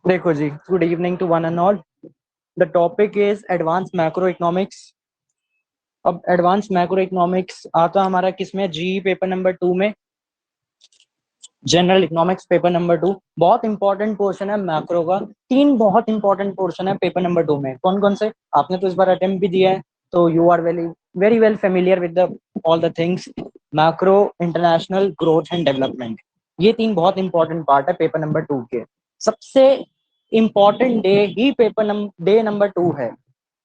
देखो जी, good evening to one and all. The topic is advance macro economics. अब advance macro economics आता हमारा किसमें? जी पेपर नंबर 2 में, जनरल इकोनॉमिक्स पेपर नंबर 2। बहुत इंपॉर्टेंट पोर्शन है मैक्रो का। तीन बहुत इंपॉर्टेंट पोर्शन है पेपर नंबर 2 में। कौन कौन से? आपने तो इस बार अटेम्प्ट भी दिया है, तो you are very very well familiar with the all the things. Macro, international, growth and development, ये तीन बहुत इंपॉर्टेंट पार्ट है पेपर नंबर 2 के। सबसे इंपॉर्टेंट डे ही डे नंबर 2 है।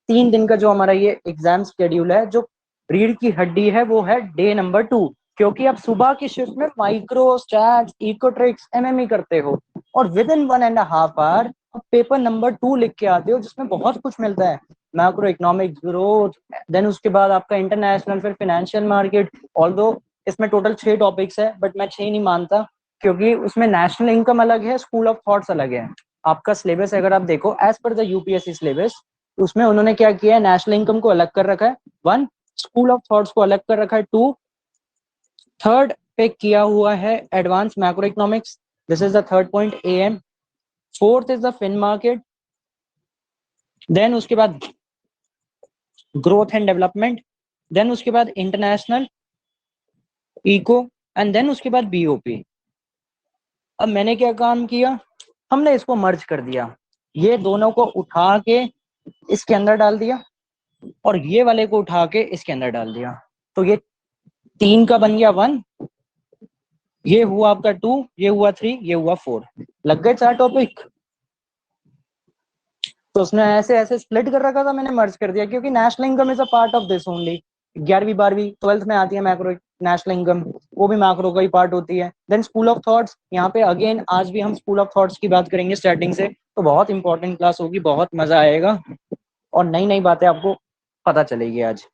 3 दिन का जो हमारा ये एग्जाम शेड्यूल है, जो रीढ़ की हड्डी है, वो है डे नंबर 2। क्योंकि आप सुबह की शिफ्ट में माइक्रो, स्टैट्स, इकोट्रिक्स, एमएमई करते हो और विद इन 1.5 आवर आप पेपर नंबर 2 लिख के आते हो, जिसमें बहुत कुछ मिलता है। मैक्रो इकोनॉमिक ग्रोथ, देन उसके बाद आपका इंटरनेशनल, फिर फाइनेंशियल मार्केट। ऑल्दो इसमें टोटल 6 टॉपिक्स है, बट मैं 6 नहीं मानता, क्योंकि उसमें नेशनल इनकम अलग है, स्कूल ऑफ थॉट्स अलग है। आपका सिलेबस अगर आप देखो as per the UPSC syllabus, उसमें उन्होंने क्या किया है, नेशनल इनकम को अलग कर रखा है 1, स्कूल ऑफ थॉट्स को अलग कर रखा है 2, थर्ड पे किया हुआ है advance macro economics, this is the third point AM. Fourth is the fin market, then उसके बाद ग्रोथ एंड डेवलपमेंट, देन उसके बाद इंटरनेशनल, इको, एंड देन उसके बाद बीओपी। अब मैंने क्या काम किया, हमने इसको मर्ज कर दिया, ये दोनों को उठा के इसके अंदर डाल दिया और ये वाले को उठा के इसके अंदर डाल दिया। तो ये 3 का बन गया 1, ये हुआ आपका 2, ये हुआ 3, ये हुआ 4। लग गए 4 टॉपिक। तो उसने ऐसे ऐसे स्प्लिट कर रखा था, मैंने मर्ज कर दिया, क्योंकि national income is a part of this only. 11वीं 12वीं 12th में आती है मैक्रो नेशनल इनकम, वो भी मैक्रो का ही पार्ट होती है। देन स्कूल ऑफ थॉट्स, यहाँ पे अगेन आज भी हम स्कूल ऑफ थॉट्स की बात करेंगे स्टार्टिंग से, तो बहुत इंपॉर्टेंट क्लास होगी, बहुत मजा आएगा और नई नई बातें आपको पता चलेगी आज।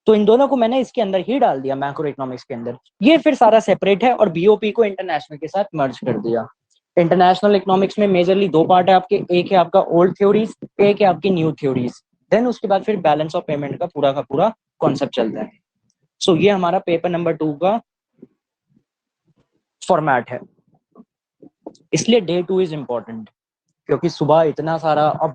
तो इन दोनों को मैंने इसके अंदर ही डाल दिया, मैक्रो इकोनॉमिक्स के अंदर। ये फिर सारा सेपरेट है और बीओपी को इंटरनेशनल के साथ मर्ज कर दिया। इंटरनेशनल इकोनॉमिक्स में मेजरली 2 पार्ट है आपके, एक है आपका ओल्ड थ्योरीज, एक है आपकी न्यू थ्योरीज। देन उसके बाद फिर बैलेंस ऑफ पेमेंट का पूरा कॉन्सेप्ट चलता है। सो ये हमारा पेपर नंबर 2 का फॉर्मेट है। इसलिए डे 2 इज इंपॉर्टेंट, क्योंकि सुबह इतना सारा, अब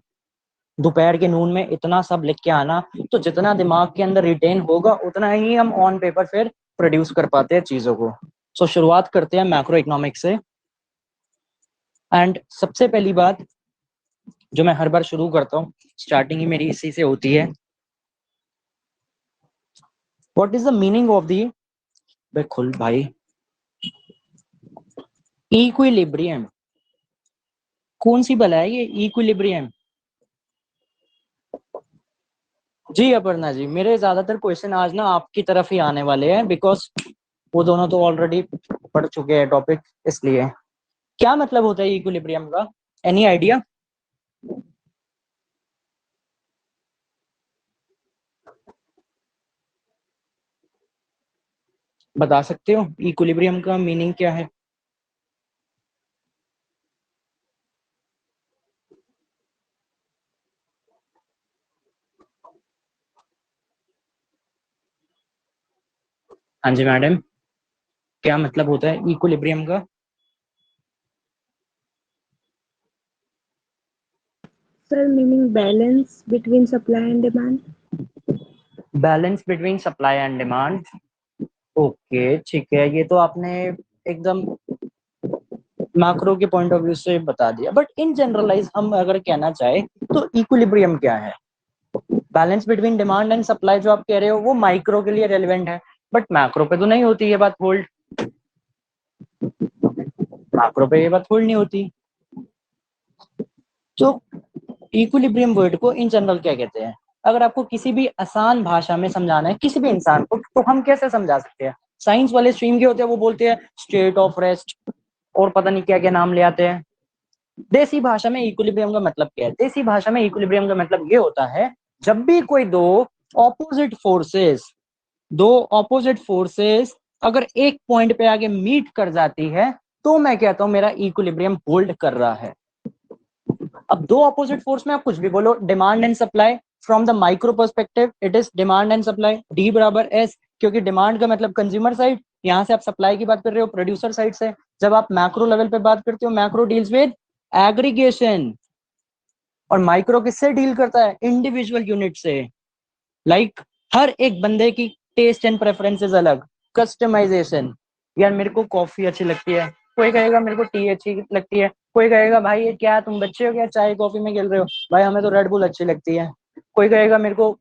दोपहर के नून में इतना सब लिख के आना, तो जितना दिमाग के अंदर रिटेन होगा उतना ही हम ऑन पेपर फिर प्रोड्यूस कर पाते हैं चीजों को। सो शुरुआत करते हैं मैक्रो इकोनॉमिक्स से। एंड सबसे पहली बात जो मैं हर बार शुरू करता हूँ, स्टार्टिंग ही मेरी इसी से होती है, what is the meaning of the, खुल भाई, इक्विलिब्रियम। कौन सी बला है ये इक्विलिब्रियम? जी अपर्णा जी, मेरे ज्यादातर क्वेश्चन आज ना आपकी तरफ ही आने वाले हैं, बिकॉज वो दोनों तो ऑलरेडी पढ़ चुके हैं टॉपिक, इसलिए। क्या मतलब होता है इक्विलिब्रियम का? Any idea? बता सकते हो इक्विलिब्रियम का मीनिंग क्या है? हाँ जी मैडम, क्या मतलब होता है इक्विलिब्रियम का? Sir meaning balance between supply and demand. Balance between supply and demand. Okay ठीक है, ये तो आपने एकदम मैक्रो के पॉइंट ऑफ व्यू से बता दिया, बट इन जनरलाइज हम अगर कहना चाहे तो इक्विलिब्रियम क्या है? Balance between demand and supply जो आप कह रहे हो वो माइक्रो के लिए रेलिवेंट है, बट मैक्रो पे तो नहीं होती ये बात होल्ड। मैक्रो पे ये बात होल्ड नहीं होती। तो इक्विलिब्रियम वर्ड को इन जनरल क्या कहते हैं? अगर आपको किसी भी आसान भाषा में समझाना है किसी भी इंसान को, तो हम कैसे समझा सकते हैं? साइंस वाले स्ट्रीम के होते हैं, वो बोलते हैं स्टेट ऑफ रेस्ट और पता नहीं क्या क्या नाम ले आते हैं। देसी भाषा में इक्विलिब्रियम का मतलब क्या है? देसी भाषा में इक्विलिब्रियम का मतलब ये होता है, जब भी कोई ऑपोजिट फोर्सेस दो ऑपोजिट फोर्सेस अगर एक पॉइंट पे आगे मीट कर जाती है, तो मैं कहता हूं मेरा इक्विलिब्रियम होल्ड कर रहा है। अब दो ऑपोजिट फोर्स में आप कुछ भी बोलो, demand and supply, from the micro perspective it is demand and supply, D बराबर एस, क्योंकि डिमांड का मतलब कंज्यूमर साइड, यहां से आप सप्लाई की बात कर रहे हो प्रोड्यूसर साइड से। जब आप मैक्रो लेवल पे बात करते हो, मैक्रो डील्स विद एग्रीगेशन। और माइक्रो किससे डील करता है? इंडिविजुअल यूनिट से। लाइक हर एक बंदे की टेस्ट एंड प्रेफरेंसेस अलग, कस्टमाइजेशन। यार मेरे को कॉफी अच्छी लगती है, कोई कहेगा मेरे को टी अच्छी लगती है, कोई कहेगा भाई ये क्या तुम बच्चे हो क्या चाय कॉफी में खेल रहे हो, भाई हमें तो रेड बुल अच्छी लगती है। कोई कहेगा मेरे को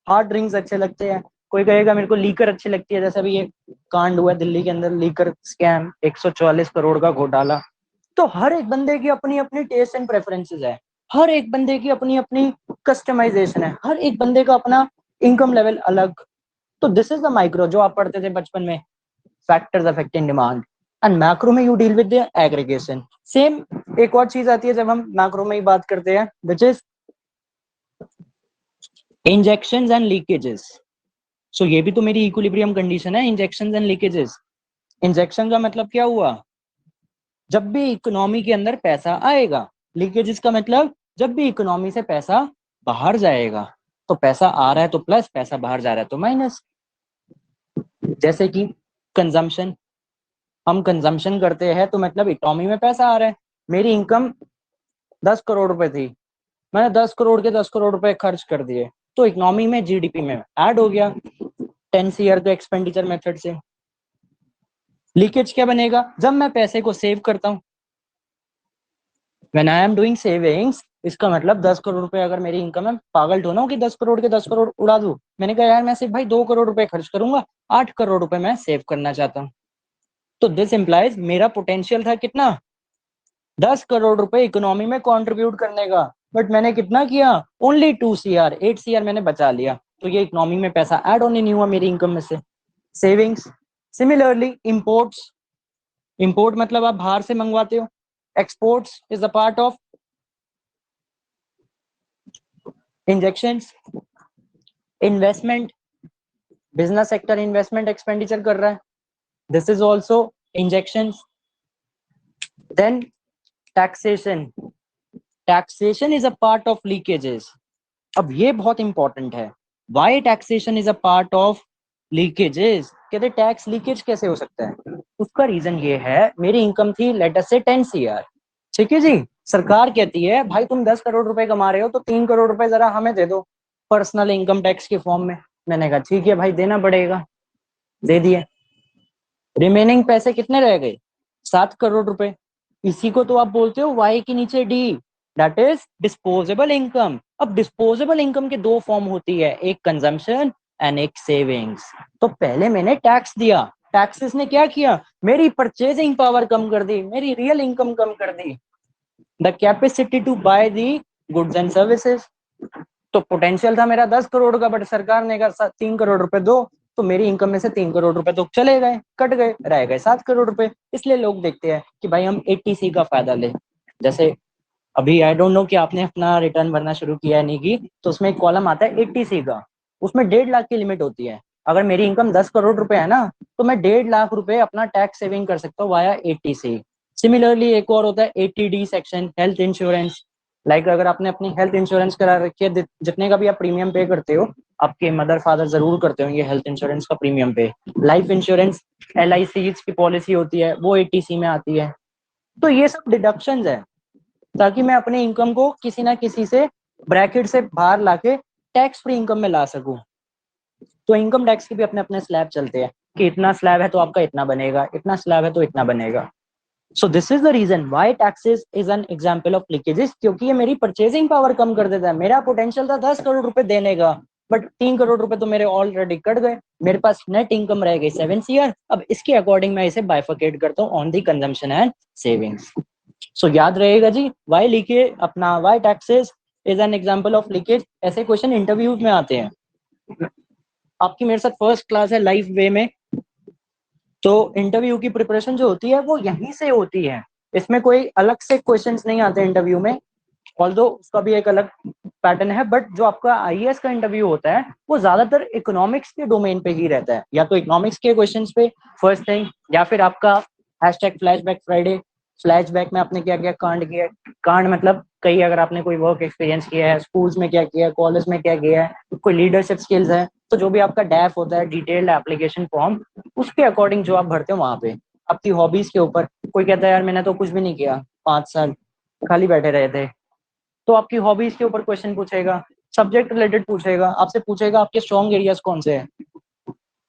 हार्ड ड्रिंक्स अच्छे लगते हैं, कोई कहेगा मेरे को लीकर अच्छी लगती है। जैसे अभी ये कांड हुआ है दिल्ली के अंदर, लीकर स्कैम, 144 करोड़ का घोटाला। तो हर एक बंदे की अपनी अपनी टेस्ट एंड प्रेफरेंसेस है, हर एक बंदे की अपनी अपनी कस्टमाइजेशन है, हर एक बंदे का अपना इनकम लेवल अलग। तो दिस इज द माइक्रो जो आप पढ़ते थे बचपन में, factors affecting demand. And macro में you deal with the aggregation. Same एक और चीज आती है जब हम मैक्रो में ही बात करते हैं, which is injections and leakages. So ये भी तो मेरी इक्विलिब्रियम कंडीशन है, इंजेक्शंस एंड लीकेजेस। इंजेक्शन का मतलब क्या हुआ? जब भी इकोनॉमी के अंदर पैसा आएगा। लीकेजेस का मतलब जब भी इकोनॉमी से पैसा बाहर जाएगा। तो पैसा आ रहा है तो प्लस, पैसा बाहर जा रहा है तो माइनस। जैसे कि कंजम्पशन, हम कंजम्पशन करते हैं तो मतलब इकोनॉमी में पैसा आ रहा है। मेरी इनकम 10 करोड़ रुपए थी, मैंने 10 करोड़ के 10 करोड़ रुपए खर्च कर दिए, तो इकोनॉमी में जीडीपी में ऐड हो गया 10 CR के एक्सपेंडिचर मेथड से। लीकेज क्या बनेगा? जब मैं पैसे को सेव करता हूं, when I am doing savings, इसका मतलब 10 करोड़ रुपए अगर मेरी इनकम है, पागल तो ना हो कि 10 करोड़ के 10 करोड़ उड़ा दूं। मैंने कहा यार मैं सिर्फ भाई 2 करोड़ रुपए खर्च करूंगा, 8 करोड़ रुपए मैं सेव करना चाहता हूँ। तो दिस इंप्लाइज मेरा पोटेंशियल था कितना? 10 करोड़ रुपए इकोनॉमी में कंट्रीब्यूट करने का, बट मैंने कितना किया? ओनली 2 CR, 8 CR मैंने बचा लिया। तो ये इकोनॉमी में पैसा ऐड होने नहीं हुआ मेरी इनकम में से, सेविंग्स। सिमिलरली इंपोर्ट्स, इंपोर्ट मतलब आप बाहर से मंगवाते हो। Exports is a part of injections. Investment, business sector investment expenditure कर रहा है, this is also injections. Then taxation, taxation is a part of leakages. अब ये बहुत इंपॉर्टेंट है, why taxation is a part of leakages. कहते tax leakage कैसे हो सकता है? उसका रीजन ये है, मेरी इनकम थी लेट अस से 10 CR, ठीक है जी। सरकार कहती है भाई तुम 10 करोड़ रुपए कमा रहे हो तो 3 करोड़ रुपए जरा हमें दे दो पर्सनल इनकम टैक्स के फॉर्म में। मैंने कहा ठीक है भाई देना पड़ेगा, दे दिए। रिमेनिंग पैसे कितने रह गए? 7 करोड़ रुपए। इसी को तो आप बोलते हो वाई के नीचे D, that is disposable income. अब डिस्पोजेबल इनकम के दो फॉर्म होती है, एक कंजम्पशन एंड एक सेविंग्स। तो पहले मैंने टैक्स दिया, टैक्सेस ने क्या किया? मेरी परचेजिंग पावर कम कर दी, मेरी रियल इनकम कम कर दी, the capacity to buy the goods and services. तो पोटेंशियल था मेरा 10 करोड़ का, बट सरकार ने कहा 3 करोड़ रुपए दो, तो मेरी इनकम में से 3 करोड़ रुपए तो चले गए, कट गए, रह गए 7 करोड़ रुपए। इसलिए लोग देखते हैं कि भाई हम 80C का फायदा ले। जैसे अभी आई डोंट नो कि आपने अपना रिटर्न भरना शुरू किया है नहीं की, तो उसमें एक कॉलम आता है 80C का, उसमें 1.5 लाख की लिमिट होती है। अगर मेरी इनकम 10 करोड़ रुपए है ना, तो मैं 1.5 लाख रुपए अपना टैक्स सेविंग कर सकता हूँ वाया 80C। सिमिलरली एक और होता है 80D section, health insurance. Like अगर आपने अपनी हेल्थ इंश्योरेंस करा रखी है, जितने का भी आप प्रीमियम पे करते हो, आपके मदर फादर जरूर करते होंगे हेल्थ इंश्योरेंस का प्रीमियम पे। लाइफ इंश्योरेंस LIC की पॉलिसी होती है, वो 80C में आती है। तो ये सब डिडक्शंस है, ताकि मैं अपने इनकम को किसी ना किसी से ब्रैकेट से बाहर लाके टैक्स फ्री इनकम में ला सकूं। तो इनकम टैक्स के भी अपने अपने स्लैब चलते हैं कि इतना स्लैब है तो आपका इतना बनेगा, इतना स्लैब है तो इतना बनेगा। So this is the reason why taxes is an example of leakages, क्योंकि ये मेरी परचेजिंग पावर कम कर देता है। मेरा पोटेंशियल था 10 करोड़ रुपए देने का, बट 3 करोड़ रुपए तो मेरे ऑलरेडी कट गए, मेरे पास नेट इनकम रह गई 7 CR। अब इसके अकॉर्डिंग मैं इसे बाइफरकेट करता हूँ on the consumption and savings. So याद रहेगा जी, वाई लीकेज अपना Y taxes is an example of leakage. ऐसे क्वेश्चन इंटरव्यूज में आते हैं। आपकी मेरे साथ फर्स्ट क्लास है लाइव वे में, तो इंटरव्यू की प्रिपरेशन जो होती है वो यहीं से होती है। इसमें कोई अलग से क्वेश्चंस नहीं आते इंटरव्यू में, ऑल्दो उसका भी एक अलग पैटर्न है। बट जो आपका IAS का इंटरव्यू होता है वो ज्यादातर इकोनॉमिक्स के डोमेन पे ही रहता है, या तो इकोनॉमिक्स के क्वेश्चंस पे फर्स्ट थिंग, या फिर आपका #फ्लैशबैक फ्राइडे, फ्लैशबैक में आपने क्या क्या कांड किया है। कांड मतलब कई, अगर आपने कोई वर्क एक्सपीरियंस किया है, स्कूल्स में क्या किया है, कॉलेज में क्या किया है, कोई लीडरशिप स्किल्स है, तो जो भी आपका डैफ होता है, डिटेल्ड एप्लीकेशन फॉर्म, उसके अकॉर्डिंग जो आप भरते हो वहां पे। आपकी हॉबीज के ऊपर, कोई कहता है यार मैंने तो कुछ भी नहीं किया 5 साल, खाली बैठे रहे थे। तो आपकी हॉबीज के ऊपर क्वेश्चन पूछेगा, सब्जेक्ट रिलेटेड पूछेगा, आपसे पूछेगा आपके स्ट्रॉन्ग एरियाज कौन से हैं।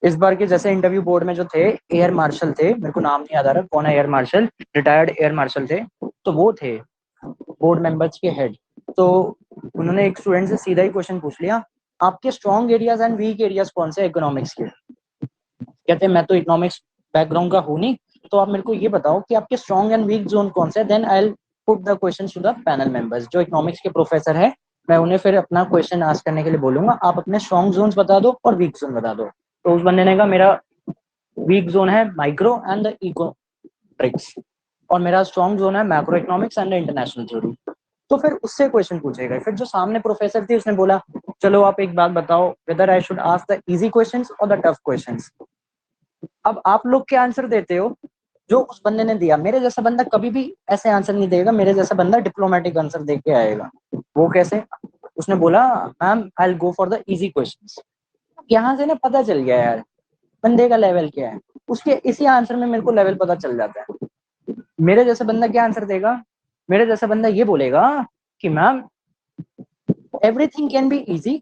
इस बार के जैसे इंटरव्यू बोर्ड में जो थे, एयर मार्शल थे, मेरे को नाम नहीं याद आ रहा कौन है air marshal, retired air marshal थे, तो वो थे बोर्ड मेंबर्स के हेड। तो उन्होंने एक स्टूडेंट से सीधा ही क्वेश्चन पूछ लिया, आपके strong areas and weak areas कौन से इकोनॉमिक्स के। कहते हैं मैं तो इकोनॉमिक्स बैकग्राउंड का हूँ नहीं, तो आप मेरे को ये बताओ कि आपके स्ट्रॉन्ग एंड वीक जोन कौन से, then I will put the question to the panel members. जो इकोनॉमिक्स के प्रोफेसर है, मैं उन्हें फिर अपना क्वेश्चन आस्क करने के लिए बोलूंगा, आप अपने स्ट्रॉन्ग जोन्स बता दो और वीक जोन बता दो। तो उस बंदे ने कहा मेरा वीक जोन है micro and the eco tricks, और मेरा स्ट्रॉन्ग जोन है macro economics and international theory. तो फिर उससे क्वेश्चन पूछेगा। फिर जो सामने प्रोफेसर थी उसने बोला, चलो आप एक बात बताओ, whether I should ask the easy questions और द टफ क्वेश्चंस। अब आप लोग क्या आंसर देते हो, जो उस बंदे ने दिया। मेरे जैसा बंदा कभी भी ऐसे आंसर नहीं देगा, मेरे जैसा बंदा डिप्लोमेटिक आंसर दे के आएगा। वो कैसे, उसने बोला ma'am I will go for the easy questions. यहाँ से ना पता चल गया यार बंदे का लेवल क्या है, उसके इसी आंसर में मेरे को लेवल पता चल जाता है। मेरे जैसा बंदा क्या आंसर देगा, मेरे जैसा बंदा ये बोलेगा कि ma'am everything can be easy,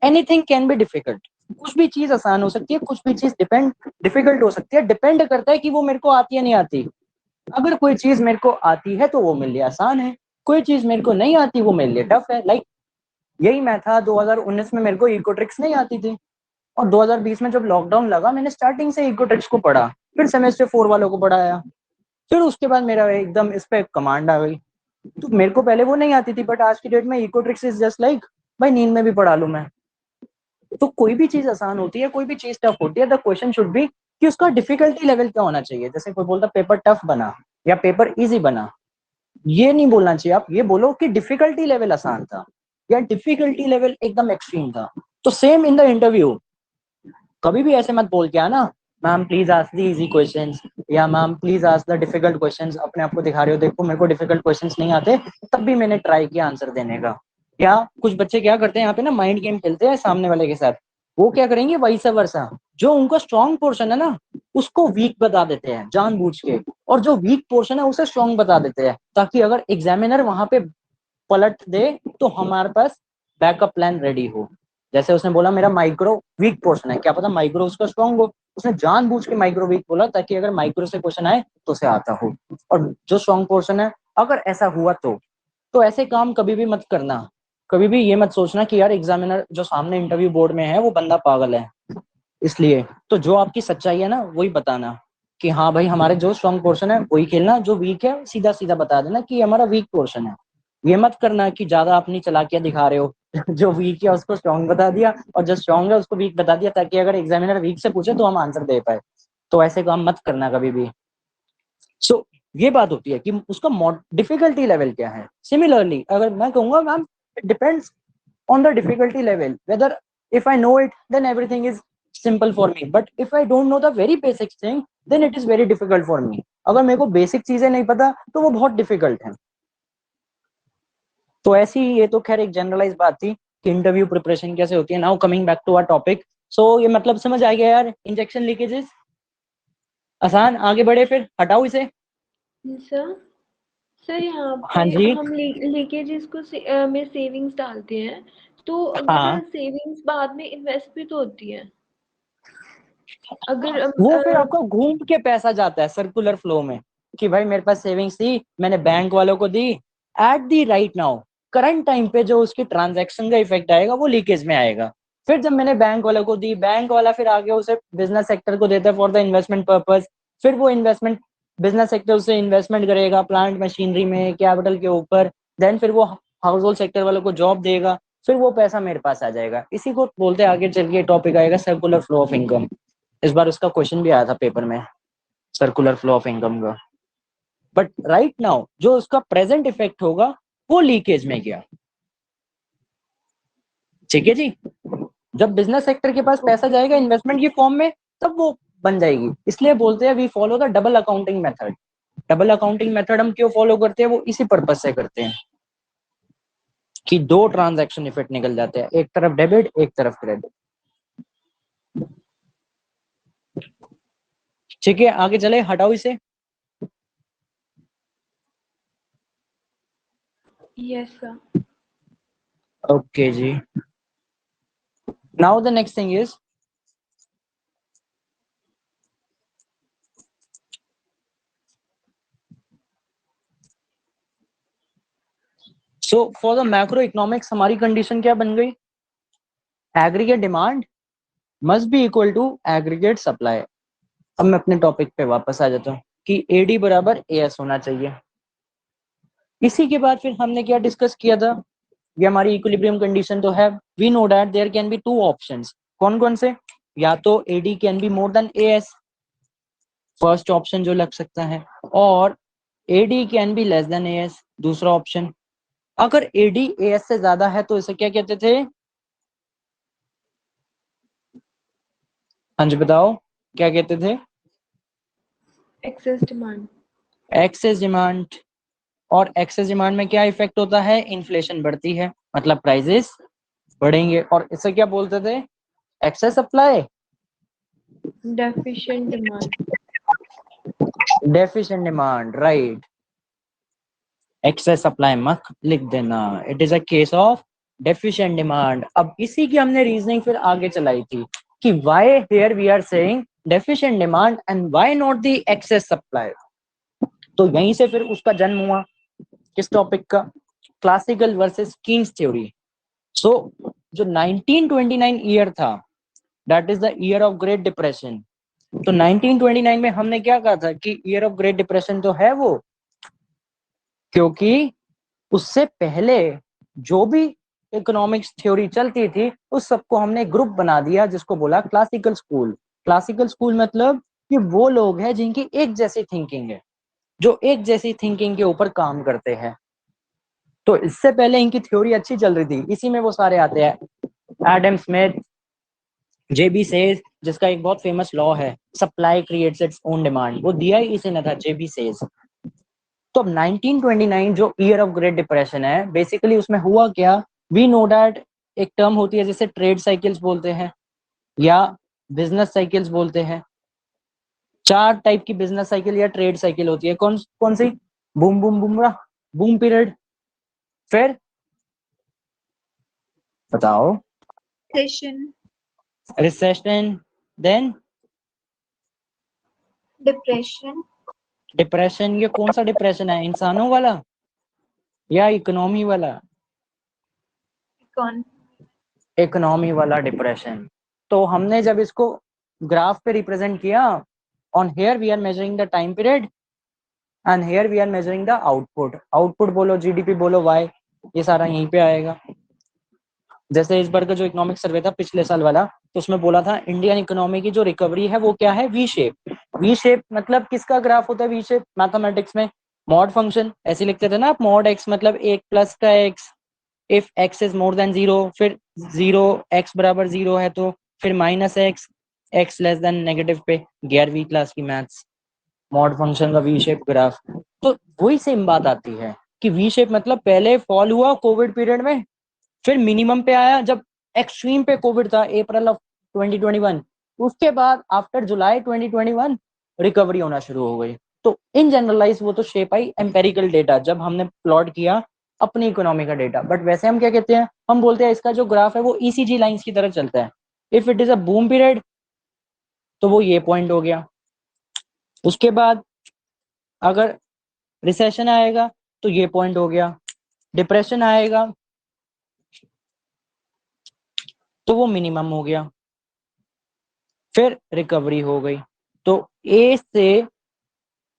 anything can be difficult. कुछ भी चीज आसान हो सकती है, कुछ भी चीज डिफिकल्ट हो सकती है, डिपेंड करता है कि वो मेरे को आती है नहीं आती। अगर कोई चीज मेरे को आती है तो वो मेरे लिए आसान है, कोई चीज मेरे को नहीं आती वो मेरे लिए टफ है। लाइक यही मैं था 2019 में, मेरे को इकोट्रिक्स नहीं आती थी, और 2020 में जब लॉकडाउन लगा मैंने स्टार्टिंग से इकोट्रिक्स को पढ़ा, फिर सेमेस्टर 4 वालों को पढ़ाया, फिर उसके बाद मेरा एकदम इस पे कमांड आ गई। तो मेरे को पहले वो नहीं आती थी, बट आज की डेट में इकोट्रिक्स इज जस्ट लाइक भाई नींद में भी पढ़ा लूं मैं। तो कोई भी चीज आसान होती है, कोई भी चीज टफ होती है, द क्वेश्चन शुड बी कि उसका डिफिकल्टी लेवल क्या होना चाहिए। जैसे कोई बोलता पेपर टफ बना या पेपर इजी बना, ये नहीं बोलना चाहिए, आप ये बोलो कि डिफिकल्टी लेवल आसान था या डिफिकल्टी लेवल एकदम एक्सट्रीम था। तो सेम इन द इंटरव्यू, कभी भी ऐसे मत बोल के आना ma'am please ask the easy questions या ma'am please ask the difficult questions. अपने आप को दिखा रहे हो, देखो मेरे को डिफिकल्ट क्वेश्चंस नहीं आते, तब भी मैंने ट्राई किया आंसर देने का। या कुछ बच्चे क्या करते हैं यहाँ पे ना, माइंड गेम खेलते हैं सामने वाले के साथ। वो क्या करेंगे वैसा वर्षा, जो उनका स्ट्रॉन्ग पोर्शन है ना उसको वीक बता देते हैं जानबूझ के, और जो वीक पोर्शन है उसे स्ट्रॉन्ग बता देते हैं, ताकि अगर एग्जामिनर वहां पे पलट दे तो हमारे पास बैकअप प्लान रेडी हो। जैसे उसने बोला मेरा माइक्रो वीक पोर्शन है, क्या पता माइक्रो उसका स्ट्रॉन्ग हो, उसने जानबूझ के माइक्रो वीक बोला ताकि अगर माइक्रो से क्वेश्चन आए तो उसे आता हो। और जो स्ट्रॉन्ग पोर्शन है, अगर ऐसा हुआ तो ऐसे काम कभी भी मत करना। कभी भी ये मत सोचना कि यार एग्जामिनर जो सामने इंटरव्यू बोर्ड में है वो बंदा पागल है। इसलिए तो जो आपकी सच्चाई है ना वही बताना, कि हाँ भाई हमारे जो स्ट्रॉन्ग पोर्शन है वही खेलना, जो वीक है सीधा सीधा बता देना कि हमारा वीक पोर्शन है। ये मत करना कि ज्यादा अपनी चालाकियां दिखा रहे हो जो वीक है उसको स्ट्रॉन्ग बता दिया और जो स्ट्रॉन्ग है उसको वीक बता दिया, ताकि अगर एग्जामिनर वीक से पूछे तो हम आंसर दे पाए। तो ऐसे काम मत करना कभी भी। सो ये बात होती है कि उसका डिफिकल्टी लेवल क्या है। सिमिलरली अगर मैं कहूंगा ma'am it depends on the difficulty level, whether if I know it then everything is simple for me, but if I don't know the very basic thing then it is very difficult for me। अगर मेरे को basic चीजें नहीं पता तो वो बहुत difficult है। तो ऐसी ये तो खैर एक जनरलाइज बात थी कि इंटरव्यू प्रिपरेशन कैसे होती है। Now coming back to our topic, so ये मतलब समझ आ गया यार, इंजेक्शन लीकेजेस आसान। आगे बढ़े फिर, हटाओ इसे। सर सर यहाँ हाँ पे जी। हम लीकेजेस को में सेविंग्स डालते हैं, तो हाँ, अगर सेविंग्स बाद में इन्वेस्ट भी तो होती है। अगर वो फिर आपका घूम के पैसा जाता है सर्कुलर फ्लो में, कि भाई मेरे पास सेविंग्स थी मैंने बैंक वालों को दी, at the right now current time पे जो उसकी ट्रांजैक्शन का इफेक्ट आएगा वो लीकेज में आएगा। फिर जब मैंने बैंक वालों को दी, बैंक वाला फिर आगे उसे बिजनेस सेक्टर को देता है फॉर द इन्वेस्टमेंट पर्पज। फिर वो इन्वेस्टमेंट बिजनेस सेक्टर उसे इन्वेस्टमेंट करेगा प्लांट मशीनरी में, कैपिटल के ऊपर। देन फिर वो हाउस होल्ड सेक्टर वालों को जॉब देगा, फिर वो पैसा मेरे पास आ जाएगा। इसी को बोलते हैं, आगे चल के टॉपिक आएगा सर्कुलर फ्लो ऑफ इनकम। इस बार उसका क्वेश्चन भी आया था पेपर में, सर्कुलर फ्लो ऑफ इनकम का। बट राइट नाउ जो उसका प्रेजेंट इफेक्ट होगा वो लीकेज में गया। ठीक है जी। जब बिजनेस सेक्टर के पास पैसा जाएगा इन्वेस्टमेंट की फॉर्म में तब वो बन जाएगी। इसलिए बोलते हैं we follow the double accounting method. Double accounting method हम क्यों फॉलो करते हैं, वो इसी पर्पज से करते हैं कि दो ट्रांजैक्शन इफेक्ट निकल जाते हैं, एक तरफ डेबिट एक तरफ क्रेडिट। ठीक है आगे चले, हटाओ इसे। Yes, sir. Okay ji. Now the next thing is, so for the macroeconomics हमारी कंडीशन क्या बन गई? Aggregate demand must be equal to aggregate supply. अब मैं अपने टॉपिक पे वापस आ जाता हूँ कि एडी बराबर एएस होना चाहिए। इसी के बाद फिर हमने क्या डिस्कस किया था? ये हमारी इक्विलिब्रियम कंडीशन तो है। We know that there can be two options. कौन कौन से? या तो AD can be more than AS, first option जो लग सकता है, और AD can be less than AS, दूसरा ऑप्शन। अगर एडी एएस से ज्यादा है तो इसे क्या कहते थे? हाँ जी बताओ, क्या कहते थे? Excess demand. Excess demand. और एक्सेस डिमांड में क्या इफेक्ट होता है? इन्फ्लेशन बढ़ती है, मतलब प्राइसेस बढ़ेंगे। और इसे क्या बोलते थे? Excess supply, Deficient demand. Deficient demand, right. Excess supply मत लिख देना, it is a case of deficient demand. अब इसी की हमने रीजनिंग फिर आगे चलाई थी कि why here we are saying deficient demand and why not the excess supply. तो यहीं से फिर उसका जन्म हुआ, किस टॉपिक का? Classical versus Keynes theory. So जो 1929 ईयर था, that is the year of great depression. तो 1929 में हमने क्या कहा था कि ईयर ऑफ ग्रेट डिप्रेशन तो है वो, क्योंकि उससे पहले जो भी इकोनॉमिक्स थ्योरी चलती थी उस सबको हमने ग्रुप बना दिया, जिसको बोला क्लासिकल स्कूल। क्लासिकल स्कूल मतलब कि वो लोग हैं जिनकी एक जैसी थिंकिंग है, जो एक जैसी थिंकिंग के ऊपर काम करते हैं। तो इससे पहले इनकी थ्योरी अच्छी चल रही थी, इसी में वो सारे आते हैं। एडम स्मिथ, जेबी सेज, जिसका एक बहुत फेमस लॉ है, supply creates its own demand, वो दिया ही इसी ने था, जेबी सेज। तो अब 1929 जो ईयर ऑफ ग्रेट डिप्रेशन है, बेसिकली उसमें हुआ क्या? वी नो दैट एक टर्म होती है जिसे ट्रेड साइकिल्स बोलते हैं या बिजनेस साइकिल्स बोलते हैं। चार टाइप की बिजनेस साइकिल या ट्रेड साइकिल होती है। कौन कौन सी? Boom boom Bumrah, boom period, फिर बताओ? Recession, recession, then depression, depression. ये कौन सा डिप्रेशन है, इंसानों वाला या इकोनॉमी वाला? econ, इकोनॉमी वाला डिप्रेशन। तो हमने जब इसको ग्राफ पे रिप्रेजेंट किया, on here we are measuring the time period and here we are measuring the output. Output बोलो, जीडीपी बोलो, वाई, ये सारा यहीं पे आएगा। जैसे इस बार का जो इकोनॉमिक सर्वे था पिछले साल वाला, तो उसमें बोला था इंडियन इकोनॉमी की जो रिकवरी है वो क्या है? V shape. वी शेप मतलब किसका ग्राफ होता है वी शेप? मैथमेटिक्स में मॉड फंक्शन ऐसे लिखते थे ना आप, मॉड एक्स मतलब एक प्लस का x, if x is more than zero, फिर जीरो, एक्स बराबर जीरो है तो फिर minus x, x less than negative पे। 11वीं क्लास की मैथ्स, मॉड फंक्शन का वी शेप ग्राफ। तो वही सेम बात आती है कि वी शेप मतलब पहले फॉल हुआ कोविड पीरियड में, फिर मिनिमम पे आया जब एक्सट्रीम पे कोविड था, अप्रैल ऑफ 2021। उसके बाद आफ्टर जुलाई 2021 रिकवरी होना शुरू हो गई। तो इन जनरलाइज वो तो शेप आई एम्पेरिकल डेटा, जब हमने प्लॉट किया अपनी इकोनॉमी का डेटा। बट वैसे हम क्या कहते हैं? हम बोलते हैं इसका जो ग्राफ है वो ईसीजी लाइंस की तरह चलता है। If it is a boom period तो वो ये पॉइंट हो गया, उसके बाद अगर रिसेशन आएगा तो ये पॉइंट हो गया, डिप्रेशन आएगा तो वो मिनिमम हो गया, फिर रिकवरी हो गई। तो ए से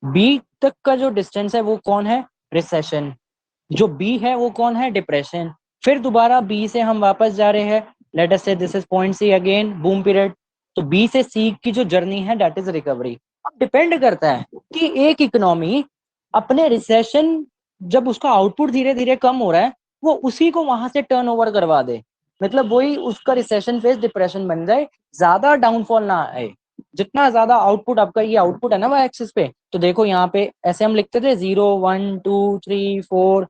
बी तक का जो डिस्टेंस है वो कौन है? रिसेशन। जो बी है वो कौन है? डिप्रेशन। फिर दोबारा बी से हम वापस जा रहे हैं, let us say this is point C again, boom period. तो बी से सी की जो जर्नी है दैट इज रिकवरी। अब डिपेंड करता है कि एक इकोनॉमी अपने रिसेशन, जब उसका आउटपुट धीरे धीरे कम हो रहा है, वो उसी को वहां से टर्न ओवर करवा दे, मतलब वही उसका रिसेशन फेज डिप्रेशन बन जाए, ज्यादा डाउनफॉल ना आए। जितना ज्यादा आउटपुट, आपका ये आउटपुट है ना वो एक्सिस पे, तो देखो यहाँ पे ऐसे हम लिखते थे 0 1 2 3 4।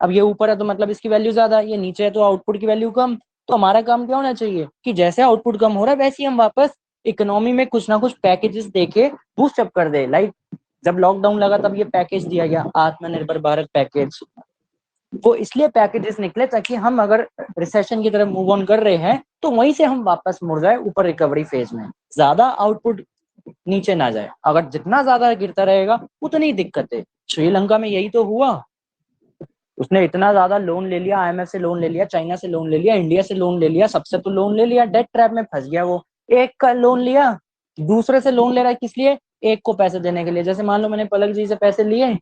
अब ये ऊपर है तो मतलब इसकी वैल्यू ज्यादा है, ये नीचे है तो आउटपुट की वैल्यू कम। तो हमारा काम क्या होना चाहिए कि जैसे आउटपुट कम हो रहा है वैसे ही हम वापस इकोनॉमी में कुछ ना कुछ पैकेजेस देके बूस्ट अप कर दे। लाइक जब लॉकडाउन लगा तब ये पैकेज दिया गया, आत्मनिर्भर भारत पैकेज। वो इसलिए पैकेजेस निकले ताकि हम अगर रिसेशन की तरफ मूव ऑन कर रहे हैं तो वहीं से हम वापस मुड़ जाए ऊपर रिकवरी फेज में, ज्यादा आउटपुट नीचे ना जाए। अगर जितना ज्यादा गिरता रहेगा उतनी दिक्कत है। श्रीलंका में यही तो हुआ, उसने इतना ज्यादा लोन ले लिया, आईएमएफ से लोन ले लिया, चाइना से लोन ले लिया, इंडिया से लोन ले लिया, सबसे तो लोन ले लिया, डेट ट्रैप में फंस गया वो। एक का लोन लिया, दूसरे से लोन ले रहा है, किस लिए? एक को पैसे देने के लिए। जैसे मान लो मैंने पलक जी से पैसे लिए,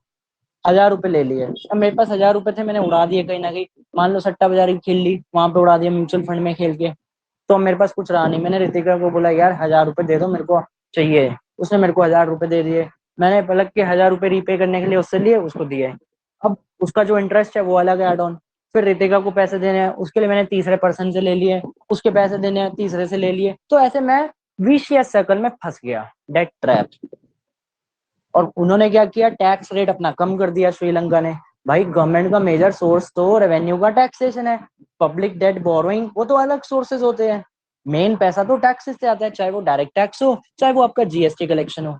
1000 रुपए ले लिए, अब मेरे पास 1000 रुपए थे, मैंने उड़ा दिए कहीं ना कहीं, मान लो सट्टा बाजारी खेल ली, वहां पे उड़ा दिया म्यूचुअल फंड में खेल के, तो अब मेरे पास कुछ रहा नहीं। मैंने रितिका को बोला यार 1000 रुपए दे दो, मेरे को चाहिए। उसने मेरे को 1000 रुपए दे दिए, मैंने पलक के 1000 रुपए रीपे करने के लिए उससे लिए, उसको दिए। अब उसका जो इंटरेस्ट है वो अलग है, एड ऑन। फिर रितिका को पैसे देने हैं, उसके लिए मैंने तीसरे पर्सन से ले लिए, उसके पैसे देने हैं, तीसरे से ले लिए। तो ऐसे मैं विशियस सर्कल में फंस गया, डेट ट्रैप। और उन्होंने क्या किया, टैक्स रेट अपना कम कर दिया श्रीलंका ने। भाई गवर्नमेंट का मेजर सोर्स तो रेवेन्यू का टैक्सेशन है, पब्लिक डेट बोरोइंग वो तो अलग सोर्सेज होते हैं। मेन पैसा तो टैक्सेस से आता है, चाहे वो डायरेक्ट टैक्स हो, चाहे वो आपका जीएसटी कलेक्शन हो,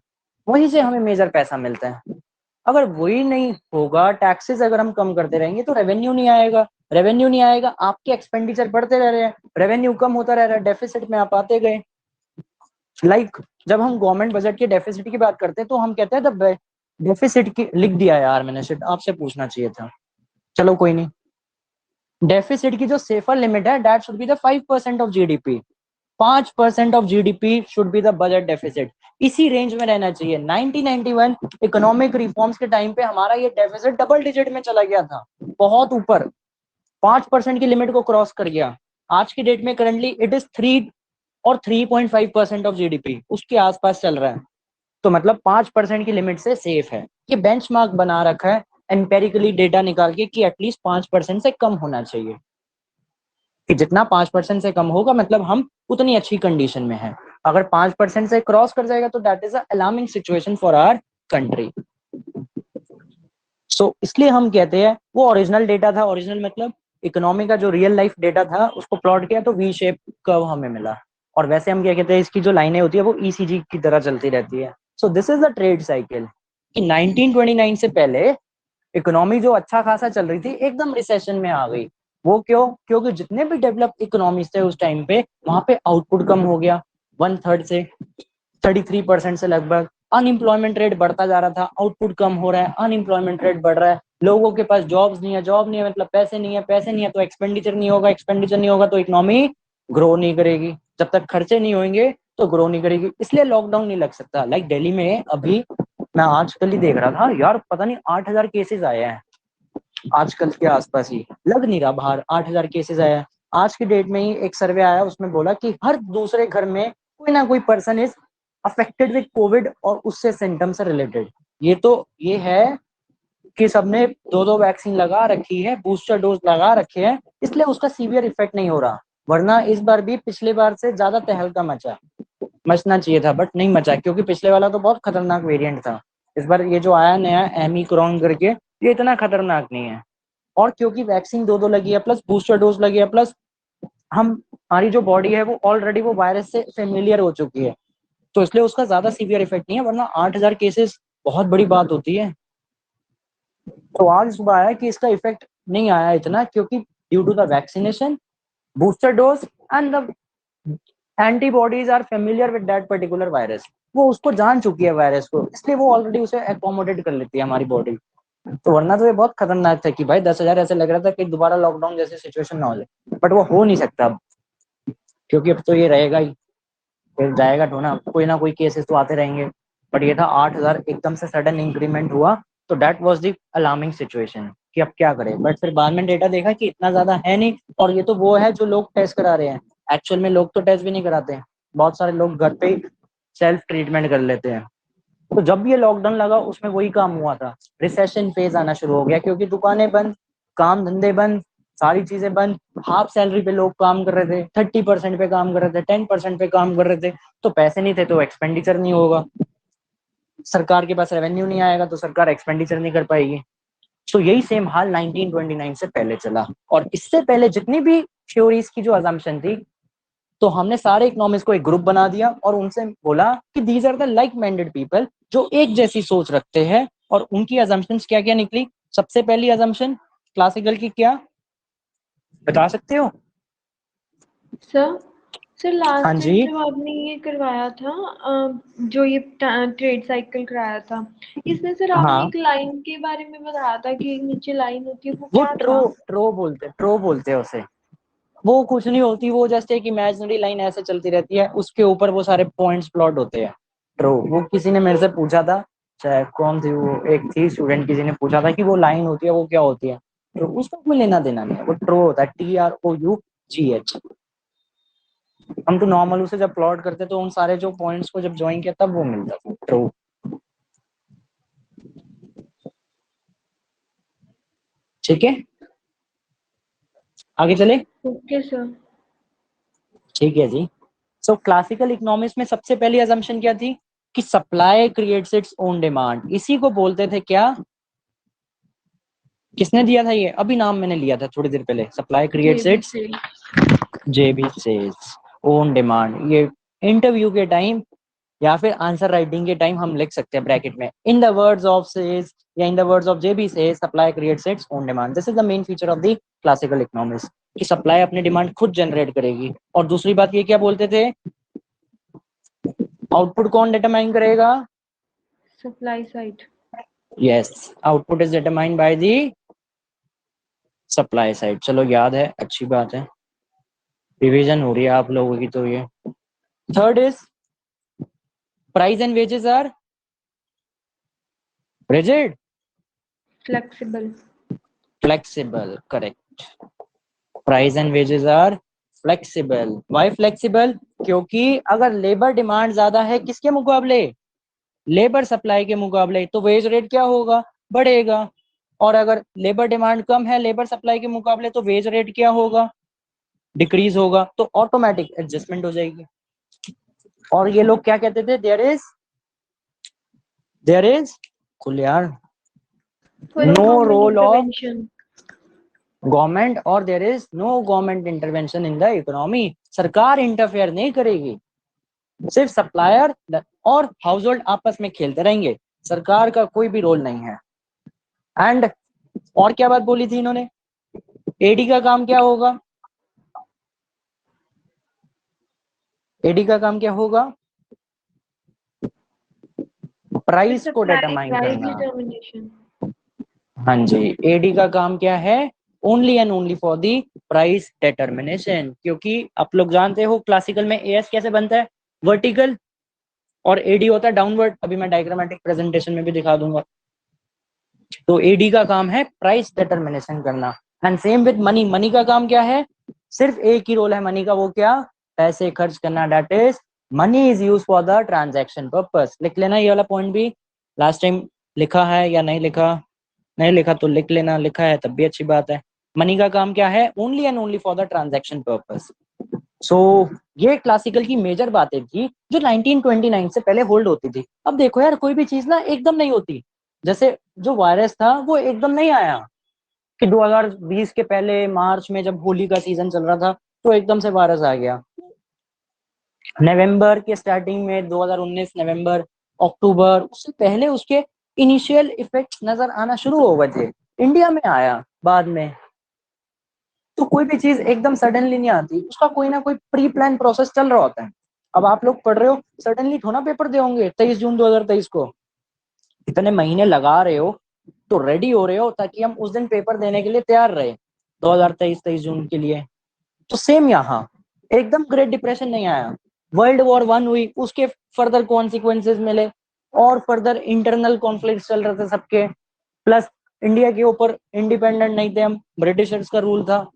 वहीं से हमें मेजर पैसा मिलता है। अगर वही नहीं होगा, टैक्सेस अगर हम कम करते रहेंगे तो रेवेन्यू नहीं आएगा, रेवेन्यू नहीं आएगा, आपके एक्सपेंडिचर बढ़ते रह रहे हैं, रेवेन्यू कम होता रह रहा है, डेफिसिट में आप आते गए। जब हम गवर्नमेंट बजट के डेफिसिट की बात करते हैं तो हम कहते हैं द डेफिसिट की, लिख दिया यार मैंने, शिट आपसे पूछना चाहिए था, चलो कोई नहीं। डेफिसिट की जो सेफर लिमिट है, that should be the 5% of GDP. 5% of GDP should be the budget deficit. इसी रेंज में रहना चाहिए। 1991 इकोनॉमिक रिफॉर्म्स के टाइम पे हमारा ये डेफिसिट डबल डिजिट में चला गया था, बहुत ऊपर, 5% की लिमिट को क्रॉस कर गया। आज की डेट में करंटली इट इज 3 और 3.5% ऑफ जीडीपी, उसके आसपास चल रहा है। तो मतलब 5% की लिमिट से सेफ है। ये बेंचमार्क बना रखा है एम्पेरिकली डेटा निकाल के कि एटलीस्ट 5% से कम होना चाहिए, कि जितना 5% से कम होगा मतलब हम उतनी अच्छी कंडीशन में हैं। अगर 5% से क्रॉस कर जाएगा तो that is alarming situation for our country. So इसलिए हम कहते हैं वो ओरिजिनल डेटा था, ओरिजिनल मतलब इकोनॉमी का जो रियल लाइफ डेटा था उसको प्लॉट किया तो वी शेप कर्व हमें मिला। और वैसे हम क्या कहते हैं, इसकी जो लाइनें होती है वो ईसीजी की तरह चलती रहती है। सो this is the trade cycle कि 1929 से पहले इकोनॉमी जो अच्छा खासा चल रही थी एकदम रिसेशन में आ गई। वो क्यों? क्योंकि जितने भी डेवलप इकोनॉमीज थे उस टाइम पे, वहां पे आउटपुट कम हो गया, 1/3 से 33% से लगभग। अनएम्प्लॉयमेंट रेट बढ़ता जा रहा था, आउटपुट कम हो रहा है, अनएम्प्लॉयमेंट रेट बढ़ रहा है, लोगों के पास जॉब्स नहीं है, जॉब नहीं है मतलब पैसे नहीं है, पैसे नहीं है तो एक्सपेंडिचर नहीं होगा, एक्सपेंडिचर नहीं होगा तो इकोनॉमी ग्रो नहीं करेगी, जब तक खर्चे नहीं होंगे तो ग्रो नहीं करेगी। इसलिए लॉकडाउन नहीं लग सकता। लाइक दिल्ली में अभी मैं आजकल ही देख रहा था यार, पता नहीं 8000 केसेस आए हैं आजकल के आसपास ही, लग नहीं रहा बाहर 8000 केसेस आया है। आज की डेट में ही एक सर्वे आया, उसमें बोला कि हर दूसरे घर में कोई ना कोई person is affected with Covid और उससे सिम्टम से रिलेटेड। ये है कि सबने 2-2 वैक्सीन लगा रखी है, बूस्टर डोज लगा रखे हैं, इसलिए उसका सीवियर इफेक्ट नहीं हो रहा। वरना इस बार भी पिछले बार से ज्यादा तहलका मचना चाहिए था, बट नहीं मचा, क्योंकि पिछले वाला तो बहुत खतरनाक वेरिएंट था। इस बार ये जो आया नया एमिक्रॉन करके, ये इतना खतरनाक नहीं है। और क्योंकि वैक्सीन 2-2 लगी है, प्लस बूस्टर डोज लगी है, प्लस हमारी जो बॉडी है वो ऑलरेडी वो वायरस से फेमिलियर हो चुकी है, तो इसलिए उसका ज्यादा सीवियर इफेक्ट नहीं है। वरना 8000 केसेस बहुत बड़ी बात होती है। तो आज सुबह आया कि इसका इफेक्ट नहीं आया इतना, क्योंकि due to the vaccination, booster dose and the antibodies are familiar with that particular virus. वो उसको जान चुकी है वायरस को, इसलिए वो ऑलरेडी उसे एकोमोडेट कर लेती है हमारी बॉडी। तो वरना तो ये बहुत खतरनाक था कि भाई 10,000, ऐसे लग रहा था कि दोबारा लॉकडाउन जैसी सिचुएशन ना हो जाए, बट वो हो नहीं सकता अब, क्योंकि अब तो ये रहेगा ही, फिर जाएगा तो ना, कोई ना कोई केसेस तो आते रहेंगे। बट ये था 8000 एकदम से सडन इंक्रीमेंट हुआ, तो that was the alarming situation कि अब क्या करें। बट फिर बाद में डेटा देखा कि इतना ज्यादा है नहीं, और ये तो वो है जो लोग टेस्ट करा रहे हैं। एक्चुअल में लोग तो टेस्ट भी नहीं कराते हैं, बहुत सारे लोग घर पे ही सेल्फ ट्रीटमेंट कर लेते हैं। तो जब ये लॉकडाउन लगा उसमें वही काम हुआ था, रिसेशन फेज आना शुरू हो गया, क्योंकि दुकानें बंद, काम धंधे बंद, सारी चीजें बंद, हाफ सैलरी पे लोग काम कर रहे थे, 30% पे काम कर रहे थे, 10% पे काम कर रहे थे, तो पैसे नहीं थे तो एक्सपेंडिचर नहीं होगा, सरकार के पास रेवेन्यू नहीं आएगा तो सरकार एक्सपेंडिचर नहीं कर पाएगी। तो यही सेम हाल 1929 से पहले चला। और इससे पहले जितनी भी थ्योरीज की जो अजम्पशन थी, तो हमने सारे इकोनॉमिक्स को एक ग्रुप बना दिया और उनसे बोला कि these are the like minded people, जो एक जैसी सोच रखते हैं। और उनकी अजम्पशंस क्या क्या निकली? सबसे पहली अजम्पशन क्लासिकल की क्या बता सकते हो? सर सर हाँ लास्ट टाइम जी, जब आपने ये करवाया था, जो ये ट्रेड साइकिल कराया था, इसमें सर आपने हाँ, एक लाइन के बारे में बताया था कि एक नीचे लाइन होती है, वो वो क्या ट्रो था? ट्रो बोलते हैं उसे। वो कुछ नहीं होती, वो जस्ट एक इमेजिनरी लाइन ऐसे चलती रहती है, उसके ऊपर वो सारे पॉइंट्स प्लॉट होते हैं। ट्रो, वो किसी ने मेरे से पूछा था, चाहे कौन थी वो, एक थी स्टूडेंट, किसी ने पूछा था कि वो लाइन होती है वो क्या होती है, तो उसका कोई लेना देना नहीं है, वो ट्रो होता है, TROUGH। हम तो नॉर्मल उसे जब प्लॉट करते तो उन सारे जो पॉइंट्स को जब ज्वाइन किया तब वो मिलता था ट्रो। ठीक है, आगे चले। Okay sir. ठीक है जी। सो क्लासिकल इकोनॉमिक्स में सबसे पहली अजम्पशन क्या थी कि supply creates its own demand. इसी को बोलते थे क्या, किसने दिया था ये, अभी नाम मैंने लिया था थोड़ी देर पहले, supply creates JB its, Say. JB sells own demand. ये इंटरव्यू के टाइम या फिर आंसर राइटिंग के टाइम हम लिख सकते हैं ब्रैकेट में, इन द वर्ड्स ऑफ सेल्स या in the words of JB सेल्स supply creates its own demand. This is the main feature of the classical economics कि सप्लाई अपनी डिमांड खुद जनरेट करेगी। और दूसरी बात ये क्या बोलते थे, आउटपुट कौन डिटरमाइन करेगा? Supply side. Yes, output is determined by the supply side. चलो याद है, अच्छी बात है, रिवीजन हो रही है आप लोगों की तो ये। Third is price and wages are rigid, flexible. Flexible, correct. Price and wages are flexible. Why flexible? क्योंकि अगर लेबर डिमांड ज्यादा है किसके मुकाबले, लेबर सप्लाई के मुकाबले, तो वेज रेट क्या होगा, बढ़ेगा। और अगर लेबर डिमांड कम है लेबर सप्लाई के मुकाबले तो वेज रेट क्या होगा, डिक्रीज होगा। तो ऑटोमेटिक एडजस्टमेंट हो जाएगी। और ये लोग क्या कहते थे, देयर इज खुल यार, full no government role of intervention. Government और there is no government intervention in the economy. सरकार इंटरफेयर नहीं करेगी, सिर्फ सप्लायर और हाउस होल्ड आपस में खेलते रहेंगे, सरकार का कोई भी रोल नहीं है। एंड और क्या बात बोली थी इन्होंने, एडी का काम क्या होगा, एडी का काम क्या होगा, प्राइस को सप्लाई डिटरमाइन प्राइस करना। डिटर्मिनेशन। हाँ जी, एडी का काम क्या है, only and only for the price determination. क्योंकि आप लोग जानते हो क्लासिकल में एएस कैसे बनता है, वर्टिकल, और एडी होता है डाउनवर्ड, अभी मैं डायग्रामेटिक प्रेजेंटेशन में भी दिखा दूंगा। तो एडी का काम है प्राइस डिटर्मिनेशन करना। And same with money, money का काम क्या है, सिर्फ एक ही रोल है मनी का, वो क्या, पैसे खर्च करना, that is money is use for the transaction purpose. लिख लेना ये वाला पॉइंट भी, लास्ट टाइम लिखा है या नहीं लिखा, नहीं लिखा तो लिख लेना, लिखा है तब भी अच्छी बात है। मनी का काम क्या है, only and only for the transaction purpose. So ये क्लासिकल की मेजर बातें थी जो 1929 से पहले होल्ड होती थी। अब देखो यार, कोई भी चीज ना एकदम नहीं होती। जैसे जो वायरस था वो एकदम नहीं आया कि 2020 के पहले मार्च में जब होली का सीजन चल रहा था तो एकदम से वायरस आ गया। नवंबर के स्टार्टिंग में 2019 नवंबर अक्टूबर, उससे पहले उसके इनिशियल इफेक्ट्स नजर आना शुरू हो गए थे, इंडिया में आया बाद में। तो कोई भी चीज एकदम सडनली नहीं आती, उसका कोई ना कोई प्री प्लान प्रोसेस चल रहा होता है। अब आप लोग पढ़ रहे हो, सडनली थोड़ा पेपर दे होंगे 23 जून 2023 को, इतने महीने लगा रहे हो तो रेडी हो रहे हो ताकि हम उस दिन पेपर देने के लिए तैयार रहे, 2023 23 जून के लिए। तो सेम यहाँ, एकदम ग्रेट डिप्रेशन नहीं आया, वर्ल्ड वॉर 1 हुई, उसके फर्दर कॉन्सिक्वेंसेज मिले, और फर्दर इंटरनल कॉन्फ्लिक्ट चल रहे थे सबके, प्लस इंडिया के ऊपर इंडिपेंडेंट नहीं थे हम, ब्रिटिशर्स का रूल था,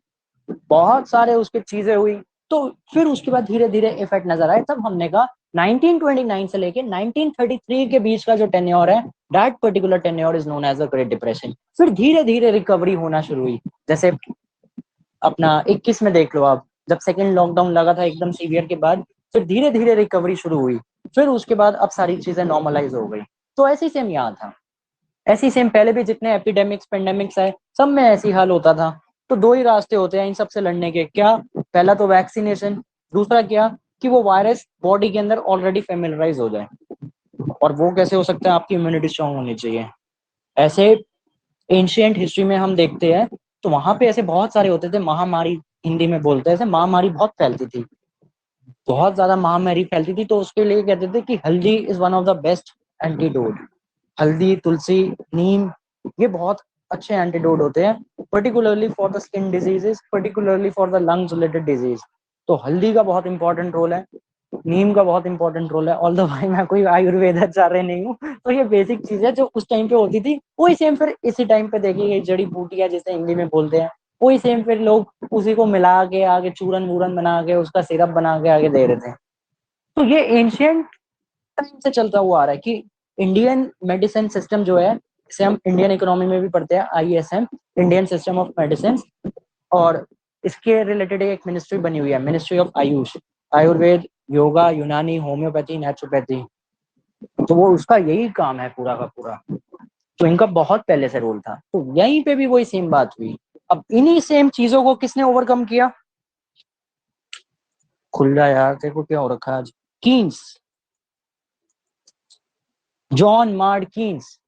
बहुत सारे उसकी चीजें हुई। तो फिर उसके बाद धीरे धीरे इफेक्ट नजर आए, तब हमने कहा 1929 से लेके 1933 के बीच का जो टेन्योर है, that particular tenure is known as a great depression. फिर धीरे धीरे रिकवरी होना शुरू हुई। जैसे अपना 21 में देख लो आप, जब सेकेंड लॉकडाउन लगा था एकदम सीवियर के बाद, फिर धीरे धीरे रिकवरी शुरू हुई, फिर उसके बाद अब सारी चीजें नॉर्मलाइज हो गई। तो ऐसी सेम यहाँ था, ऐसी सेम पहले भी जितने एपिडेमिक्स पेंडेमिक्स आए सब में ऐसी हाल होता था। तो दो ही रास्ते होते हैं इन सबसे लड़ने के, क्या, पहला तो वैक्सीनेशन, दूसरा क्या कि वो वायरस बॉडी के अंदर ऑलरेडी फेमिलराइज हो जाए। और वो कैसे हो सकता है, आपकी इम्यूनिटी स्ट्रांग होनी चाहिए। ऐसे एंशियंट हिस्ट्री में हम देखते हैं तो वहां पे ऐसे बहुत सारे होते थे, महामारी हिंदी में बोलते हैं, ऐसे महामारी बहुत फैलती थी, बहुत ज्यादा महामारी फैलती थी, तो उसके लिए कहते थे कि हल्दी is one of the best antidote. हल्दी, तुलसी, नीम, ये बहुत अच्छे एंटीडोट होते हैं, particularly for the skin diseases, particularly for the lungs related disease. तो हल्दी का बहुत इंपॉर्टेंट रोल है, नीम का बहुत इंपॉर्टेंट रोल है। ऑल्दो भाई मैं कोई आयुर्वेद आचार्य नहीं हूँ, तो ये बेसिक चीज है जो उस टाइम पे होती थी, वही सेम फिर इसी टाइम पे देखी गई जड़ी बूटियां जिसे हिंदी में बोलते हैं, वही सेम फिर लोग उसी को मिला के आगे चूरन वूरन बना के उसका सिरप बना के आगे दे रहे थे। तो ये एंशियंट टाइम से चलता हुआ आ रहा है कि इंडियन मेडिसिन सिस्टम जो है, इसे हम इंडियन इकोनॉमी में भी पढ़ते हैं, ISM, Indian system of medicine, और इसके रिलेटेड एक मिनिस्ट्री बनी हुई है, मिनिस्ट्री ऑफ आयुष, आयुर्वेद, योगा, यूनानी, होम्योपैथी, नेचुरोपैथी। तो वो उसका यही काम है पूरा का पूरा। तो इनका बहुत पहले से रोल था, तो यहीं पे भी वही सेम बात हुई। अब इन्हीं सेम चीजों को किसने ओवरकम किया? खुल जा यार, तेरे को क्या हो रखा है आज? Keynes, John Maynard Keynes,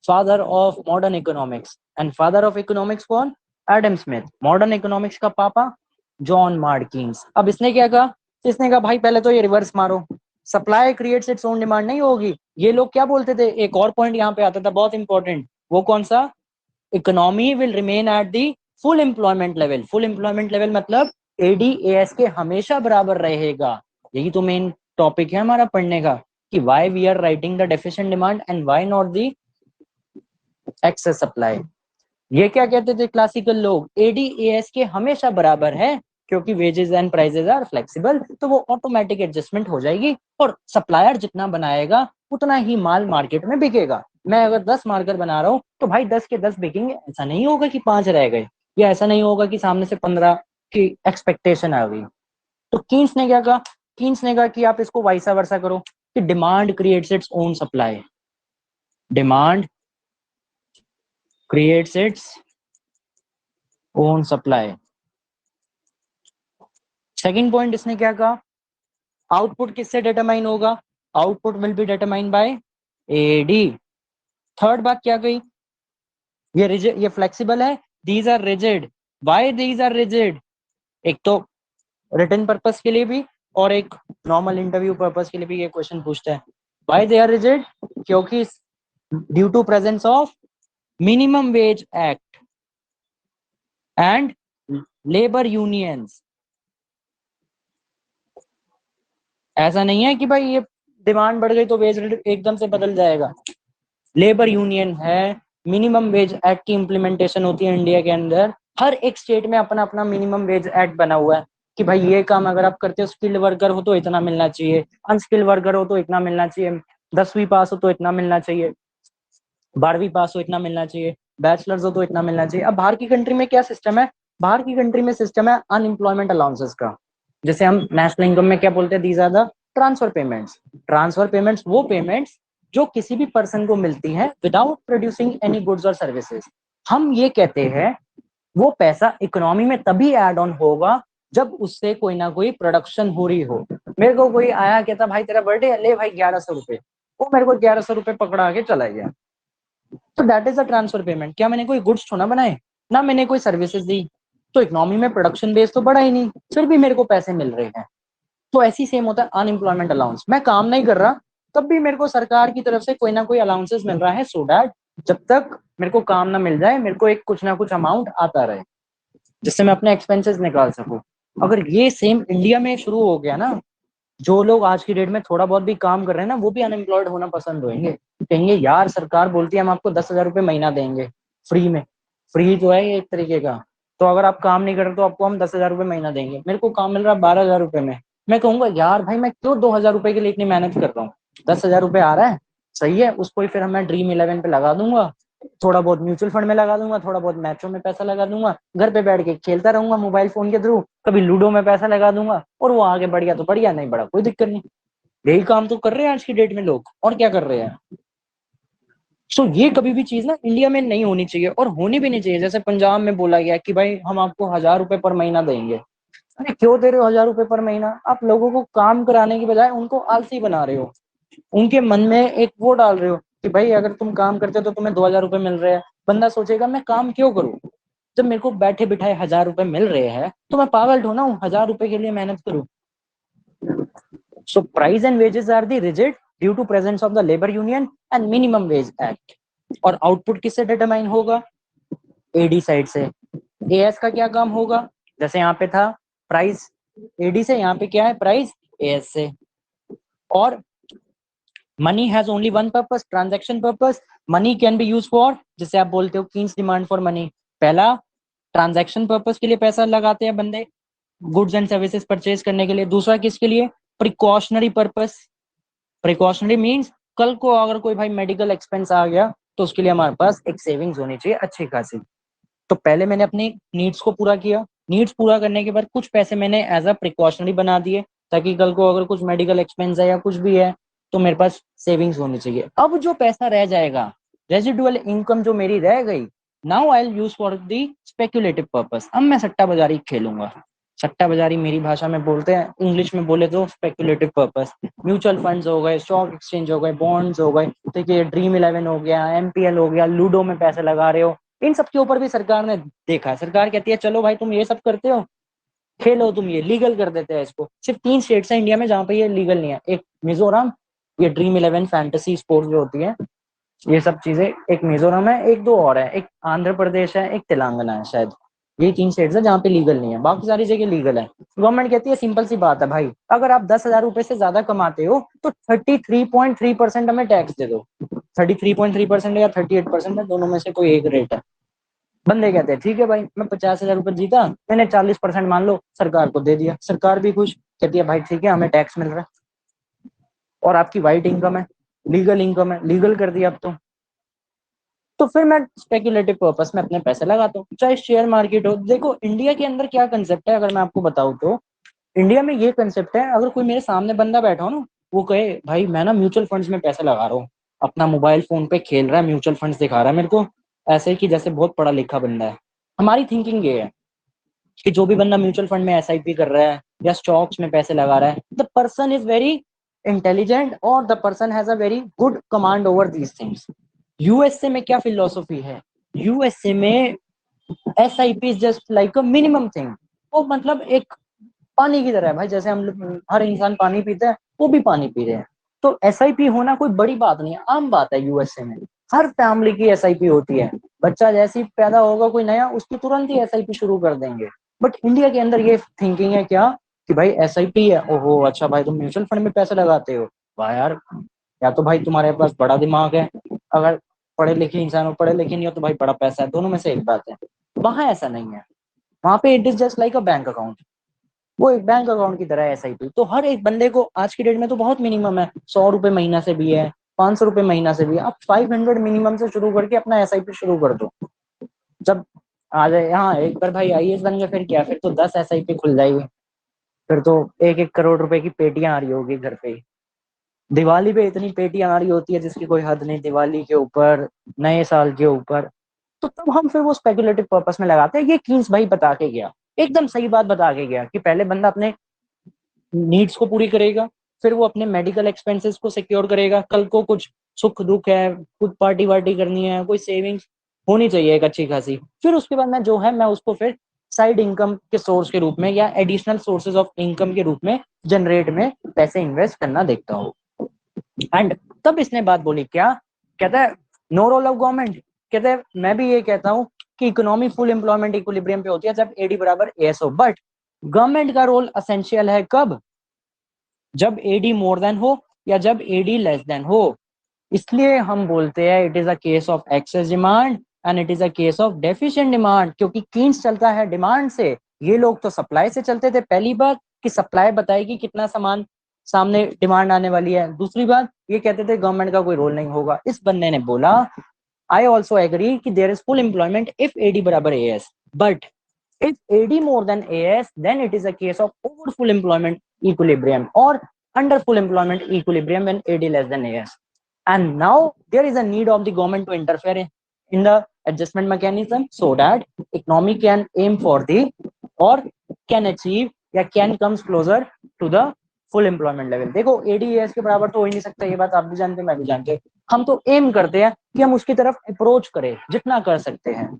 father of modern economics. And father of economics कौन? Adam Smith. मॉडर्न इकोनॉमिक्स का पापा जॉन मार्ड कीन्स। अब इसने क्या कहा? इसने कहा भाई पहले तो ये रिवर्स मारो, supply creates its own demand नहीं होगी। ये लोग क्या बोलते थे? एक और पॉइंट यहाँ पे आता था बहुत इंपॉर्टेंट, वो कौन सा? Economy will remain at the full employment level. Full employment level मतलब ADAS के हमेशा बराबर रहेगा। यही तो मेन टॉपिक है हमारा पढ़ने का, कि why we are writing the deficient demand and why not the excess supply. ये क्या कहते थे क्लासिकल लोग? ADAS के हमेशा बराबर है, क्योंकि wages and prices are flexible, तो वो ऑटोमेटिक एडजस्टमेंट हो जाएगी और सप्लायर जितना बनाएगा उतना ही माल मार्केट में बिकेगा। मैं अगर 10 मार्कर बना रहा हूँ तो भाई 10 के 10 बिकेंगे, ऐसा नहीं होगा कि 5 रह गए, या ऐसा नहीं होगा कि सामने से 15 की एक्सपेक्टेशन आ गई। तो कीन्स ने क्या कहा? कीन्स ने कहा कि आप इसको वाइसा वर्सा करो, कि demand creates its own supply, demand creates its own supply. Second point इसने क्या कहा? आउटपुट किससे डिटरमाइन होगा? Output will be determine by AD। Third बात क्या कही? ये रिजिड, ये फ्लेक्सिबल है, these are rigid. Why these are rigid? एक तो रिटन पर्पस के लिए भी और एक नॉर्मल इंटरव्यू पर्पस के लिए भी ये क्वेश्चन पूछता है। Why they are rigid? क्योंकि due to presence of minimum wage act and labour unions. ऐसा नहीं है कि भाई ये डिमांड बढ़ गई तो वेज रेट एकदम से बदल जाएगा। लेबर यूनियन है, मिनिमम वेज एक्ट की इंप्लीमेंटेशन होती है इंडिया के अंदर। हर एक स्टेट में अपना अपना मिनिमम वेज एक्ट बना हुआ है कि भाई ये काम अगर आप करते हो, स्किल्ड वर्कर हो तो इतना मिलना चाहिए, अनस्किल्ड वर्कर हो तो इतना मिलना चाहिए, 10वीं पास हो तो इतना मिलना चाहिए, 12वीं पास हो इतना मिलना चाहिए, बैचलर्स हो तो इतना मिलना चाहिए। अब बाहर की कंट्री में क्या सिस्टम है? बाहर की कंट्री में सिस्टम है अनएम्प्लॉयमेंट अलाउंसेस का, जैसे हम नेशनल इनकम में क्या बोलते हैं? These are the transfer payments. Transfer payments वो पेमेंट्स जो किसी भी पर्सन को मिलती हैं विदाउट प्रोड्यूसिंग एनी गुड्स और सर्विसेज। हम ये कहते हैं वो पैसा इकोनॉमी में तभी ऐड ऑन होगा जब उससे कोई ना कोई प्रोडक्शन हो रही हो। मेरे को कोई आया कहता भाई तेरा बर्थडे है, ले भाई 1100 रुपए, वो मेरे को 1100 रुपए पकड़ा के चला गया, तो that is a transfer payment. क्या मैंने कोई गुड्स थोड़ा बनाए, ना मैंने कोई सर्विसेज दी, तो इकोनॉमी में प्रोडक्शन बेस तो बढ़ा ही नहीं, फिर भी मेरे को पैसे मिल रहे हैं। तो ऐसी सेम होता है अनएम्प्लॉयमेंट अलाउंस। मैं काम नहीं कर रहा तब भी मेरे को सरकार की तरफ से कोई ना कोई अलाउंसेस मिल रहा है, सो दैट जब तक मेरे को काम ना मिल जाए मेरे को एक कुछ ना कुछ अमाउंट आता रहे जिससे मैं अपने एक्सपेंसेस निकाल सकूं। अगर ये सेम इंडिया में शुरू हो गया ना, जो लोग आज की डेट में थोड़ा बहुत भी काम कर रहे हैं ना, वो भी अनएम्प्लॉयड होना पसंद होंगे, कहेंगे यार सरकार बोलती है हम आपको 10,000 रुपये महीना देंगे फ्री में। फ्री तो है ये एक तरीके का, तो अगर आप काम नहीं कर रहे तो आपको हम 10,000 रुपये महीना देंगे। मेरे को काम मिल रहा है 12,000 रुपये में, मैं कहूंगा यार भाई मैं क्यों 2,000 रुपये के लिए इतनी मेहनत कर रहा हूँ, 10,000 रुपये आ रहा है, सही है, उसको ही फिर मैं Dream11 पे लगा दूंगा, थोड़ा बहुत म्यूचुअल फंड में लगा दूंगा, थोड़ा बहुत मैचों में पैसा लगा दूंगा, घर पे बैठ के खेलता रहूंगा मोबाइल फोन के थ्रू, कभी लूडो में पैसा लगा दूंगा, और वो आगे बढ़ गया तो बढ़िया, नहीं बढ़ा कोई दिक्कत नहीं। यही काम तो कर रहे हैं आज की डेट में लोग, और क्या कर रहे हैं। सो ये कभी भी चीज ना इंडिया में नहीं होनी चाहिए और होनी भी नहीं चाहिए। जैसे पंजाब में बोला गया कि भाई हम आपको 1,000 रुपए पर महीना देंगे। अरे क्यों दे रहे हो 1,000 रुपए पर महीना? आप लोगों को काम कराने की बजाय उनको आलसी बना रहे हो, उनके मन में एक वो डाल रहे हो कि भाई अगर तुम काम करते हो तो तुम्हें 2,000 रुपए मिल रहे हैं। बंदा सोचेगा मैं काम क्यों करूं, जब मेरे को बैठे बिठाए 1000 रुपए मिल रहे हैं तो मैं पागल थोड़ा हूँ 1000 रुपए के लिए मेहनत करूँ। So price and wages are the rigid due to presence of the labour union and minimum wage act. और आउटपुट किससे डिटरमाइन होगा? एडी साइड से। एएस का क्या काम होगा? जैसे यहाँ पे था प्राइस एडी से, यहाँ पे क्या है प्राइस एएस से। और money has only one purpose, transaction purpose. Money can be use for, जैसे आप बोलते हो कीन्स डिमांड फॉर मनी, पहला ट्रांजैक्शन पर्पस के लिए पैसा लगाते हैं बंदे गुड्स एंड सर्विसेज परचेज करने के लिए। दूसरा किसके लिए? Precautionary purpose. प्रिकॉशनरी मीन्स कल को अगर कोई भाई मेडिकल एक्सपेंस आ गया तो उसके लिए हमारे पास एक सेविंग्स होनी चाहिए अच्छी खासी। तो पहले मैंने अपनी नीड्स को पूरा किया, नीड्स पूरा करने के बाद कुछ पैसे मैंने एज अ प्रिकॉशनरी बना दिए ताकि कल को अगर कुछ मेडिकल एक्सपेंस है या कुछ भी है तो मेरे पास सेविंग्स होनी चाहिए। अब जो पैसा रह जाएगा, रेजिडुअल इनकम जो मेरी रह गई, now I will use for the speculative purpose. अब मैं सट्टा बाजारी खेलूंगा। सट्टा बाजारी मेरी भाषा में बोलते हैं, इंग्लिश में बोले तो स्पेक्यूलेटिव पर्पस। म्यूचुअल फंड्स हो गए, स्टॉक एक्सचेंज हो गए, बॉन्ड्स हो गए, ठीक है, ड्रीम 11 हो गया, एमपीएल हो गया, लूडो में पैसे लगा रहे हो, इन सब के ऊपर भी सरकार ने देखा है। सरकार कहती है चलो भाई तुम ये सब करते हो, खेलो तुम, ये लीगल कर देते हैं इसको। सिर्फ 3 स्टेट्स हैं इंडिया में जहाँ पे ये लीगल नहीं है, एक मिजोरम, ये ड्रीम 11 फैंटेसी स्पोर्ट्स जो होती है ये सब चीजें, एक मिजोरम है, एक दो और है, एक आंध्र प्रदेश है, एक तेलंगाना है शायद। ये 3 स्टेट्स है जहाँ पे लीगल नहीं है, बाकी सारी जगह लीगल है। गवर्नमेंट कहती है सिंपल सी बात है भाई, अगर आप 10,000 रुपए से ज्यादा कमाते हो तो 33.3% हमें टैक्स दे दो। 33.3% या 38% है, दोनों में से कोई एक रेट है। बंदे कहते हैं ठीक है भाई, मैं 50,000 रुपए जीता, मैंने 40% मान लो सरकार को दे दिया, सरकार भी खुश, कहती है भाई ठीक है हमें टैक्स मिल रहा है और आपकी वाइट इनकम है, लीगल इनकम है, लीगल कर दिया अब तो फिर मैं स्पेक्यूलेटिव पर्पस में अपने पैसे लगाता हूँ, चाहे शेयर मार्केट हो। देखो इंडिया के अंदर क्या कंसेप्ट है, अगर मैं आपको बताऊँ तो इंडिया में ये कंसेप्ट है, अगर कोई मेरे सामने बंदा बैठा हो ना, वो कहे भाई मैं ना म्यूचुअल फंड्स में पैसे लगा रहा हूँ, अपना मोबाइल फोन पे खेल रहा है, म्यूचुअल फंड्स दिखा रहा है मेरे को, ऐसे कि जैसे बहुत पढ़ा लिखा बंदा है। हमारी थिंकिंग ये है कि जो भी बंदा म्यूचुअल फंड में एसआईपी कर रहा है या स्टॉक्स में पैसे लगा रहा है, the person is very intelligent और the person has a very good command over these things. USA में क्या फिलोसफी है? यूएसए में SIP is just like a minimum thing. वो मतलब एक पानी की तरह है भाई, जैसे हम लोग हर इंसान पानी पीता है वो भी पानी पी रहे हैं। तो एसआईपी होना कोई बड़ी बात नहीं है, आम बात है। यूएसए में हर फैमिली की एसआईपी होती है, बच्चा जैसे ही पैदा होगा कोई नया, उसकी तुरंत ही एसआईपी शुरू कर देंगे। बट इंडिया के अंदर ये थिंकिंग है क्या कि भाई एसआईपी है, ओहो अच्छा भाई तुम म्यूचुअल फंड में पैसे लगाते हो, वाह यार, या तो भाई तुम्हारे पास बड़ा दिमाग है, अगर पढ़े लिखे इंसान हो, पढ़े लिखे नहीं हो तो भाई बड़ा पैसा है, दोनों में से एक बात है। वहां ऐसा नहीं है, वहां पे it is just like a bank account, वो एक बैंक अकाउंट की तरह है एसआईपी। तो हर एक बंदे को आज की डेट में तो बहुत मिनिमम है, 100 रुपए महीना से भी है, 500 रुपए महीना से भी है, आप 500 मिनिमम से शुरू करके अपना एसआईपी शुरू कर दो। जब आ जाए यहाँ एक बार भाई आईएएस बन गए फिर क्या, फिर तो 10 एसआईपी खुल जाएगी, फिर तो 1-1 करोड़ रुपए की पेटियां आ रही होगी घर पे। दिवाली पे इतनी पेटियां आ रही होती है जिसकी कोई हद नहीं, दिवाली के ऊपर, नए साल के ऊपर। तो तब हम फिर वो स्पेकुलेटिव पर्पस में लगाते हैं। ये कीन्स भाई बता के गया, एकदम सही बात बता के गया कि पहले बंदा अपने नीड्स को पूरी करेगा, फिर वो अपने मेडिकल एक्सपेंसेस को सिक्योर करेगा, कल को कुछ सुख दुख है, कुछ पार्टी वार्टी करनी है, कोई सेविंग्स होनी चाहिए एक अच्छी खासी, फिर उसके बाद मैं जो है मैं उसको फिर साइड इनकम के सोर्स के रूप में या एडिशनल सोर्सेज ऑफ इनकम के रूप में जनरेट में पैसे इन्वेस्ट करना देखता हूँ। एंड तब इसने बात बोली क्या, कहता है नो रोल ऑफ गवर्नमेंट। कहते हैं मैं भी ये कहता हूँ कि इकोनॉमी फुल एम्प्लॉयमेंट इक्विलिब्रियम पे होती है जब एडी बराबर एएस हो, बट गवर्नमेंट का रोल असेंशियल है कब? जब एडी मोर देन हो या जब एडी लेस देन हो। इसलिए हम बोलते हैं it is a case of excess demand and it is a case of deficient demand, क्योंकि कीन्स चलता है डिमांड से, ये लोग तो सप्लाई से चलते थे। पहली बात कि सप्लाई बताएगी कितना सामान सामने डिमांड आने वाली है, दूसरी बात ये कहते थे गवर्नमेंट का कोई रोल नहीं होगा। इस बंदे ने बोला आई ऑल्सो एग्री कि there is full employment if AD बराबर AS, but if AD more than AS, then it is a case of over full employment equilibrium or under full employment equilibrium when AD less than AS. And now there is a need of the government to interfere in the adjustment mechanism so that economy can aim for the or can achieve या can comes closer to the full employment level। देखो AD/AS के बराबर तो हो ही नहीं सकता, ये बात आप भी जानते हैं मैं भी जानते हैं। हम तो एम करते हैं कि हम उसकी तरफ अप्रोच करें जितना कर सकते हैं।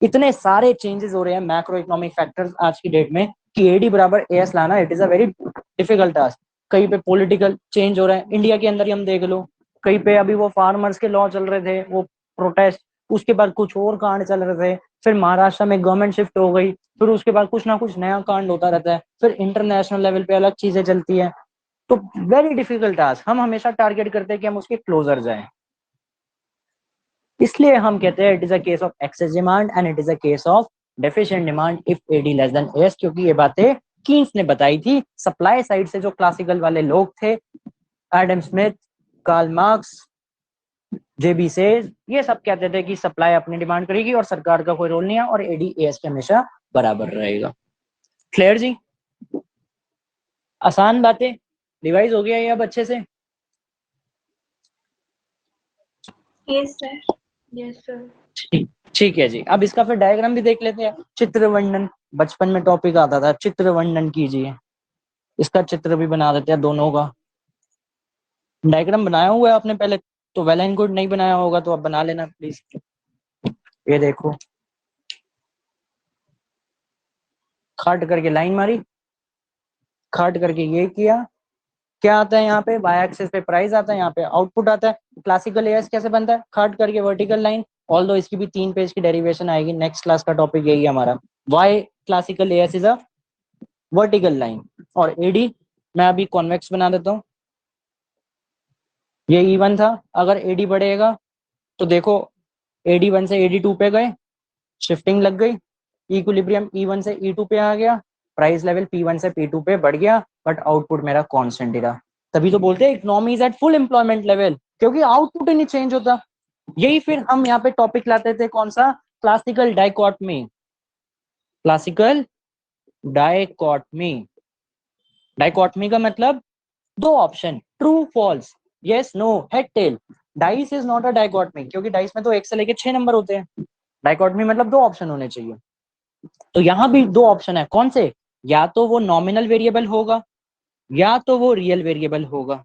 इतने सारे चेंजेस हो रहे हैं मैक्रो इकोनॉमिक फैक्टर्स आज की डेट में कि एडी बराबर एएस लाना it is a very difficult task. कहीं पे पॉलिटिकल चेंज हो रहा है, इंडिया के अंदर ही हम देख लो, कहीं पे अभी वो फार्मर्स के लॉ चल रहे थे, वो प्रोटेस्ट, उसके बाद कुछ और कांड चल रहे थे, फिर महाराष्ट्र में गवर्नमेंट शिफ्ट हो गई, फिर उसके बाद कुछ ना कुछ नया कांड होता रहता है, फिर इंटरनेशनल लेवल पे अलग चीजें चलती है। तो वेरी डिफिकल्ट टास्क, हम हमेशा टारगेट करते हैं कि हम उसके क्लोजर जाएं। इसलिए हम कहते हैं it is a case of excess demand and it is a case of deficient demand if AD less than AS, क्योंकि ये बातें कीन्स ने बताई थी। सप्लाई साइड से जो क्लासिकल वाले लोग थे, एडम स्मिथ, कार्ल मार्क्स, जेबी सेज, ये सब कहते थे कि सप्लाई अपनी डिमांड करेगी और सरकार का कोई रोल नहीं है और एडी एस के हमेशा बराबर रहेगा। क्लियर जी? आसान बातें रिवाइज हो गया ये अब अच्छे से? Yes, sir. Yes sir. ठीक है जी। अब इसका फिर डायग्राम भी देख लेते हैं। चित्र वर्णन, बचपन में टॉपिक आता था, चित्र वर्णन कीजिए। इसका चित्र भी बना देते हैं दोनों का। डायग्राम बनाया हुआ है आपने पहले तो, वेल एंड गुड, नहीं बनाया होगा तो आप बना लेना प्लीज। ये देखो, खाट करके लाइन मारी, खाट करके ये किया, क्या आता है यहाँ पे, वाई एक्सिस पे प्राइस आता है, यहाँ पे आउटपुट आता है। क्लासिकल एएस कैसे बनता है, खाट करके वर्टिकल लाइन, ऑल्दो इसकी भी 3 पेज की डेरिवेशन आएगी, नेक्स्ट क्लास का टॉपिक यही है हमारा। Why classical AS is a vertical line. और एडी मैं अभी कॉन्वेक्स बना देता हूँ। ये E1 था, अगर एडी बढ़ेगा तो देखो AD1 से AD2 पे गए, शिफ्टिंग लग गई, इक्विलिब्रियम E1 से E2 पे आ गया, प्राइस लेवल P1 से P2 पे बढ़ गया, बट आउटपुट मेरा कांस्टेंट ही रहा। तभी तो बोलते हैं economy is at full employment level, क्योंकि आउटपुट ही नहीं चेंज होता। यही फिर हम यहाँ पे टॉपिक लाते थे, कौन सा, classical dichotomy. Classical dichotomy, dichotomy का मतलब दो option, true false, yes no, head tail. Dice is not a dichotomy, क्योंकि डाइस में तो 1 से लेके 6 नंबर होते हैं। डाइकोटमी मतलब दो ऑप्शन होने चाहिए। तो यहाँ भी दो ऑप्शन है, कौन से, या तो वो नॉमिनल वेरिएबल होगा या तो वो रियल वेरिएबल होगा।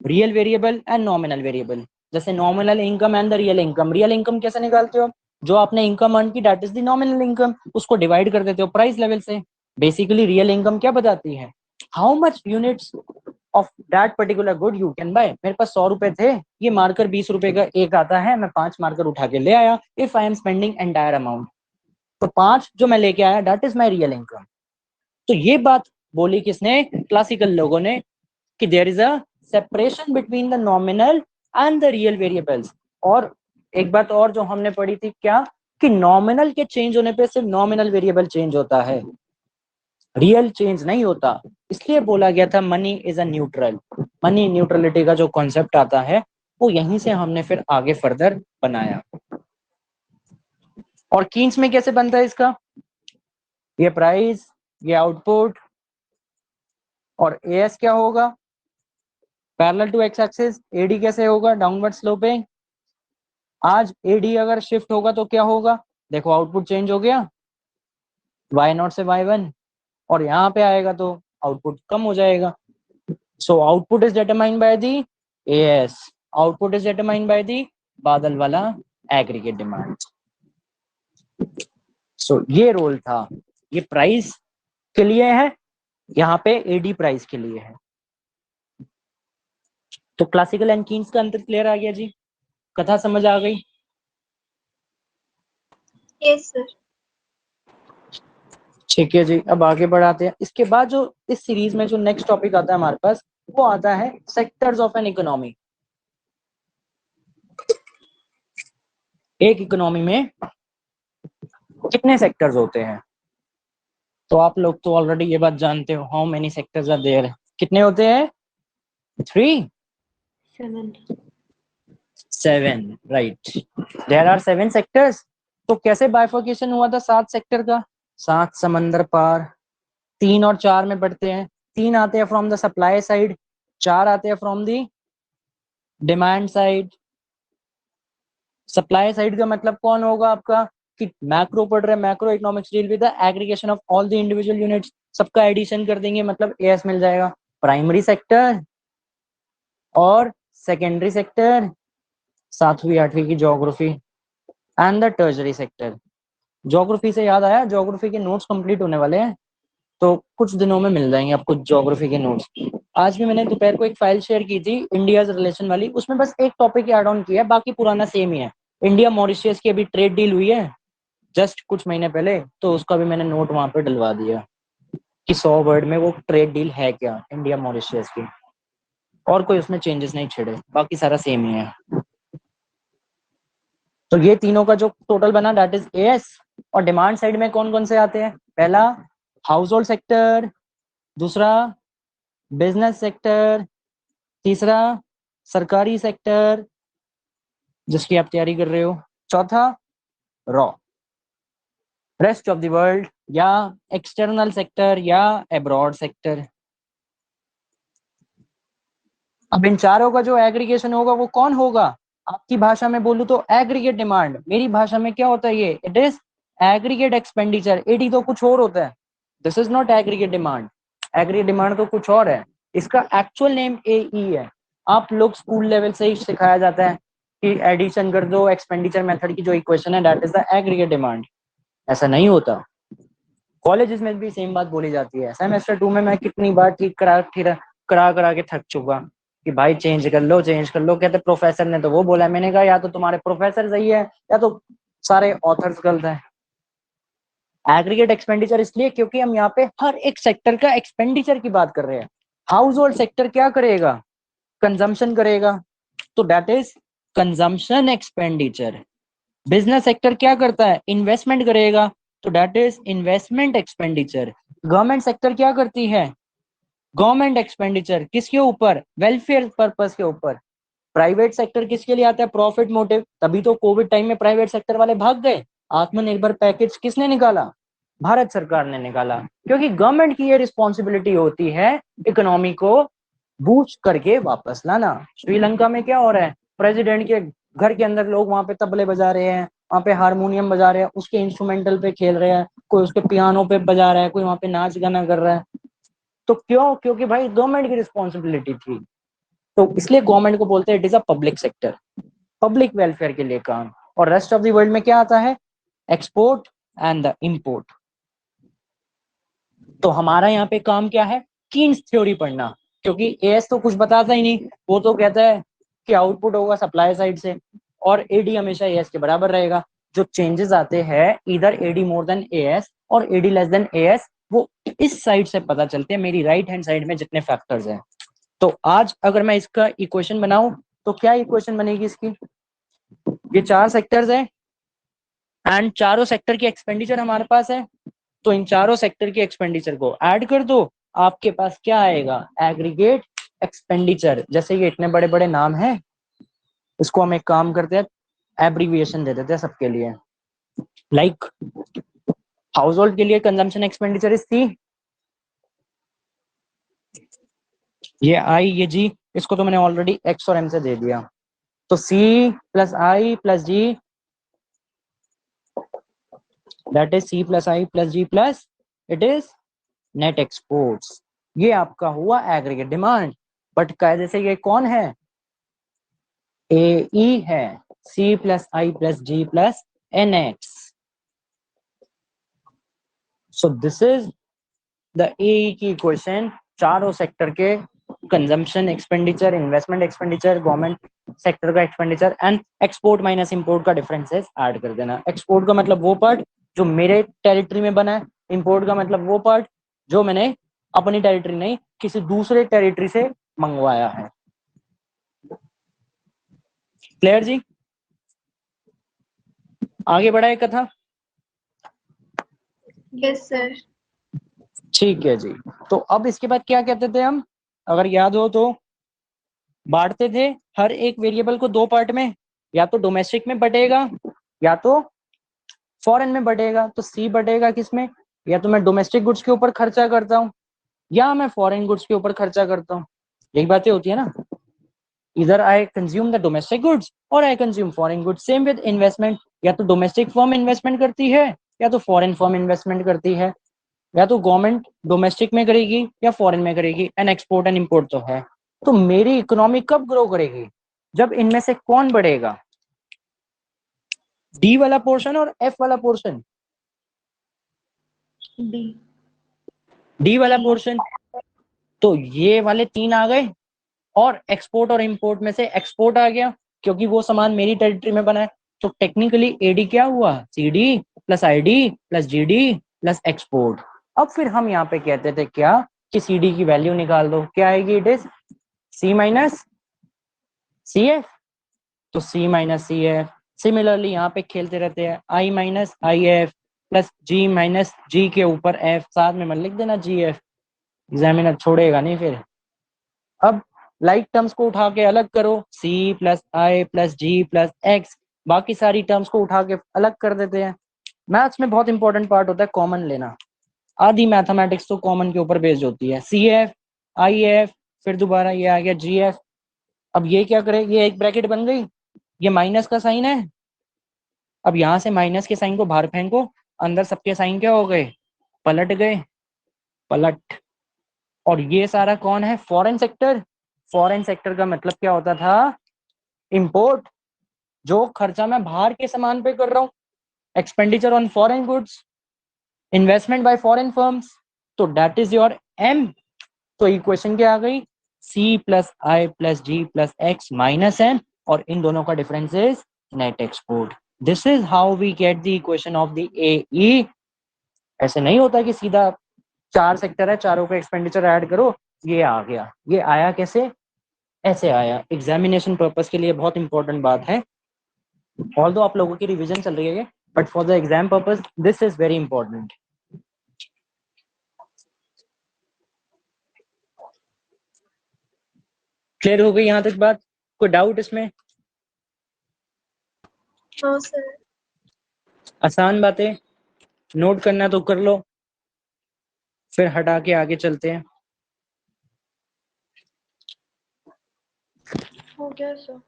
Real variable and nominal variable, जैसे nominal income and the real income. Real income कैसे निकालते हो, जो आपने इनकम अर्न की that is the nominal income, उसको डिवाइड कर देते हो प्राइस लेवल से। बेसिकली रियल इनकम क्या बताती है, how much units of that particular good you can buy. मेरे पास 100 रुपए थे, ये मार्कर 20 रुपए का एक आता है, मैं 5 मार्कर उठा के ले आया, if I am spending entire amount, तो 5 जो मैं लेके आया that is my real income. तो ये बात बोली किसने, क्लासिकल लोगों ने, कि there is a separation between the nominal and the real variables. और एक बात और जो हमने पढ़ी थी, क्या, कि नॉमिनल के चेंज होने पे सिर्फ नॉमिनल वेरिएबल चेंज होता है, रियल चेंज नहीं होता। इसलिए बोला गया था money is a neutral. Money neutrality का जो कॉन्सेप्ट आता है वो यहीं से हमने फिर आगे फर्दर बनाया। और कीन्स में कैसे बनता है इसका, ये प्राइस, ये आउटपुट, और एएस क्या होगा, parallel to X axis. AD कैसे होगा, डाउनवर्ड स्लोपिंग। आज एडी अगर शिफ्ट होगा तो क्या होगा, देखो आउटपुट चेंज हो गया, Y0 से Y1, और यहाँ पे आएगा तो आउटपुट कम हो जाएगा। So output is determined by the as, output is determined by the बादल वाला एग्रीगेट डिमांड। सो ये रोल था, ये प्राइस के लिए है, यहाँ पे एडी प्राइस के लिए है। तो क्लासिकल एंड कीन्स का अंतर क्लियर आ गया जी, कथा समझ आ गई? Yes, sir. ठीक है जी, अब आगे बढ़ाते हैं। इसके बाद जो इस सीरीज में जो नेक्स्ट टॉपिक आता है हमारे पास, वो आता है सेक्टर्स ऑफ एन इकोनॉमी। एक इकोनॉमी में कितने सेक्टर्स होते हैं, तो आप लोग तो ऑलरेडी ये बात जानते हो, how many sectors are there, कितने होते हैं, 3 7, राइट, देयर आर 7 सेक्टर्स। तो कैसे बाइफर्केशन हुआ था 7 सेक्टर का, 7 समंदर पार, 3 और 4 में बढ़ते हैं। 3 आते हैं फ्रॉम द सप्लाई साइड, 4 आते हैं from the demand side. Supply side का मतलब कौन होगा आपका, कि मैक्रो पढ़ रहे हैं, macro economics deal with the aggregation of all the individual units, सबका एडिशन कर देंगे मतलब एएस मिल जाएगा। प्राइमरी सेक्टर और सेकेंडरी सेक्टर, 7वीं 8वीं की geography, and the tertiary sector. Geography से याद आया, ज्योग्राफी के नोट्स कंप्लीट होने वाले हैं, तो कुछ दिनों में मिल जाएंगे आपको ज्योग्राफी के नोट्स। आज भी मैंने दोपहर को एक फाइल शेयर की थी इंडिया रिलेशन वाली, उसमें बस एक टॉपिक ऐड ऑन किया है, बाकी पुराना सेम ही है। इंडिया मॉरिशियस की अभी ट्रेड डील हुई है जस्ट कुछ महीने पहले, तो उसका भी मैंने नोट वहां पे डलवा दिया कि 100 वर्ड में वो ट्रेड डील है क्या इंडिया मॉरिशियस की, और कोई उसमें चेंजेस नहीं छिड़े, बाकी सारा सेम ही है। तो ये तीनों का जो टोटल बना दैट इज एएस। और डिमांड साइड में कौन कौन से आते हैं? पहला हाउस होल्ड सेक्टर, दूसरा बिजनेस सेक्टर, तीसरा सरकारी सेक्टर जिसकी आप तैयारी कर रहे हो, चौथा raw rest of the world या एक्सटर्नल सेक्टर या एब्रॉड सेक्टर। अब इन चारों का जो एग्रीगेशन होगा वो कौन होगा? आपकी भाषा में बोलूं तो एग्रीगेट डिमांड, मेरी भाषा में क्या होता है ये? It is aggregate expenditure. AD तो कुछ और होता है, this is not aggregate demand. Aggregate demand तो कुछ और है, इसका एक्चुअल नेम एई है। आप लोग स्कूल लेवल से ही सिखाया जाता है कि एडिशन कर दो, एक्सपेंडिचर मेथड की जो इक्वेशन है that is the aggregate demand. ऐसा नहीं होता, कॉलेजेस में भी सेम बात बोली जाती है। सेमेस्टर 2 में मैं कितनी बार ठीक करा के थक चुका कि भाई चेंज कर लो चेंज कर लो, कहते प्रोफेसर ने तो वो बोला। मैंने कहा या तो तुम्हारे प्रोफेसर सही है या तो सारे ऑथर्स गलत है। एग्रीगेट एक्सपेंडिचर इसलिए क्योंकि हम यहाँ पे हर एक सेक्टर का एक्सपेंडिचर की बात कर रहे हैं। हाउस होल्ड सेक्टर क्या करेगा? कंजम्पशन करेगा, तो that is consumption expenditure. Business sector क्या करता है? इन्वेस्टमेंट करेगा, तो that is investment expenditure. Government sector क्या करती है? गवर्नमेंट एक्सपेंडिचर किसके ऊपर? वेलफेयर पर्पस के ऊपर। प्राइवेट सेक्टर किसके लिए आता है? Profit motive. तभी तो कोविड टाइम में प्राइवेट सेक्टर वाले भाग गए। आत्मनिर्भर पैकेज किसने निकाला? भारत सरकार ने निकाला, क्योंकि गवर्नमेंट की ये रिस्पॉन्सिबिलिटी होती है इकोनॉमी को बूस्ट करके वापस लाना। श्रीलंका में क्या हो रहा है? प्रेसिडेंट के घर के अंदर लोग वहां पे तबले बजा रहे हैं, वहां पे हारमोनियम बजा रहे हैं, उसके इंस्ट्रूमेंटल पे खेल रहे हैं, कोई उसके पियानो पे बजा रहा है, कोई वहां पे नाच गाना कर रहा है। तो क्यों? क्योंकि भाई गवर्नमेंट की रिस्पॉन्सिबिलिटी थी। तो इसलिए गवर्नमेंट को बोलते हैं it is a public sector, public welfare के लिए काम। और रेस्ट ऑफ द वर्ल्ड में क्या आता है? Export and the import. तो हमारा यहाँ पे काम क्या है? कीन्स थ्योरी पढ़ना, क्योंकि एएस तो कुछ बताता ही नहीं, वो तो कहता है कि आउटपुट होगा सप्लाई साइड से, और एडी हमेशा एएस के बराबर रहेगा। जो चेंजेस आते हैं इधर एडी मोर देन एएस और एडी लेस देन एएस, वो इस साइड से पता चलते हैं, मेरी राइट हैंड साइड में जितने फैक्टर्स हैं। तो आज अगर मैं इसका इक्वेशन बनाऊं तो क्या इक्वेशन बनेगी इसकी? ये 4 सेक्टर्स है एंड चारों सेक्टर की एक्सपेंडिचर हमारे पास है, तो इन चारों सेक्टर की एक्सपेंडिचर को ऐड कर दो, आपके पास क्या आएगा? Aggregate expenditure. जैसे ये इतने बड़े बड़े नाम हैं, इसको हम एक काम करते हैं, एब्रीविएशन दे देते हैं सबके लिए। लाइक हाउस होल्ड के लिए कंजम्पशन एक्सपेंडिचर इज सी, ये आई ये जी, इसको तो मैंने ऑलरेडी एक्स और एम से दे दिया। तो C plus I plus G, that is C plus I plus G plus it is net exports. ये आपका हुआ एग्रीगेट डिमांड। बट कायदे से ये कौन है? ए ई है, C plus I plus G plus N X. So this is the A की इक्वेशन। चारों सेक्टर के consumption expenditure, investment expenditure, government sector का expenditure and export minus import का डिफरेंसेस ऐड कर देना। एक्सपोर्ट का मतलब वो पार्ट जो मेरे टेरिटरी में बना है, इंपोर्ट का मतलब वो पार्ट जो मैंने अपनी टेरिटरी नहीं किसी दूसरे टेरिटरी से मंगवाया है। क्लियर जी? आगे बढ़ाए कथा? Yes sir. ठीक है जी। तो अब इसके बाद क्या कहते थे हम, अगर याद हो तो? बांटते थे हर एक वेरिएबल को 2 पार्ट में, या तो डोमेस्टिक में बटेगा या तो फॉरेन में बटेगा। तो सी बटेगा किस में? या तो मैं डोमेस्टिक गुड्स के ऊपर खर्चा करता हूँ या मैं फॉरेन गुड्स के ऊपर खर्चा करता हूँ। यही बातें होती है ना, इधर I consume the domestic goods और I consume foreign goods. Same with investment, या तो डोमेस्टिक फर्म इन्वेस्टमेंट करती है या तो फॉरेन फर्म इन्वेस्टमेंट करती है, या तो गवर्नमेंट डोमेस्टिक में करेगी या फॉरेन में करेगी। एंड एक्सपोर्ट एंड इंपोर्ट तो है। तो मेरी इकोनॉमी कब ग्रो करेगी? जब इनमें से कौन बढ़ेगा? डी वाला पोर्शन और एफ वाला पोर्शन। डी। डी वाला पोर्शन, तो ये वाले 3 आ गए, और एक्सपोर्ट और इंपोर्ट में से एक्सपोर्ट आ गया क्योंकि वो सामान मेरी टेरिटरी में बना है। तो टेक्निकली एडी क्या हुआ, CD plus ID plus GD plus export. अब फिर हम यहाँ पे कहते थे क्या कि सीडी की वैल्यू निकाल दो, क्या आएगी, it is C minus C F, तो C minus C F. Similarly यहाँ पे खेलते रहते हैं, I minus I F plus G minus G के ऊपर एफ, साथ में मत लिख देना जी एफ, एग्जामिनर छोड़ेगा नहीं फिर। अब लाइक टर्म्स को उठा के अलग करो, सी plus I plus G plus x, बाकी सारी टर्म्स को उठा के अलग कर देते हैं। मैथ्स में बहुत इंपॉर्टेंट पार्ट होता है कॉमन लेना, आधी मैथमेटिक्स तो कॉमन के ऊपर बेस्ड होती है। सी एफ, आई एफ, फिर दोबारा ये आ गया जी एफ। अब ये क्या करे, ये एक ब्रैकेट बन गई, ये माइनस का साइन है, अब यहां से माइनस के साइन को बाहर फेंको, अंदर सबके साइन क्या हो गए, पलट गए, पलट। और ये सारा कौन है, फॉरेन सेक्टर। फॉरेन सेक्टर का मतलब क्या होता था, इंपोर्ट, जो खर्चा मैं बाहर के सामान पे कर रहा हूँ, expenditure on foreign goods, investment by foreign firms, तो दैट इज योर एम। तो इक्वेशन क्या आ गई, C plus I plus G plus X minus M, और इन दोनों का difference is net export. This is how we get the equation of the AE. ऐसे नहीं होता कि सीधा 4 सेक्टर है, चारों का एक्सपेंडिचर ऐड करो ये आ गया। ये आया कैसे, ऐसे आया। एग्जामिनेशन पर्पस के लिए बहुत इंपॉर्टेंट बात है, ऑल्दो आप लोगों की रिवीजन चल रही है, but for the exam purpose this is very important. Clear हो गई यहाँ तक बात, कोई डाउट इसमें? No sir. आसान बातें, नोट करना तो कर लो, फिर हटा के आगे चलते हैं। हो गया सर।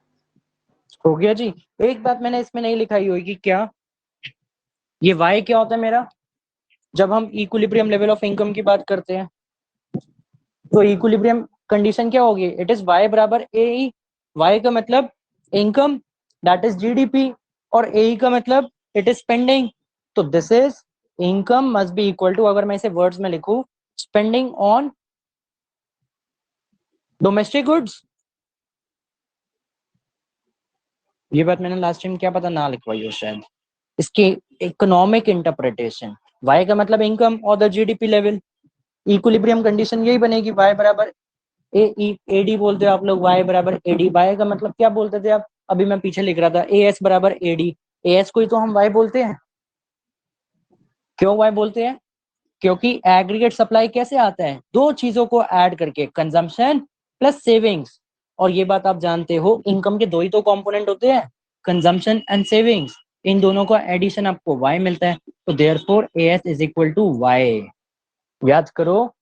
हो गया जी। एक बात मैंने इसमें नहीं लिखाई होगी, क्या ये y क्या होता है मेरा, जब हम इक्विलिब्रियम लेवल ऑफ इनकम की बात करते हैं तो इक्विलिब्रियम कंडीशन क्या होगी, इट इज y बराबर ए ई। y का मतलब इनकम, दैट इज जीडीपी, और ए का मतलब इट इज स्पेंडिंग। तो this is income must be equal to, अगर मैं इसे वर्ड्स में लिखूं, स्पेंडिंग ऑन डोमेस्टिक गुड्स। ये बात मैंने लास्ट टाइम क्या पता ना लिखवाई हो शायद। इसकी इकोनॉमिक इंटरप्रिटेशन, y का मतलब इनकम और the GDP level, equilibrium condition यही बनेगी, y बराबर ए ई एडी बोलते हो आप लोग, y बराबर एडी। y का मतलब क्या बोलते थे आप, अभी मैं पीछे लिख रहा था, ए एस बराबर एडी। ए एस को ही तो हम y बोलते हैं। क्यों y बोलते हैं, क्योंकि एग्रीगेट सप्लाई कैसे आता है, दो चीजों को ऐड करके, कंजम्पशन प्लस सेविंग्स। और ये बात आप जानते हो, इनकम के दो ही तो कंपोनेंट होते हैं, कंजम्पशन एंड सेविंग्स, इन दोनों का एडिशन आपको y मिलता है। तो therefore S is equal to y। याद करो,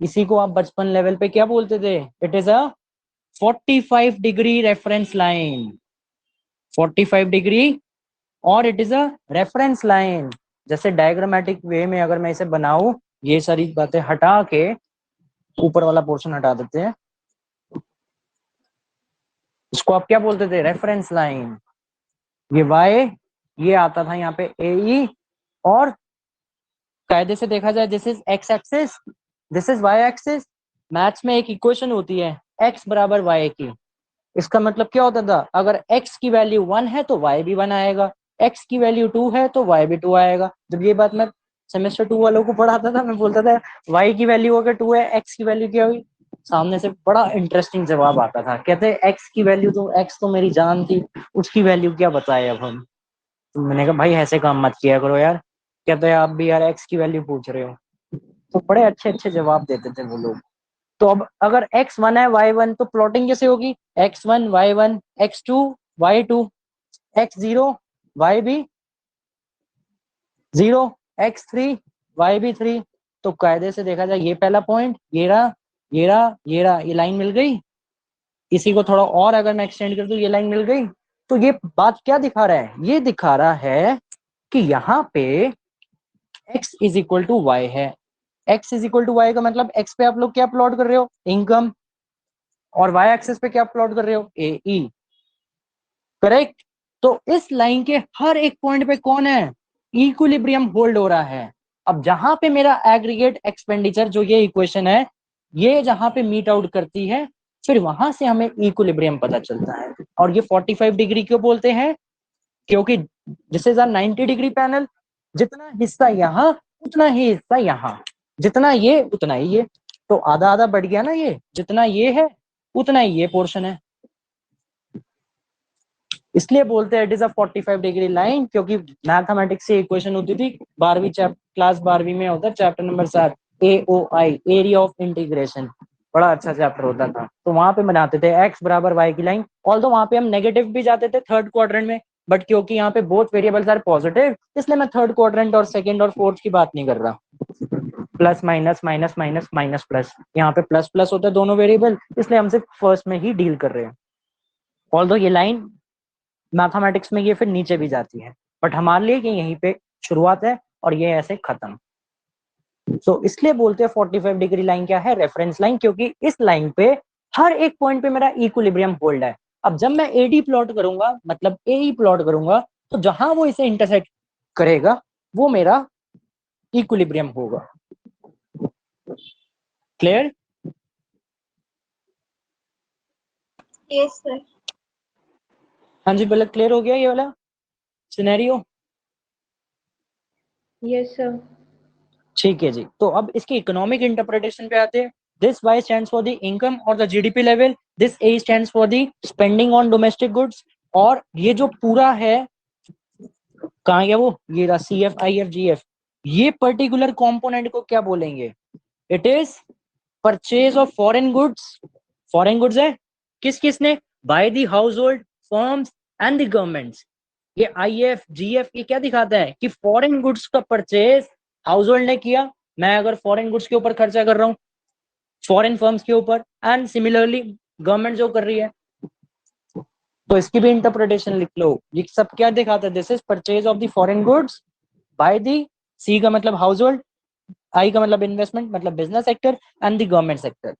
इसी को आप बचपन लेवल पे क्या बोलते थे, it is a 45 degree reference line, 45 degree, और it is a reference line. जैसे डायग्रामेटिक वे में अगर मैं इसे बनाऊं, ये सारी बातें हटा के ऊपर वाला पोर्शन हटा देते हैं, इसको आप क्या बोलते थे, रेफरेंस लाइन। ये y, ये आता था यहाँ पे ए ई, और कायदे से देखा जाए this is x axis, this is y axis. Maths में एक इक्वेशन होती है x बराबर y की, इसका मतलब क्या होता था, अगर x की वैल्यू 1 है तो y भी 1 आएगा, x की वैल्यू 2 है तो y भी 2 आएगा। जब ये बात मैं सेमेस्टर 2 वालों को पढ़ाता था, मैं बोलता था y की वैल्यू अगर 2 है, x की वैल्यू क्या हुई, सामने से बड़ा इंटरेस्टिंग जवाब आता था, कहते x की वैल्यू तो, x तो मेरी जान थी, उसकी वैल्यू क्या बताए अब हम। तो मैंने कहा भाई ऐसे काम मत किया करो यार, कहते हैं आप भी यार x की वैल्यू पूछ रहे हो। तो बड़े अच्छे अच्छे जवाब देते थे वो लोग। तो अब अगर x1 है y1, तो प्लॉटिंग कैसे होगी, x1 y1 x2 y2 x0 y भी 0 x3 y भी 3। तो कायदे से देखा जाए, ये पहला पॉइंट, ये रहा, ये रहा, ये रहा, ये लाइन मिल गई। इसी को थोड़ा और अगर मैं एक्सटेंड कर दूं, ये लाइन मिल गई। तो ये बात क्या दिखा रहा है, ये दिखा रहा है कि यहाँ पे x is equal to Y है। x is equal to Y का मतलब x पे आप लोग क्या प्लॉट कर रहे हो, इनकम, और y एक्सिस पे क्या प्लॉट कर रहे हो, ए ई, करेक्ट। तो इस लाइन के हर एक पॉइंट पे कौन है, इक्विलिब्रियम होल्ड हो रहा है। अब जहां पे मेरा एग्रीगेट एक्सपेंडिचर जो ये इक्वेशन है, ये जहां पे मीट आउट करती है, फिर वहां से हमें इक्विलिब्रियम पता चलता है। और ये 45 डिग्री क्यों बोलते हैं? क्योंकि this is a 90 degree panel, जितना हिस्सा यहाँ उतना ही हिस्सा यहाँ, जितना ये उतना ही ये, तो आधा आधा बढ़ गया ना, ये जितना ये है उतना ही ये पोर्शन है। इसलिए बोलते हैं it is a 45 degree line, क्योंकि मैथमेटिक्स से इक्वेशन होती थी 12वीं क्लास 12वीं में होता है chapter number 7 AOI, area of integration, बड़ा अच्छा चैप्टर होता था। तो वहां पे बनाते थे x बराबर y की लाइन, ऑल्दो वहां पे हम नेगेटिव भी जाते थे थर्ड क्वाड्रेंट में, बट क्योंकि यहाँ पे बोथ वेरिएबल्स आर पॉजिटिव, इसलिए मैं थर्ड क्वाड्रेंट और सेकंड और फोर्थ की बात नहीं कर रहा। Plus minus minus minus minus plus, यहाँ पे प्लस प्लस होता है दोनों वेरिएबल, इसलिए हम सिर्फ फर्स्ट में ही डील कर रहे हैं। ऑल्दो ये लाइन मैथमेटिक्स में ये फिर नीचे भी जाती है, बट हमारे लिए ये यहीं पे शुरुआत है और ये ऐसे खत्म। तो इसलिए बोलते हैं 45 डिग्री लाइन क्या है? रेफरेंस लाइन, क्योंकि इस लाइन पे हर एक पॉइंट पे मेरा इक्विलिब्रियम होल्ड है। अब जब मैं एडी प्लॉट करूंगा, मतलब ए प्लॉट करूंगा, तो जहां वो इसे इंटरसेक्ट करेगा वो मेरा इक्विलिब्रियम होगा। क्लियर? Yes, sir. हाँ जी, बोला क्लियर हो गया ये वाला सिनेरियो? Yes sir. ठीक है जी। तो अब इसकी इकोनॉमिक इंटरप्रिटेशन पे आते हैं। This Y stands for the income और the GDP level, this A stands for the spending on domestic goods, और ये जो पूरा है कहाँ गया वो, ये रहा CFIFGF, ये पर्टिकुलर कंपोनेंट को क्या बोलेंगे? It is purchase of foreign goods. Foreign goods है किस किसने? Bye the house hold, firms and the governments. ये IFGF ये क्या दिखाता है कि फॉरेन गुड्स का परचेज हाउस होल्ड ने किया, मैं अगर फॉरेन गुड्स के ऊपर खर्चा कर रहा हूँ फॉरेन फर्म्स के ऊपर, एंड सिमिलरली गवर्नमेंट जो कर रही है, तो इसकी भी इंटरप्रिटेशन लिख लो। ये सब क्या दिखाता है? This is purchase of the foreign goods by the, C का मतलब हाउस होल्ड, आई का मतलब इन्वेस्टमेंट मतलब business sector, and the government sector.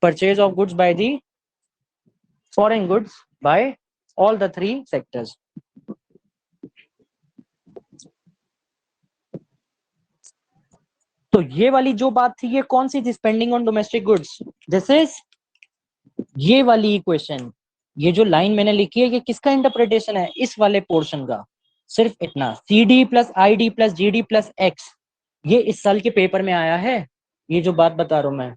Purchase of goods by the foreign goods by all the three sectors. तो ये वाली जो बात थी ये कौन सी थी? Spending on domestic goods. This is ये वाली इक्वेशन, ये जो लाइन मैंने लिखी है ये किसका इंटरप्रिटेशन है? इस वाले पोर्शन का। सिर्फ इतना, CD plus ID plus GD plus X, ये इस साल के पेपर में आया है। ये जो बात बता रहा हूं मैं,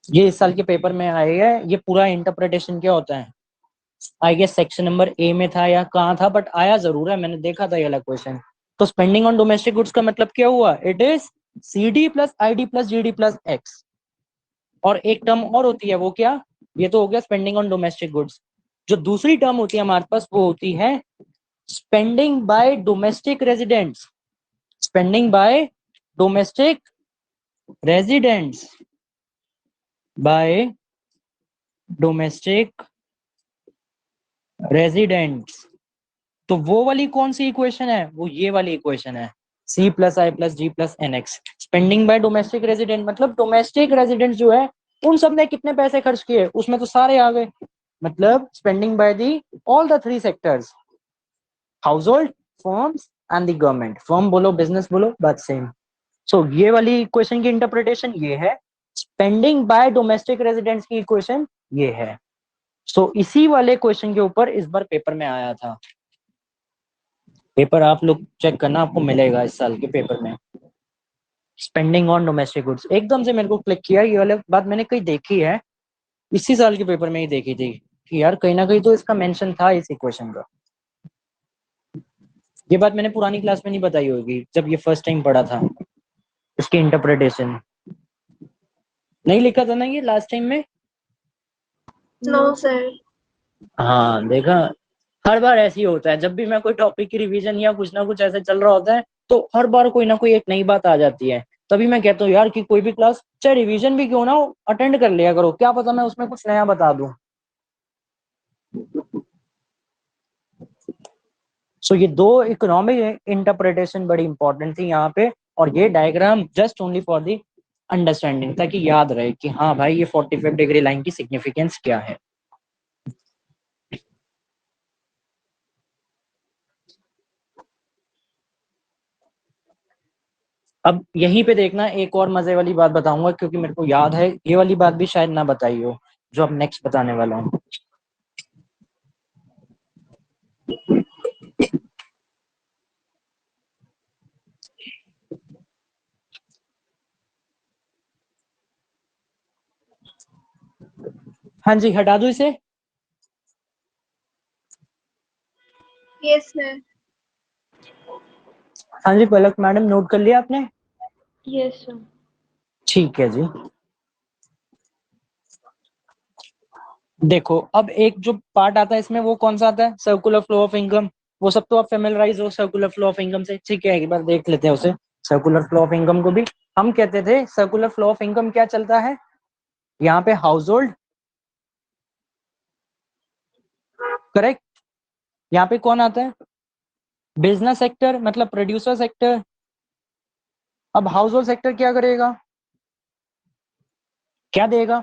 ये इस साल के पेपर में आया है। ये पूरा इंटरप्रिटेशन क्या होता है, I guess section number A में था या कहाँ था, बट आया जरूर है, मैंने देखा था ये वाला क्वेश्चन। तो स्पेंडिंग ऑन डोमेस्टिक गुड्स का मतलब क्या हुआ? It is CD plus ID plus GD plus X। और एक टर्म और होती है, वो क्या? ये तो हो गया स्पेंडिंग ऑन डोमेस्टिक गुड्स। जो दूसरी टर्म होती है हमारे पास वो होती है spending by domestic residents. Spending by domestic residents, bye domestic residents. तो वो वाली कौन सी इक्वेशन है? वो ये वाली इक्वेशन है, C plus I plus G plus NX। Spending by domestic resident मतलब डोमेस्टिक रेजिडेंट जो है उन सब ने कितने पैसे खर्च किए, उसमें तो सारे आ गए। मतलब spending by the all the three sectors, house hold, firms and the government. Firm बोलो बिजनेस बोलो बात सेम। सो ये वाली इक्वेशन की इंटरप्रिटेशन ये है, स्पेंडिंग बाय डोमेस्टिक रेजिडेंट्स की इक्वेशन ये है। सो इसी वाले क्वेश्चन के ऊपर इस बार पेपर में आया था। पेपर आप लोग चेक करना, आपको मिलेगा इस साल के पेपर में। स्पेंडिंग ऑन डोमेस्टिक गुड्स एकदम से मेरे को क्लिक किया, ये वाली बात मैंने कहीं देखी है, इसी साल के पेपर में ही देखी थी कि यार कहीं ना कहीं तो इसका मेंशन था इस इक्वेशन का। ये बात मैंने पुरानी क्लास में नहीं बताई होगी जब ये फर्स्ट टाइम पढ़ा था, इसकी इंटरप्रिटेशन नहीं लिखा था ना ये लास्ट टाइम में। No, sir. हाँ देखा, हर बार ऐसे ही होता है, जब भी मैं कोई टॉपिक की रिवीजन या कुछ ना कुछ ऐसे चल रहा होता है तो हर बार कोई ना कोई एक नई बात आ जाती है। तभी मैं कहता हूँ यार कि कोई भी क्लास चाहे रिवीजन भी क्यों ना हो अटेंड कर लिया करो, क्या पता मैं उसमें कुछ नया बता दूं। सो ये दो इकोनॉमिक इंटरप्रिटेशन बड़ी इंपॉर्टेंट थी यहाँ पे, और ये diagram just only for the understanding, ताकि याद रहे कि हाँ भाई ये 45 डिग्री लाइन की सिग्निफिकेंस क्या है। अब यहीं पे देखना, एक और मजे वाली बात बताऊंगा, क्योंकि मेरे को याद है ये वाली बात भी शायद ना बताई हो जो अब नेक्स्ट बताने वाला हूँ। हाँ जी, हटा दूं इसे? Yes, sir. हाँ जी पलक मैडम, नोट कर लिया आपने? Yes sir. ठीक है जी। देखो अब एक जो पार्ट आता है इसमें, वो कौन सा आता है? Circular flow of income. वो सब तो आप फेमिलराइज हो सर्कुलर फ्लो ऑफ इनकम से, ठीक है? एक बार देख लेते हैं उसे। सर्कुलर फ्लो ऑफ इनकम को भी हम कहते थे, सर्कुलर फ्लो ऑफ इनकम क्या चलता है यहाँ पे? House hold, correct. यहाँ पे कौन आता है? बिजनेस सेक्टर, मतलब प्रोड्यूसर सेक्टर। अब हाउस होल्ड सेक्टर क्या करेगा? क्या देगा?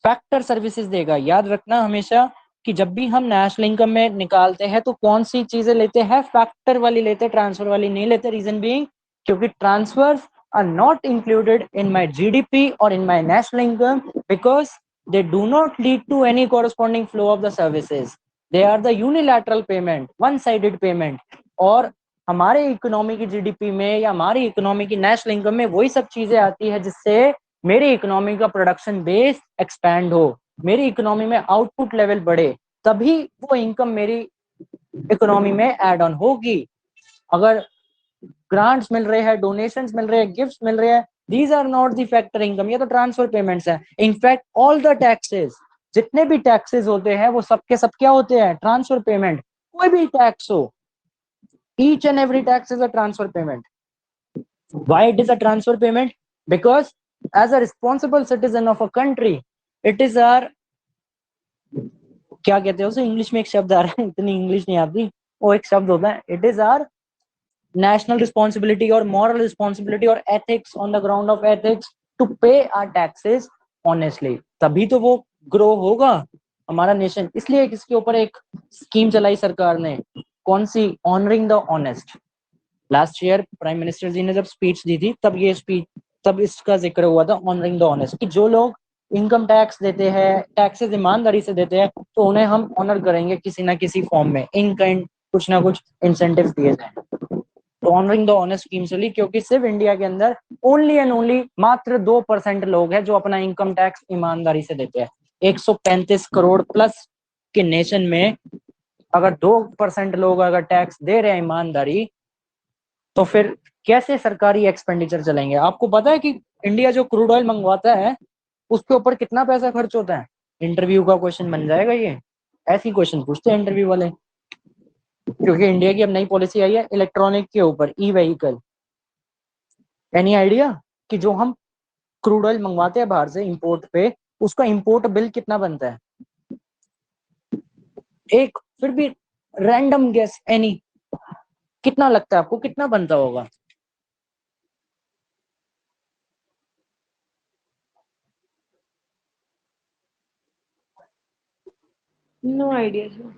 फैक्टर सर्विसेज देगा। याद रखना हमेशा कि जब भी हम नेशनल इनकम में निकालते हैं तो कौन सी चीजें लेते हैं? फैक्टर वाली लेते हैं, ट्रांसफर वाली नहीं लेते। रीजन बीइंग क्योंकि transfers are not included in my GDP और in my national income because they do not lead to any corresponding flow of the services. They are the unilateral payment, one sided payment. और हमारे economy की GDP में या हमारी economy की national income में वही सब चीजें आती है जिससे मेरी इकोनॉमी का प्रोडक्शन बेस एक्सपैंड हो, मेरी इकोनॉमी में आउटपुट लेवल बढ़े, तभी वो इनकम मेरी इकोनॉमी में ऐड ऑन होगी। अगर ग्रांट्स मिल रहे हैं, डोनेशंस मिल रहे हैं, गिफ्ट्स मिल रहे हैं, these are not the factor income, ये तो ट्रांसफर पेमेंट्स है। इनफैक्ट ऑल द टैक्सेस, जितने भी टैक्सेस होते हैं वो सबके सब क्या होते हैं? Transfer payment. कोई भी टैक्स हो, each and every tax is a transfer payment. Why it is a transfer payment? Because as a responsible citizen of a country, it is our, क्या कहते हैं उसे, इंग्लिश में एक शब्द आ रहा है, इतनी इंग्लिश नहीं आती, वो एक शब्द होता है, it is our national responsibility or moral responsibility or ethics, on the ground of ethics, to pay our taxes honestly. तभी तो वो ग्रो होगा हमारा नेशन। इसलिए इसके ऊपर एक स्कीम चलाई सरकार ने, कौन सी? Honouring the honest. Last year prime minister ji ने जब स्पीच दी थी तब ये स्पीच, तब इसका जिक्र हुआ था, ऑनरिंग द ऑनेस्ट, कि जो लोग इनकम टैक्स देते हैं, टैक्सेस ईमानदारी से देते हैं, तो उन्हें हम ऑनर करेंगे किसी ना किसी फॉर्म में, इन काइंड कुछ ना कुछ इंसेंटिव दिए जाए। तो ऑनरिंग द ऑनेस्ट स्कीम चली क्योंकि सिर्फ इंडिया के अंदर ओनली एंड ओनली मात्र 2% लोग हैं जो अपना इनकम टैक्स ईमानदारी से देते हैं। 135 करोड़ प्लस के नेशन में अगर 2% लोग अगर टैक्स दे रहे हैं ईमानदारी, तो फिर कैसे सरकारी एक्सपेंडिचर चलेंगे? आपको पता है कि इंडिया जो क्रूड ऑयल मंगवाता है उसके ऊपर कितना पैसा खर्च होता है? इंटरव्यू का क्वेश्चन बन जाएगा ये, ऐसी क्वेश्चन पूछते हैं इंटरव्यू वाले। क्योंकि इंडिया की अब नई पॉलिसी आई है इलेक्ट्रॉनिक के ऊपर, ई व्हीकल। एनी आइडिया कि जो हम क्रूड ऑयल मंगवाते हैं बाहर से इंपोर्ट पे, उसका इंपोर्ट बिल कितना बनता है? एक फिर भी रैंडम गेस, एनी, कितना लगता है आपको, कितना बनता होगा? No idea sir.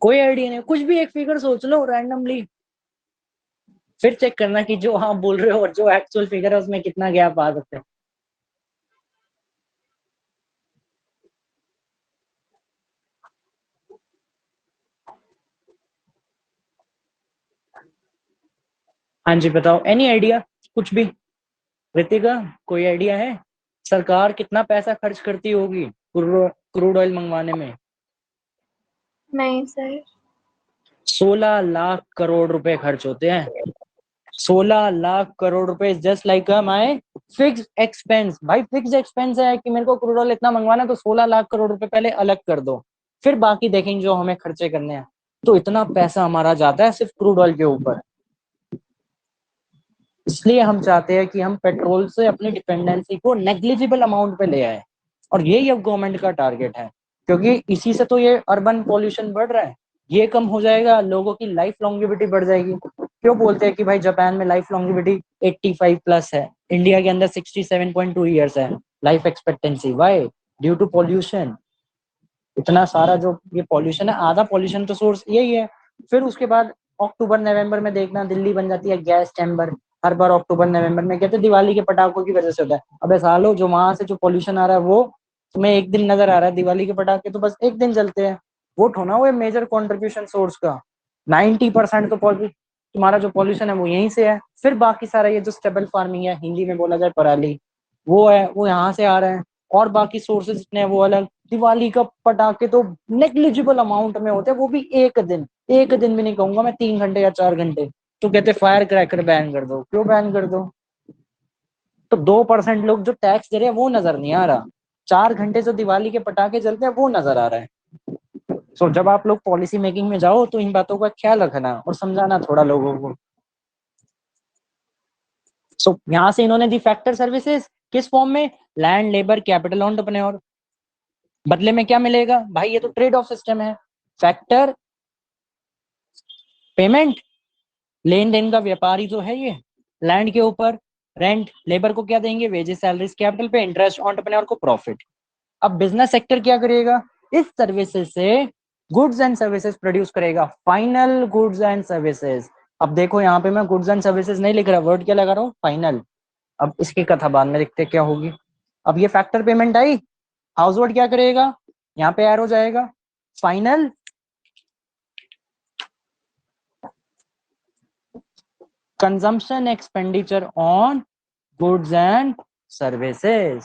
कोई आइडिया नहीं? कुछ भी एक फिगर सोच लो रैंडमली, फिर चेक करना कि जो आप बोल रहे हो और जो एक्चुअल फिगर है उसमें कितना गैप आ सकता है। हाँ जी बताओ, एनी आइडिया, कुछ भी। रितिका, कोई आइडिया है? सरकार कितना पैसा खर्च करती होगी क्रूड ऑयल मंगवाने में? नहीं सर। 16 लाख करोड़ रुपए खर्च होते हैं। 16 लाख करोड़ रुपए, just like my fix expense. भाई फिक्स एक्सपेंस है कि मेरे को क्रूड ऑयल इतना मंगवाना, तो 16 लाख करोड़ रुपए पहले अलग कर दो, फिर बाकी देखेंगे जो हमें खर्चे करने हैं। तो इतना पैसा हमारा जाता है सिर्फ क्रूड ऑयल के ऊपर। इसलिए हम चाहते हैं कि हम पेट्रोल से अपनी डिपेंडेंसी को नेग्लिजिबल अमाउंट पे ले आए, और यही अब गवर्नमेंट का टारगेट है, क्योंकि इसी से तो ये अर्बन पॉल्यूशन बढ़ रहा है। ये कम हो जाएगा, लोगों की लाइफ लॉन्गिविटी बढ़ जाएगी। क्यों बोलते हैं कि भाई जापान में लाइफ लॉन्गिविटी 85 प्लस है, इंडिया के अंदर 67.2 ईयर्स है life expectancy? Why? Due to pollution. इतना सारा जो ये पॉल्यूशन है, आधा पॉल्यूशन तो सोर्स यही है। फिर उसके बाद अक्टूबर नवंबर में देखना दिल्ली बन जाती है गैस चैम्बर, हर बार अक्टूबर नवंबर में कहते दिवाली के पटाखों की वजह से होता है। अबे सालो, जो वहां से जो पोल्यूशन आ रहा है वो तुम्हें एक दिन नजर आ रहा है, दिवाली के पटाखे तो बस एक दिन चलते हैं। वो ठोना हुआ मेजर कंट्रीब्यूशन सोर्स का 90% तो तुम्हारा जो पॉल्यूशन है वो यहीं से है। फिर बाकी सारा ये जो स्टेबल फार्मिंग है, हिंदी में बोला जाए पराली, वो है, वो यहाँ से आ रहे हैं। और बाकी सोर्सेज जितने हैं वो अलग। दिवाली का पटाखे तो नेग्लिजिबल अमाउंट में होते हैं, वो भी एक दिन भी नहीं कहूंगा मैं, 3 घंटे या 4 घंटे। तो कहते फायर क्रैकर बैन कर दो, क्यों बैन कर दो? तो 2% लोग जो टैक्स दे रहे हैं वो नजर नहीं आ रहा, 4 घंटे जो दिवाली के पटाखे चलते हैं वो नजर आ रहा है। सो जब आप लोग पॉलिसी मेकिंग में जाओ तो इन बातों का ख्याल रखना और समझाना थोड़ा लोगों को। सो यहां से इन्होंने दी फैक्टर सर्विसेज किस फॉर्म में? Land, labour, capital, entrepreneur. बदले में क्या मिलेगा भाई? ये तो ट्रेड ऑफ सिस्टम है। फैक्टर पेमेंट, लेन देन का व्यापारी जो है ये, लैंड के ऊपर रेंट, लेबर को क्या देंगे? वेजेस, सैलरीज, कैपिटल पे इंटरेस्ट, एंटरप्रेन्योर को प्रॉफिट। अब बिजनेस सेक्टर क्या करेगा? इस सर्विसेज से गुड्स एंड सर्विसेज प्रोड्यूस करेगा, फाइनल गुड्स एंड सर्विसेज। अब देखो यहाँ पे मैं गुड्स एंड सर्विसेज नहीं लिख रहा, वर्ड क्या लगा रहा हूँ? फाइनल। अब इसकी कथा बाद में देखते क्या होगी। अब ये फैक्टर पेमेंट आई, हाउस वर्ड क्या करेगा? यहाँ पे एरो जाएगा, final consumption expenditure on goods and services.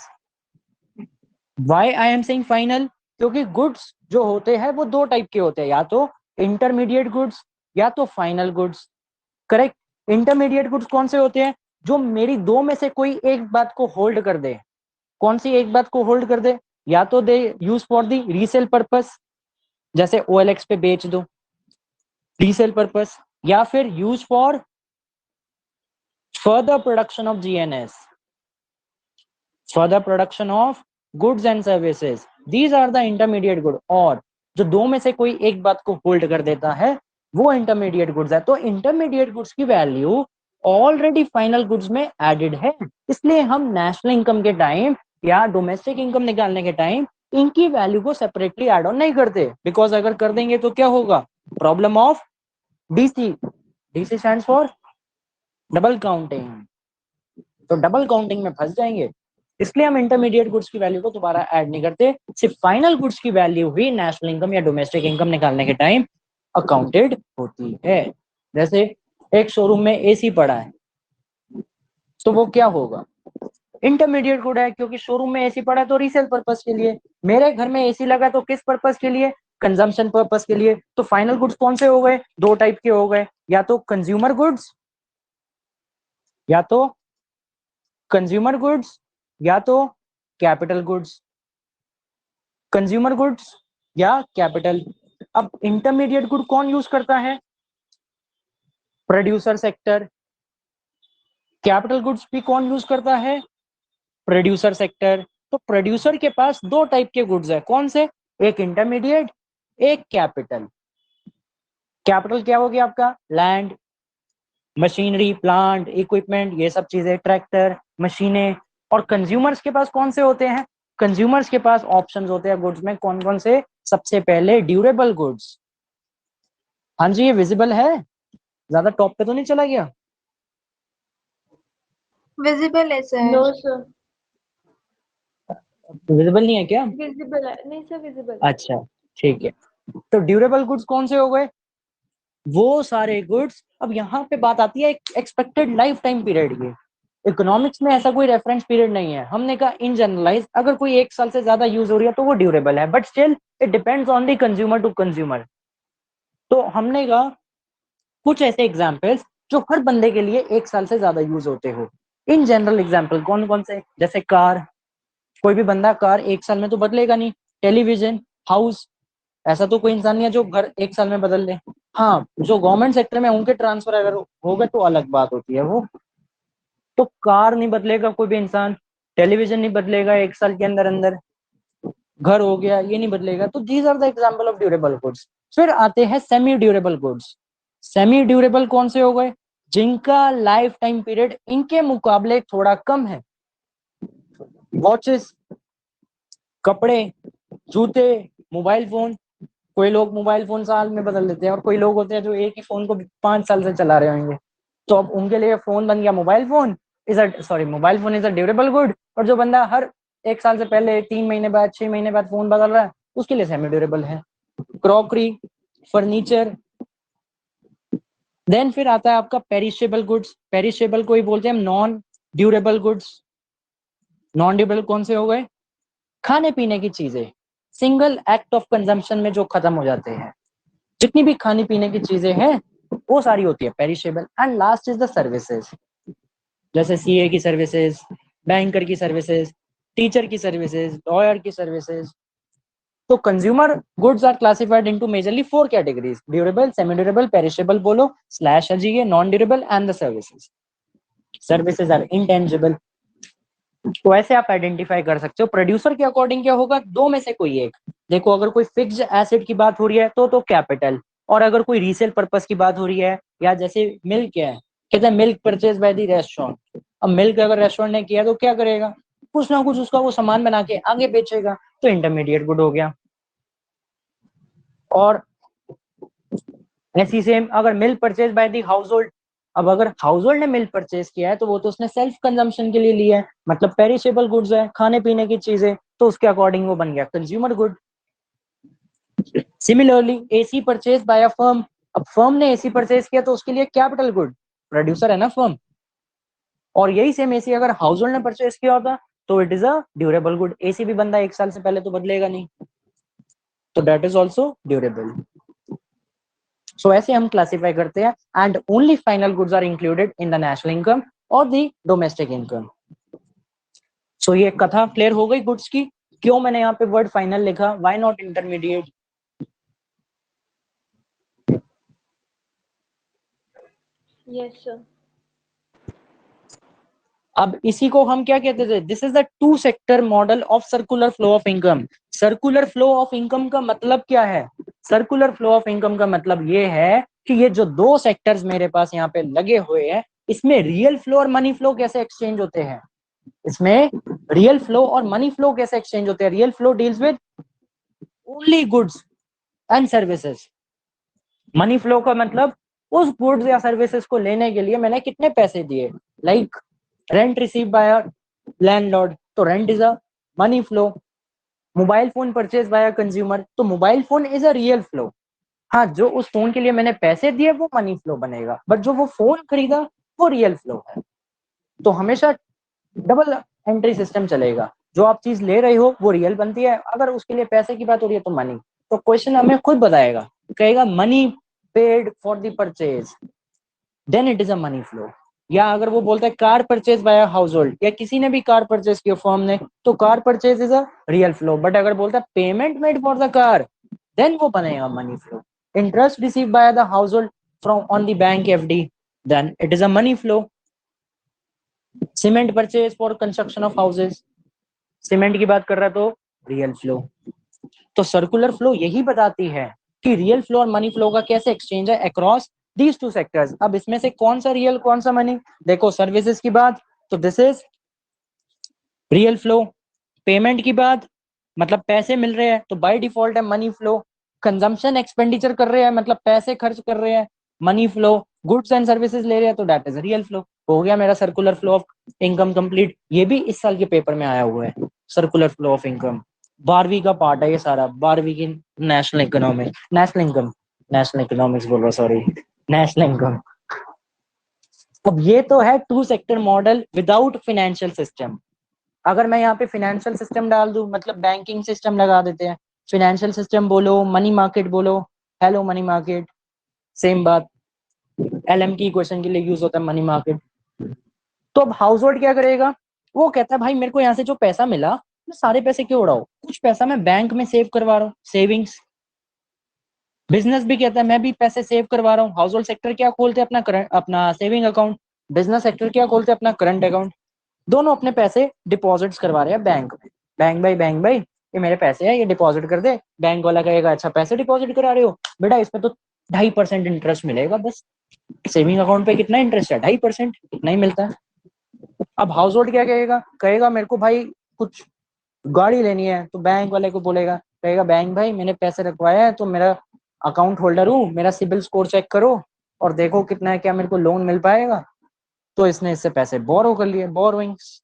Why I am saying final? क्योंकि गुड्स जो होते हैं वो दो टाइप के होते हैं, या तो इंटरमीडिएट गुड्स या तो final goods. Correct. Intermediate goods कौन से होते हैं? जो मेरी दो में से कोई एक बात को होल्ड कर दे। कौन सी एक बात को होल्ड कर दे? या तो they use for the resale purpose, जैसे OLX पे बेच दो, रीसेल पर्पस, या फिर use for further production of GNS, further production of goods and services. These are the intermediate good. और जो दो में से कोई एक बात को होल्ड कर देता है वो इंटरमीडिएट गुड्स है। तो इंटरमीडिएट गुड्स की वैल्यू ऑलरेडी फाइनल गुड्स में एडेड है, इसलिए हम नेशनल इनकम के टाइम या डोमेस्टिक इनकम निकालने के टाइम इनकी वैल्यू को सेपरेटली एड ऑन नहीं करते। बिकॉज अगर कर देंगे तो क्या होगा? Problem of DC। DC stands for double counting. तो डबल काउंटिंग में फंस जाएंगे, इसलिए हम इंटरमीडिएट गुड्स की वैल्यू को दोबारा ऐड नहीं करते। सिर्फ फाइनल गुड्स की वैल्यू ही नेशनल इनकम या डोमेस्टिक इनकम निकालने के टाइम अकाउंटेड होती है। जैसे एक शोरूम में AC पड़ा है तो वो क्या होगा? इंटरमीडिएट गुड है, क्योंकि शोरूम में AC पड़ा है तो रीसेल पर्पस के लिए। मेरे घर में AC लगा तो किस पर्पस के लिए? कंजम्पशन पर्पस के लिए। तो फाइनल गुड्स कौन से हो गए? दो टाइप के हो गए, या तो कंज्यूमर गुड्स या तो कंज्यूमर गुड्स या तो कैपिटल गुड्स। कंज्यूमर गुड्स या कैपिटल। अब इंटरमीडिएट गुड कौन यूज करता है? Producer sector. कैपिटल गुड्स भी कौन यूज करता है? Producer sector. तो प्रोड्यूसर के पास दो टाइप के गुड्स है, कौन से? एक इंटरमीडिएट, एक कैपिटल। कैपिटल क्या हो गया आपका? लैंड, मशीनरी, प्लांट, इक्विपमेंट, ये सब चीजें, ट्रैक्टर, मशीनें। और कंज्यूमर्स के पास कौन से होते हैं? कंज्यूमर्स के पास ऑप्शंस होते हैं गुड्स में, कौन कौन से? सबसे पहले ड्यूरेबल गुड्स। हाँ जी, ये विजिबल है? ज्यादा टॉप पे तो नहीं चला गया? विजिबल है सर। नो सर, विजिबल नहीं है क्या? विजिबल है नहीं सर, विजिबल है। अच्छा, ठीक है। तो ड्यूरेबल गुड्स कौन से हो गए? वो सारे गुड्स। अब यहाँ पे बात आती है एक्सपेक्टेड लाइफ टाइम पीरियड की। इकोनॉमिक्स में ऐसा कोई रेफरेंस पीरियड नहीं है, हमने कहा इन जनरलाइज अगर कोई 1 साल से ज्यादा यूज हो रही है तो वो ड्यूरेबल है, but still it depends on the consumer to consumer. तो हमने कहा कुछ ऐसे एग्जाम्पल्स जो हर बंदे के लिए 1 साल से ज्यादा यूज होते हो। इन जनरल एग्जाम्पल कौन कौन से? जैसे कार, कोई भी बंदा कार 1 साल में तो बदलेगा नहीं। टेलीविजन, हाउस, ऐसा तो कोई इंसान नहीं है जो घर 1 साल में बदल ले। हाँ, जो गवर्नमेंट सेक्टर में उनके ट्रांसफर अगर हो गए तो अलग बात होती है वो। तो कार नहीं बदलेगा कोई भी इंसान, टेलीविजन नहीं बदलेगा 1 साल के अंदर अंदर, घर हो गया ये नहीं बदलेगा। तो these are the example of durable goods. फिर आते हैं semi durable goods. Semi durable कौन से हो गए? जिनका लाइफ टाइम पीरियड इनके मुकाबले थोड़ा कम है। वॉचेस, कपड़े, जूते, मोबाइल फोन। कोई लोग मोबाइल फोन साल में बदल देते हैं और कोई लोग होते हैं जो एक ही फोन को 5 साल से चला रहे होंगे। तो अब उनके लिए फोन बन गया mobile phone mobile phone is a durable good, और जो बंदा हर 1 साल से पहले 3 महीने बाद 6 महीने बाद फोन बदल रहा है उसके लिए सेमी ड्यूरेबल है। Crockery, furniture. देन फिर आता है आपका पेरिशेबल गुड्स। पेरिशेबल को ही बोलते हैं हम non durable goods. Non durable कौन से हो गए? खाने पीने की चीजें, सिंगल एक्ट ऑफ कंजम्पशन में जो खत्म हो जाते हैं। जितनी भी खाने पीने की चीजें हैं वो सारी होती है perishable. And last is the services, जैसे सीए की सर्विसेज, बैंकर की सर्विसेज, टीचर की सर्विसेज, लॉयर की सर्विसेज। तो consumer goods are classified into majorly 4 categories: durable, semi durable, perishable बोलो स्लैश है non durable and the services. Services are intangible. तो ऐसे आप आइडेंटिफाई कर सकते हो। प्रोड्यूसर के अकॉर्डिंग क्या होगा? दो में से कोई एक। देखो अगर कोई फिक्स्ड एसेट की बात हो रही है तो कैपिटल, और अगर कोई रीसेल पर्पस की बात हो रही है, या जैसे मिल्क है, कहते हैं milk purchase by the restaurant. अब मिल्क अगर रेस्टोरेंट ने किया तो क्या करेगा? कुछ ना कुछ उसका वो सामान बना के आगे बेचेगा, तो इंटरमीडिएट गुड हो गया। और ऐसी सेम अगर milk purchase by the house hold, अब अगर हाउस होल्ड ने मिल्क परचेज किया है तो वो तो उसने सेल्फ कंजम्पशन के लिए लिया है, मतलब पेरिशेबल गुड्स है, खाने पीने की चीजें, तो उसके अकॉर्डिंग वो बन गया consumer good. Similarly AC purchase by a firm, अब फर्म ने एसी परचेज किया तो उसके लिए कैपिटल गुड, प्रोड्यूसर है ना फर्म। और यही सेम एसी अगर हाउस होल्ड ने परचेज किया होता तो it is a durable good. AC भी बंदा 1 साल से पहले तो बदलेगा नहीं, तो that is also durable. So ऐसे हम क्लासिफाई करते हैं। And only final goods are included in the national income और द डोमेस्टिक इनकम। सो ये कथा क्लियर हो गई गुड्स की। क्यों मैंने यहाँ पे वर्ड फाइनल लिखा? Why not intermediate? Yes sir. अब इसी को हम क्या कहते थे? This is the two sector model of circular flow of income. Circular flow of income का मतलब क्या है? सर्कुलर फ्लो ऑफ इनकम का मतलब ये है कि ये जो दो सेक्टर्स मेरे पास यहाँ पे लगे हुए हैं, इसमें रियल फ्लो और मनी फ्लो कैसे एक्सचेंज होते हैं। इसमें रियल फ्लो और मनी फ्लो कैसे एक्सचेंज होते हैं? Real flow deals with only goods and services. Money flow का मतलब उस गुड्स या सर्विसेज को लेने के लिए मैंने कितने पैसे दिए। Like rent receive by a landlord, तो rent is a money flow. Mobile phone purchase by a consumer, तो mobile phone is a real flow. हाँ, जो उस फोन के लिए मैंने पैसे दिए वो मनी फ्लो बनेगा, बट जो वो फोन खरीदा वो रियल फ्लो है। तो हमेशा डबल एंट्री सिस्टम चलेगा। जो आप चीज ले रहे हो वो रियल बनती है, अगर उसके लिए पैसे की बात हो रही है तो मनी। तो क्वेश्चन हमें खुद बताएगा, कहेगा money paid for the purchase, then it is a money flow. या अगर वो बोलता है car purchase by household, या किसी ने भी कार परचेज किया फर्म ने, तो car purchase is a real flow. But अगर बोलता है payment made for the car, then वो बनेगा money flow. Interest receive by the household from on the bank FD, then it is a money flow. Cement purchase for construction of houses, cement की बात कर रहा है तो real flow. तो circular flow यही बताती है कि रियल फ्लो और मनी फ्लो का कैसे एक्सचेंज है अक्रॉस दीज टू सेक्टर्स। अब इसमें से कौन सा रियल कौन सा मनी? देखो सर्विसेज की बात तो this is real flow. Payment की बात मतलब पैसे मिल रहे हैं तो बाय डिफॉल्ट है मनी फ्लो। कंजम्पशन एक्सपेंडिचर कर रहे हैं मतलब पैसे खर्च कर रहे हैं, money flow. Goods and services ले रहे हैं तो दैट इज रियल फ्लो। हो गया मेरा circular flow of income complete. ये भी इस साल के पेपर में आया हुआ है, सर्कुलर फ्लो ऑफ इनकम। 12वीं का पार्ट है ये सारा, 12वीं की national economics, national income, national economics बोल रहा, सॉरी, नेशनल इनकम। अब ये तो है two sector model without financial system. अगर मैं यहाँ पे फाइनेंशियल सिस्टम डाल दूं, मतलब बैंकिंग सिस्टम लगा देते हैं, फाइनेंशियल सिस्टम बोलो, मनी मार्केट बोलो, हेलो मनी मार्केट, सेम बात। एलएम की इक्वेशन के लिए यूज होता है मनी मार्केट। तो अब हाउस होल्ड क्या करेगा? वो कहता है भाई मेरे को यहाँ से जो पैसा मिला, मैं सारे पैसे क्यों उड़ाऊं, कुछ पैसा मैं बैंक में सेव करवा रहा हूँ, सेविंग्स। बिजनेस भी कहता है मैं भी पैसे सेव करवा रहा हूँ। हाउस होल्ड सेक्टर क्या खोलते हैं? अपना करंट, अपना सेविंग अकाउंट। बिजनेस सेक्टर क्या खोलते हैं? अपना करंट अकाउंट। दोनों अपने पैसे डिपॉजिट्स करवा रहे हैं बैंक में। बैंक भाई ये मेरे पैसे हैं, ये डिपॉजिट कर दे। बैंक वाला कहेगा अच्छा पैसे डिपॉजिट करा रहे हो बेटा, इसमें तो 2.5% इंटरेस्ट मिलेगा बस। सेविंग अकाउंट पे कितना इंटरेस्ट है? 2.5%, इतना ही मिलता है। अब हाउस होल्ड क्या कहेगा? कहेगा मेरे को भाई कुछ गाड़ी लेनी है, तो बैंक वाले को बोलेगा, कहेगा बैंक भाई मैंने पैसे रखवाए हैं तो मेरा अकाउंट होल्डर हूँ, मेरा सिबिल स्कोर चेक करो। और देखो कितना है, क्या मेरे को लोन मिल पाएगा। तो इसने इससे पैसे बोरो कर लिए, बोरोइंग्स।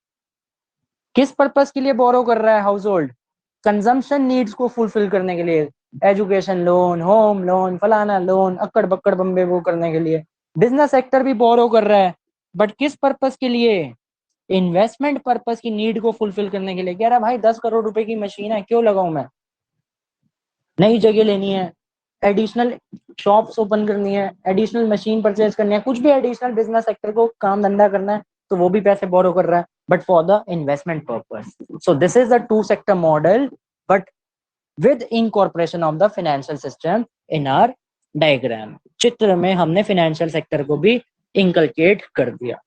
किस पर्पस के लिए बोरो कर रहा है हाउस होल्ड? कंजम्पशन नीड्स को फुलफिल करने के लिए, एजुकेशन लोन, होम लोन, फलाना लोन, अक्कड़ बक्कड़ बम्बे वो करने के लिए। बिजनेस सेक्टर भी बोरो कर रहा है, बट किस पर्पस के लिए? इन्वेस्टमेंट पर्पस की नीड को फुलफिल करने के लिए। कह रहा भाई 10 करोड़ रुपए की मशीन है, क्यों लगाऊं मैं? नई जगह लेनी है, एडिशनल शॉप्स ओपन करनी है, एडिशनल मशीन परचेज करनी है, कुछ भी एडिशनल बिजनेस सेक्टर को काम धंधा करना है, तो वो भी पैसे बोरो कर रहा है, but for the investment purpose. So this is the two sector model, but with incorporation of the financial system in are diagram. चित्र में हमने फाइनेंशियल सेक्टर को भी इंकलकेट कर दिया।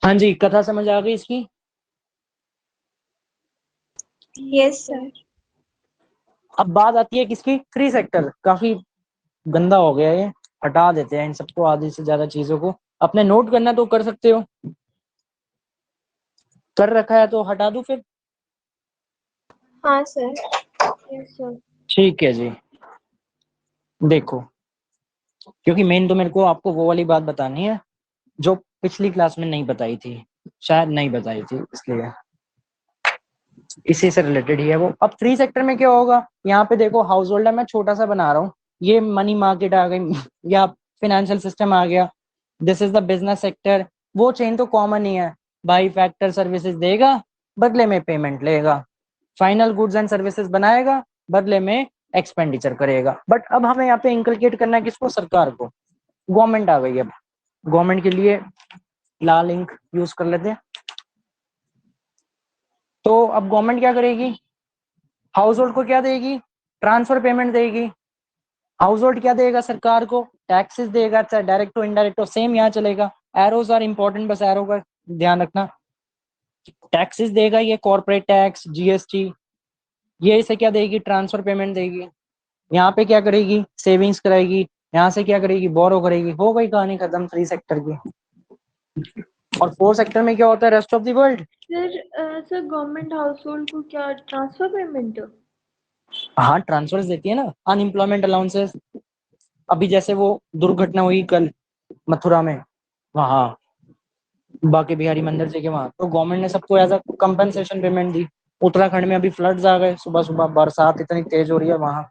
हाँ जी, कथा समझ आ गई इसकी? Yes, sir. अब बात आती है किसकी? Free sector. काफी गंदा हो गया ये, हटा देते हैं इन सबको, आधी से ज्यादा चीजों को। अपने नोट करना तो कर सकते हो, कर रखा है तो हटा दूं फिर? हाँ सर। Yes, sir. ठीक है जी। देखो, क्योंकि मेन तो मेरे को आपको वो वाली बात बतानी है जो पिछली क्लास में नहीं बताई थी, शायद नहीं बताई थी, इसलिए इसी से रिलेटेड ही है वो। अब फ्री सेक्टर में क्या होगा? यहाँ पे देखो, हाउस होल्ड है, मैं छोटा सा बना रहा हूँ, ये मनी मार्केट आ गई या फाइनेंशियल सिस्टम आ गया, this is the business sector. वो चेन तो कॉमन ही है भाई, फैक्टर सर्विसेज देगा, बदले में पेमेंट लेगा, फाइनल गुड्स एंड सर्विसेज बनाएगा, बदले में एक्सपेंडिचर करेगा। बट अब हमें यहाँ पे इंकलकेट करना है किसको? सरकार को। गवर्नमेंट आ गई। अब गवर्नमेंट के लिए लाल इंक यूज कर लेते हैं। तो अब गवर्नमेंट क्या करेगी? हाउस होल्ड को क्या देगी? ट्रांसफर पेमेंट देगी। हाउस होल्ड क्या देगा सरकार को? टैक्सेस देगा, चाहे डायरेक्ट हो इनडायरेक्ट हो, सेम यहाँ चलेगा। एरोज आर इंपॉर्टेंट, बस एरो का ध्यान रखना। टैक्सेस देगा ये, कॉर्पोरेट टैक्स, जीएसटी। ये इसे क्या देगी? ट्रांसफर पेमेंट देगी। यहाँ पे क्या करेगी? सेविंग्स कराएगी। यहाँ से क्या करेगी? बोरो करेगी। हो गई कहानी खत्म फ्री सेक्टर की। और फोर सेक्टर में क्या होता है? Rest of the world. Sir government house hold को क्या ट्रांसफर पेमेंट? हाँ, ट्रांसफर देती है ना, अनएम्प्लॉयमेंट अलाउंसेस। अभी जैसे वो दुर्घटना हुई कल मथुरा में, वहां बाके बिहारी मंदिर जी के वहां, तो गवर्नमेंट ने सबको एज अ कंपनसेशन पेमेंट दी। उत्तराखंड में अभी फ्लड्स आ गए, सुबह सुबह बरसात इतनी तेज हो रही है वहां,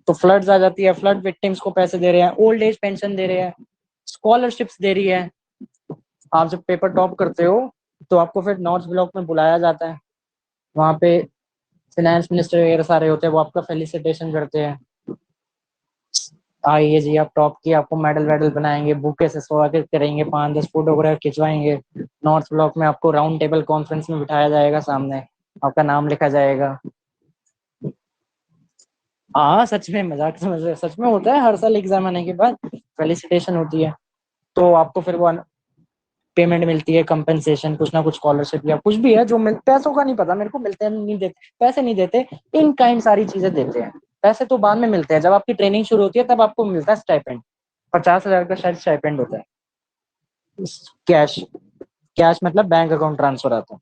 तो फ्लड्स आ जाती है, फ्लड विक्टिम्स को पैसे दे रहे हैं, ओल्ड एज पेंशन दे रहे हैं, स्कॉलरशिप्स दे रही है। आप जब पेपर टॉप करते हो तो आपको फिर नॉर्थ ब्लॉक में बुलाया जाता है, वहां पे फाइनेंस मिनिस्टर वगैरह सारे होते हैं, वो आपका फेलिसिटेशन करते हैं। आइए जी, आप टॉप किए, आपको मेडल वेडल बनाएंगे, बुके से स्वागत करेंगे, 5-10 फोटोग्राफ खिंचवाएंगे। नॉर्थ ब्लॉक में आपको राउंड टेबल कॉन्फ्रेंस में बिठाया जाएगा, सामने आपका नाम लिखा जाएगा। हाँ सच में, मजाक समझ रहे, सच में होता है, हर साल एग्जाम आने के बाद फेलिसिटेशन होती है, तो आपको फिर वो पेमेंट मिलती है, कंपनसेशन, कुछ ना कुछ स्कॉलरशिप या कुछ भी है जो पैसों का नहीं पता मेरे को, मिलते हैं नहीं देते, पैसे नहीं देते, इन काइंड सारी चीजें देते हैं। पैसे तो बाद में मिलते हैं, जब आपकी ट्रेनिंग शुरू होती है तब आपको मिलता है स्टाइपेंड। 50,000 का शायद स्टाइपेंड होता है। कैश, कैश मतलब बैंक अकाउंट ट्रांसफर आता है।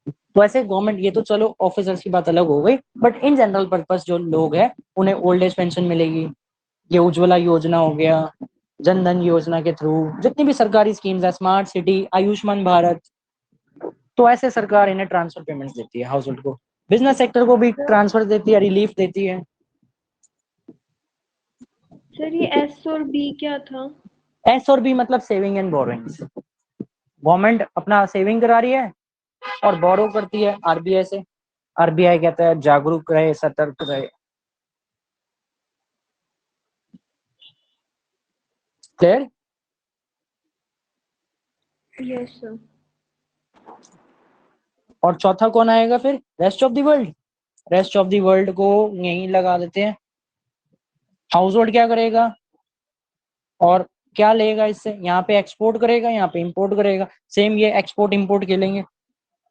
तो ऐसे गवर्नमेंट, ये तो चलो ऑफिसर्स की बात अलग हो गई, बट इन जनरल पर्पस जो लोग हैं उन्हें ओल्ड एज पेंशन मिलेगी। ये उज्ज्वला योजना हो गया, जन धन योजना के थ्रू जितनी भी सरकारी स्कीम्स है, स्मार्ट सिटी, आयुष्मान भारत, तो ऐसे सरकार इन्हें ट्रांसफर पेमेंट्स देती है हाउस होल्ड को। बिजनेस सेक्टर को भी ट्रांसफर देती है, रिलीफ देती है। सर ये एस और बी क्या था? एस और बी मतलब सेविंग एंड बोरोइंग्स। गवर्नमेंट अपना सेविंग करा रही है और बोरो करती है आरबीआई से। आरबीआई कहता है जागरूक रहे, सतर्क रहे। क्लियर? Yes sir. और चौथा कौन आएगा फिर? Rest of the world. Rest of the world को यहीं लगा देते हैं। हाउस होल्ड क्या करेगा और क्या लेगा इससे? यहाँ पे एक्सपोर्ट करेगा, यहाँ पे इंपोर्ट करेगा, सेम ये एक्सपोर्ट इंपोर्ट खेलेंगे।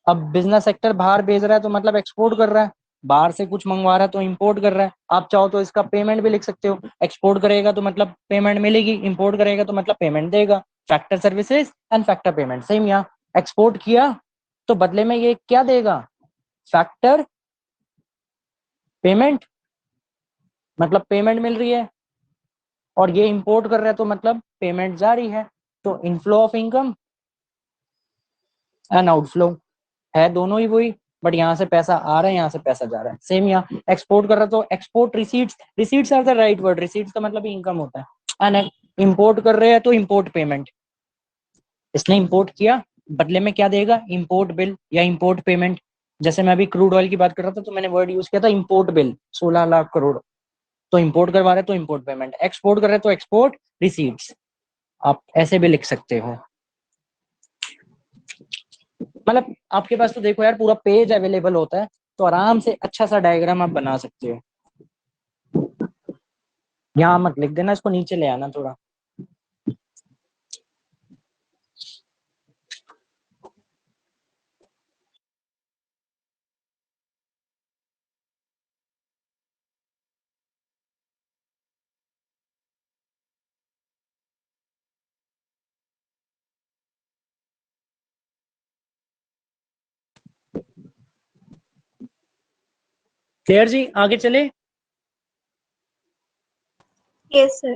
अब बिजनेस सेक्टर बाहर भेज रहा है तो मतलब एक्सपोर्ट कर रहा है, बाहर से कुछ मंगवा रहा है तो इंपोर्ट कर रहा है। आप चाहो तो इसका पेमेंट भी लिख सकते हो, एक्सपोर्ट करेगा तो मतलब पेमेंट मिलेगी, इंपोर्ट करेगा तो मतलब पेमेंट देगा। Factor services and factor payment same यहाँ। एक्सपोर्ट किया तो बदले में ये क्या देगा? फैक्टर पेमेंट, मतलब पेमेंट मिल रही है। और ये इंपोर्ट कर रहा है तो मतलब पेमेंट जारी है। तो inflow of income and outflow है दोनों ही वही, बट यहाँ से पैसा आ रहा है, यहाँ से पैसा जा रहा है। सेम यहाँ एक्सपोर्ट कर रहा है तो export receipts, receipts are the right word, receipts का मतलब इनकम होता है। एंड इंपोर्ट कर रहे हैं तो इंपोर्ट पेमेंट, इसने इंपोर्ट किया, बदले में क्या देगा, इंपोर्ट बिल या इंपोर्ट पेमेंट। जैसे मैं अभी क्रूड ऑयल की बात कर रहा था तो मैंने वर्ड यूज किया था इंपोर्ट बिल, 16 लाख करोड़। तो इंपोर्ट करवा रहे तो इंपोर्ट पेमेंट, एक्सपोर्ट कर रहे तो एक्सपोर्ट रिसीट्स। आप ऐसे भी लिख सकते हो। मतलब आपके पास तो देखो यार पूरा पेज अवेलेबल होता है, तो आराम से अच्छा सा डायग्राम आप बना सकते हो। यहाँ मत लिख देना, इसको नीचे ले आना थोड़ा। क्लियर जी, आगे चले। Yes, sir.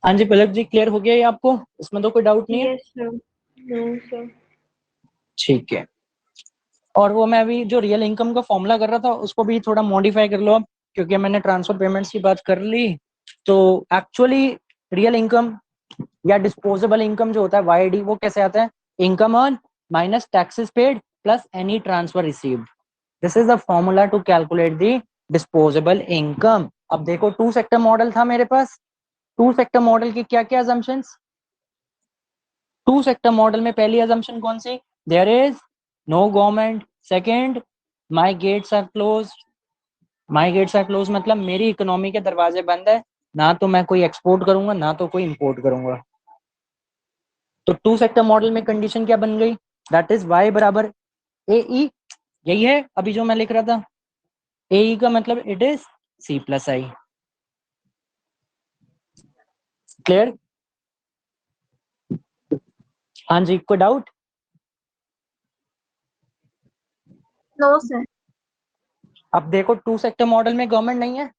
हाँ जी पलक जी, क्लियर हो गया ये आपको, इसमें तो कोई डाउट नहीं है? Yes, sir. No, sir. ठीक है। और वो मैं अभी जो रियल इनकम का फॉर्मूला कर रहा था उसको भी थोड़ा मॉडिफाई कर लो अब, क्योंकि मैंने ट्रांसफर पेमेंट्स की बात कर ली। तो एक्चुअली रियल इनकम या डिस्पोजेबल इनकम जो होता है वाईडी, वो कैसे आता है, income earn minus taxes paid plus any transfer received. This is the formula to calculate the disposable income. अब देखो टू सेक्टर मॉडल था मेरे पास, टू सेक्टर मॉडल की क्या क्या अजम्पशंस। टू सेक्टर मॉडल में पहली अजम्पशन कौन सी, there is no government. Second, my gates are close. My gates are close मतलब मेरी इकोनॉमी के दरवाजे बंद है, ना तो मैं कोई एक्सपोर्ट करूंगा ना तो कोई इंपोर्ट करूंगा। तो टू सेक्टर मॉडल में कंडीशन क्या बन गई, दैट इज वाई बराबर ए ई। यही है अभी जो मैं लिख रहा था, ए ई का मतलब it is C plus I. Clear? हाँ जी, कोई डाउट? No, sir. अब देखो टू सेक्टर मॉडल में गवर्नमेंट नहीं है,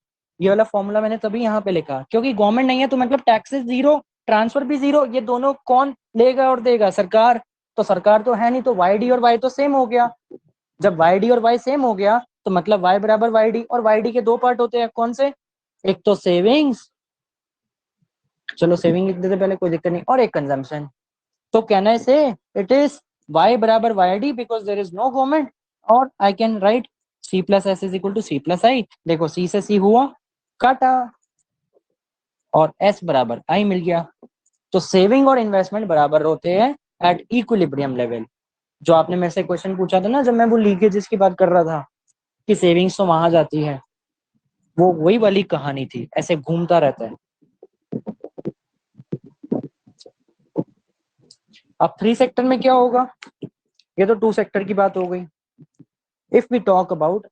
ये वाला फॉर्मूला मैंने तभी यहाँ पे लिखा, क्योंकि गवर्नमेंट नहीं है तो मतलब टैक्सेस जीरो, ट्रांसफर भी जीरो। ये दोनों कौन लेगा और देगा, सरकार। तो सरकार तो है नहीं, तो वाई डी और वाई तो सेम हो गया। जब वाई डी और वाई सेम हो गया तो मतलब वाई बराबर वाई डी, और वाई डी के दो पार्ट होते हैं, कौन से, एक तो सेविंग्स, चलो सेविंग लिख देते पहले, कोई दिक्कत नहीं, और एक कंजम्पशन। तो कहना है से इट इज वाई बराबर Y D because there is no government, और I can write C plus S is equal to C plus I. देखो सी से सी हुआ काटा, और एस बराबर आई मिल गया। तो सेविंग और इन्वेस्टमेंट बराबर होते हैं एट इक्विलिब्रियम लेवल। जो आपने मेरे से क्वेश्चन पूछा था ना जब मैं वो लीकेजेस की बात कर रहा था कि सेविंग्स तो वहां जाती है, वो वही वाली कहानी थी, ऐसे घूमता रहता है। अब थ्री सेक्टर में क्या होगा, ये तो टू सेक्टर की बात हो गई। If we talk about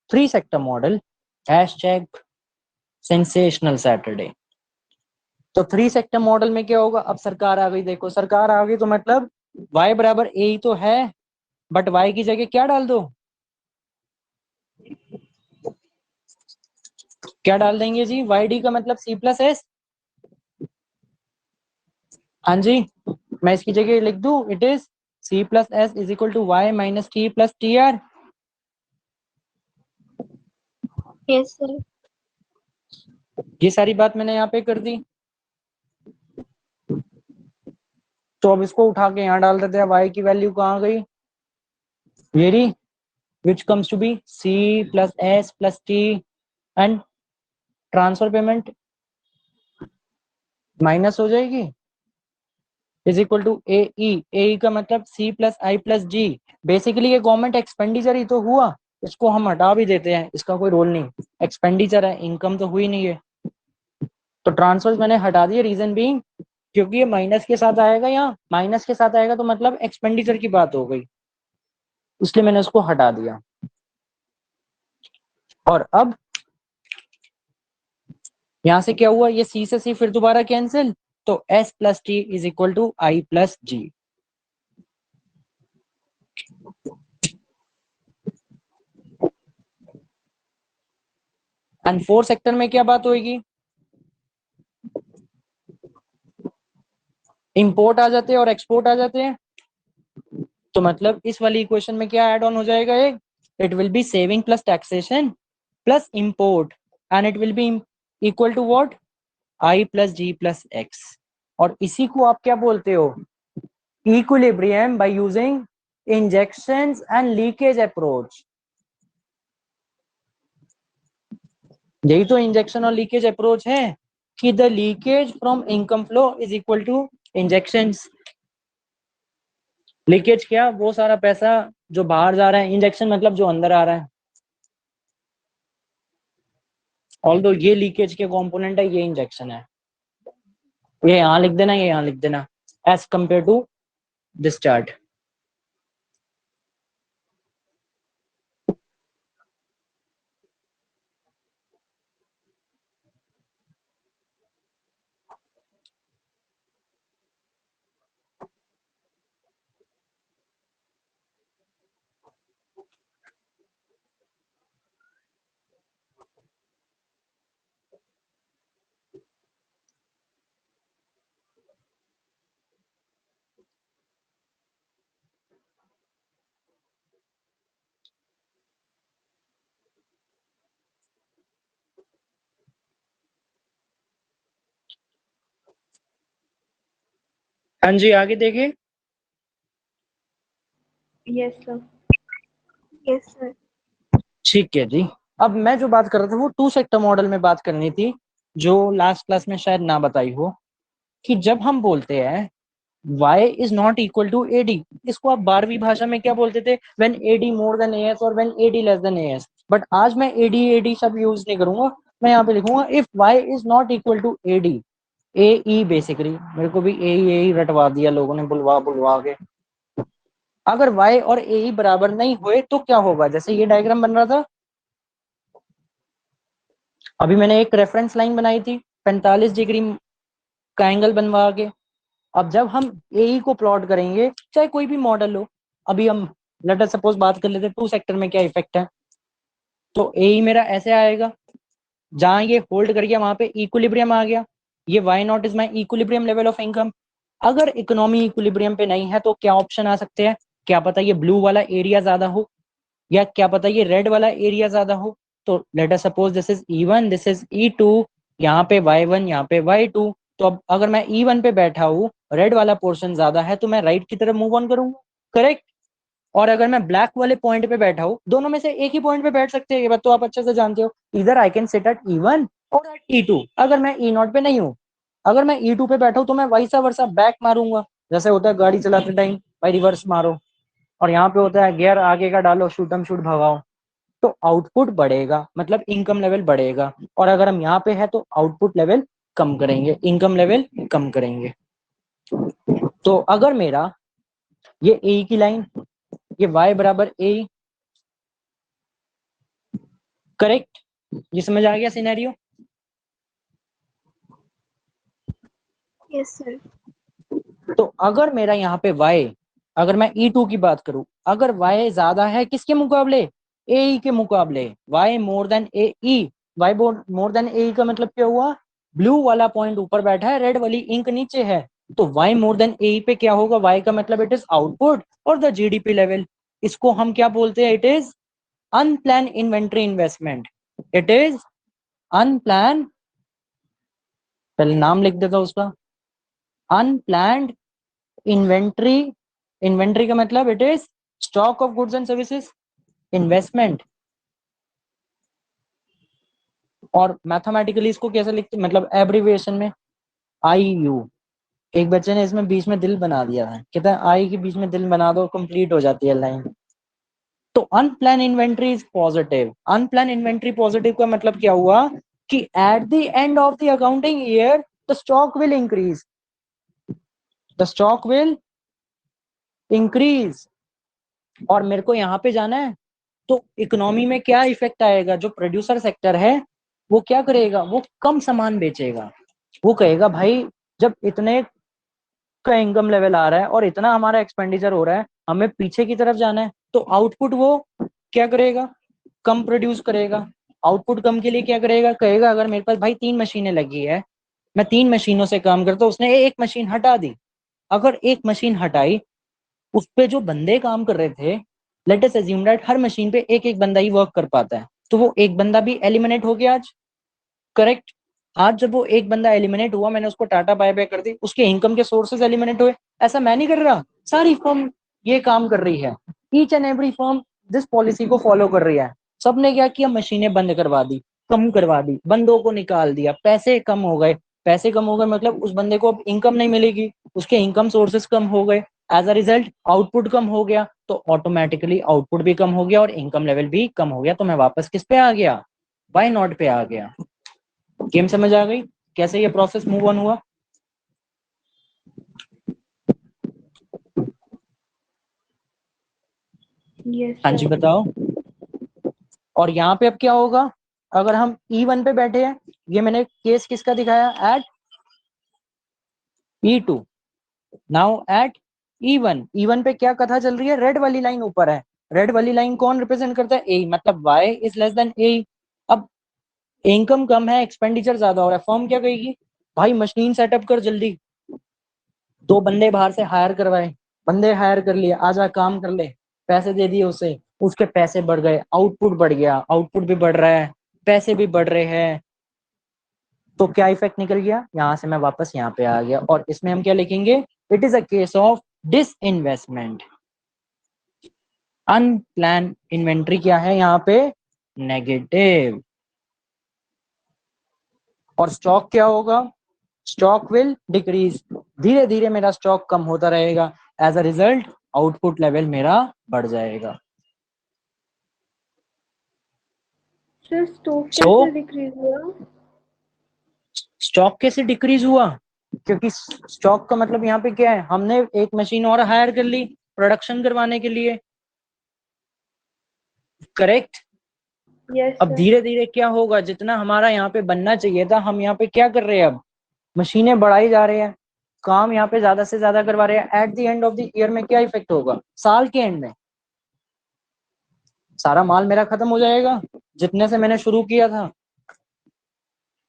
three sector model, hashtag sensational Saturday. तो थ्री सेक्टर मॉडल में क्या होगा, अब सरकार आ गई, देखो सरकार आ गई तो मतलब y बराबर ए ही तो है, बट y की जगह क्या डाल दो, क्या डाल देंगे जी, वाई डी का मतलब सी प्लस एस। हाँ जी, मैं इसकी जगह लिख दूं, it is C plus S is equal to Y minus T plus T R. Yes, sir. ये सारी बात मैंने यहाँ पे कर दी। तो अब इसको उठा के यहाँ डाल देते हैं, y की वैल्यू कहाँ गई, ये रही, which comes to be C plus S plus T, and transfer payment minus हो जाएगी, is equal to A E का मतलब C plus I plus G. Basically ये गवर्नमेंट एक्सपेंडिचर ही तो हुआ, इसको हम हटा भी देते हैं, इसका कोई रोल नहीं, एक्सपेंडिचर है, इनकम तो हुई नहीं है। तो ट्रांसफर मैंने हटा दिए, रीजन बीइंग क्योंकि ये माइनस के साथ आएगा, यहाँ माइनस के साथ आएगा तो मतलब एक्सपेंडिचर की बात हो गई, इसलिए मैंने उसको हटा दिया। और अब यहाँ से क्या हुआ, ये सी से सी फिर दोबारा कैंसिल, तो S plus T is equal to I plus G. And four sector में क्या बात होगी, इंपोर्ट आ जाते हैं और एक्सपोर्ट आ जाते हैं। तो मतलब इस वाली इक्वेशन में क्या ऐड ऑन हो जाएगा, एक it will be saving plus taxation plus import and it will be equal to what, I plus G plus X. और इसी को आप क्या बोलते हो, equilibrium by using injections and leakage approach. यही तो इंजेक्शन और लीकेज अप्रोच है कि the leakage from income flow is equal to injections. Leakage क्या, वो सारा पैसा जो बाहर जा रहा है, इंजेक्शन मतलब जो अंदर आ रहा है। ऑल्दो ये लीकेज के कंपोनेंट है, ये इंजेक्शन है। ये यहाँ लिख देना, ये यहाँ लिख देना, as compare to this chart. हाँ जी, आगे देखिए। Yes sir. Yes, sir. ठीक है जी। अब मैं जो बात कर रहा था वो टू सेक्टर मॉडल में बात करनी थी, जो लास्ट क्लास में शायद ना बताई हो, कि जब हम बोलते हैं y is not equal to AD, इसको आप 12वीं भाषा में क्या बोलते थे, when AD more than AS और when AD less than AS। But आज मैं AD सब यूज नहीं करूंगा, मैं यहाँ पे लिखूंगा if y is not equal to AD, AE basically, मेरे को भी AE रटवा दिया लोगों ने बुलवा बुलवा के। अगर y और AE बराबर नहीं हुए तो क्या होगा, जैसे ये डायग्राम बन रहा था, अभी मैंने एक रेफरेंस लाइन बनाई थी 45 डिग्री का एंगल बनवा के। अब जब हम AE को प्लॉट करेंगे, चाहे कोई भी मॉडल हो, अभी हम लेट अस सपोज बात कर लेते हैं टू सेक्टर में क्या इफेक्ट है, तो AE मेरा ऐसे आएगा, जहां ये होल्ड कर गया वहां पे इक्विलिब्रियम आ गया, ये Y naught is my equilibrium level of income. अगर इकोनॉमी इक्विलिब्रियम पे नहीं है तो क्या ऑप्शन आ सकते हैं, क्या पता ये ब्लू वाला एरिया ज्यादा हो, या क्या पता ये रेड वाला एरिया ज्यादा हो। तो let us suppose this is E1, this is E2, यहाँ पे Y1, यहाँ पे Y2। तो अब अगर मैं E1 पे बैठा हूँ, रेड वाला पोर्शन ज्यादा है, तो मैं राइट की तरफ मूव ऑन करूंगा, करेक्ट। और अगर मैं ब्लैक वाले पॉइंट पे बैठा हूँ, दोनों में से एक ही पॉइंट पे बैठ सकते हैं, ये बात तो आप अच्छे से जानते हो, इधर I can sit at E1 और एट E2। अगर मैं E0 पे नहीं हूँ, अगर मैं E2 पे बैठा हूँ, तो मैं वैसा वर्षा बैक मारूंगा, जैसे होता है गाड़ी चलाते टाइम भाई रिवर्स मारो, और यहाँ पे होता है गियर आगे का डालो, शूटम शूट भगाओ। तो आउटपुट बढ़ेगा, मतलब इनकम लेवल बढ़ेगा। और अगर हम यहाँ पे है तो आउटपुट लेवल कम करेंगे, इनकम लेवल कम करेंगे। तो अगर मेरा ये ए की लाइन, ये y बराबर ए, करेक्ट, ये समझ आ गया सिनेरियो। Yes, sir. तो अगर मेरा यहाँ पे y, अगर मैं E2 की बात करूं, अगर y ज्यादा है किसके मुकाबले, AE के मुकाबले, y more than AE, y more than AE का मतलब क्या हुआ, ब्लू वाला पॉइंट ऊपर बैठा है, रेड वाली इंक नीचे है, तो y मोर देन AE पे क्या होगा, y का मतलब इट इज आउटपुट और द GDP लेवल। इसको हम क्या बोलते हैं, it is unplanned inventory investment, it is unplanned, पहले नाम लिख देता हूं उसका, अनप्लान्ड इन्वेंट्री। इन्वेंट्री का मतलब it is stock of goods and services investment. और मैथमेटिकली इसको कैसे लिखते, मतलब एब्रीविएशन में IU। एक बच्चे ने इसमें बीच में दिल बना दिया है, कहता है आई के बीच में दिल बना दो, कंप्लीट हो जाती है लाइन। तो unplanned inventory is positive. Unplanned inventory positive का मतलब क्या हुआ कि at the end of the accounting year the stock will increase, the stock will increase. और मेरे को यहाँ पे जाना है, तो इकोनॉमी में क्या इफेक्ट आएगा, जो प्रोड्यूसर सेक्टर है वो क्या करेगा, वो कम सामान बेचेगा। वो कहेगा भाई जब इतने का इनकम लेवल आ रहा है और इतना हमारा एक्सपेंडिचर हो रहा है, हमें पीछे की तरफ जाना है, तो आउटपुट वो क्या करेगा, कम प्रोड्यूस करेगा। आउटपुट कम के लिए क्या करेगा, कहेगा अगर मेरे पास भाई 3 मशीनें लगी है, मैं 3 मशीनों से काम करता हूँ, उसने एक मशीन हटा दी, अगर एक मशीन हटाई, उस पे जो बंदे काम कर रहे थे, let us assume that her machine पे एक एक बंदा ही वर्क कर पाता है, तो वो एक बंदा भी एलिमिनेट हो गया आज, करेक्ट। आज जब वो एक बंदा एलिमिनेट हुआ, मैंने उसको टाटा बाय बाय कर दी, उसके इनकम के सोर्सेज एलिमिनेट हुए। ऐसा मैं नहीं कर रहा, सारी फर्म ये काम कर रही है, each and every firm this policy को फॉलो कर रही है। सबने क्या किया, मशीनें बंद करवा दी, कम करवा दी, बंदों को निकाल दिया, पैसे कम हो गए। पैसे कम हो गए मतलब उस बंदे को अब इनकम नहीं मिलेगी, उसके इनकम सोर्सेज कम हो गए, एज अ रिजल्ट आउटपुट कम हो गया, तो ऑटोमेटिकली आउटपुट भी कम हो गया और इनकम लेवल भी कम हो गया, तो मैं वापस किस पे आ गया, वाई नॉट पे आ गया। गेम समझ आ गई कैसे ये प्रोसेस मूव ऑन हुआ? यस हाँ जी सर। बताओ। और यहाँ पे अब क्या होगा, अगर हम E1 पे बैठे हैं, ये मैंने केस किसका दिखाया, eight E2, now at E1। E1 पे क्या कथा चल रही है, रेड वाली लाइन ऊपर है, रेड वाली लाइन कौन रिप्रेजेंट करता है, ए, मतलब y इज लेस देन ए। अब इनकम कम है, एक्सपेंडिचर ज्यादा हो रहा है, फर्म क्या कहेगी, भाई मशीन सेटअप कर जल्दी, दो बंदे बाहर से हायर करवाए, बंदे हायर कर लिए, आजा काम कर ले, पैसे दे दिए उसे, उसके पैसे बढ़ गए, आउटपुट बढ़ गया, आउटपुट भी बढ़ रहा है, पैसे भी बढ़ रहे हैं, तो क्या इफेक्ट निकल गया, यहां से मैं वापस यहाँ पे आ गया। और इसमें हम क्या लिखेंगे, it is a case of disinvestment. Unplanned inventory क्या है यहाँ पे, नेगेटिव। और स्टॉक क्या होगा, स्टॉक विल डिक्रीज, धीरे धीरे मेरा स्टॉक कम होता रहेगा, as a result output level मेरा बढ़ जाएगा। सर स्टॉक सो कैसे डिक्रीज हुआ? स्टॉक कैसे डिक्रीज हुआ, क्योंकि स्टॉक का मतलब यहाँ पे क्या है, हमने एक मशीन और हायर कर ली प्रोडक्शन करवाने के लिए, करेक्ट। यस अब सर। धीरे धीरे क्या होगा, जितना हमारा यहाँ पे बनना चाहिए था, हम यहाँ पे क्या कर रहे हैं, अब मशीनें बढ़ाई जा रहे हैं, काम यहाँ पे ज्यादा से ज्यादा करवा रहे हैं, eight the end of the year में क्या इफेक्ट होगा, साल के एंड में सारा माल मेरा खत्म हो जाएगा, जितने से मैंने शुरू किया था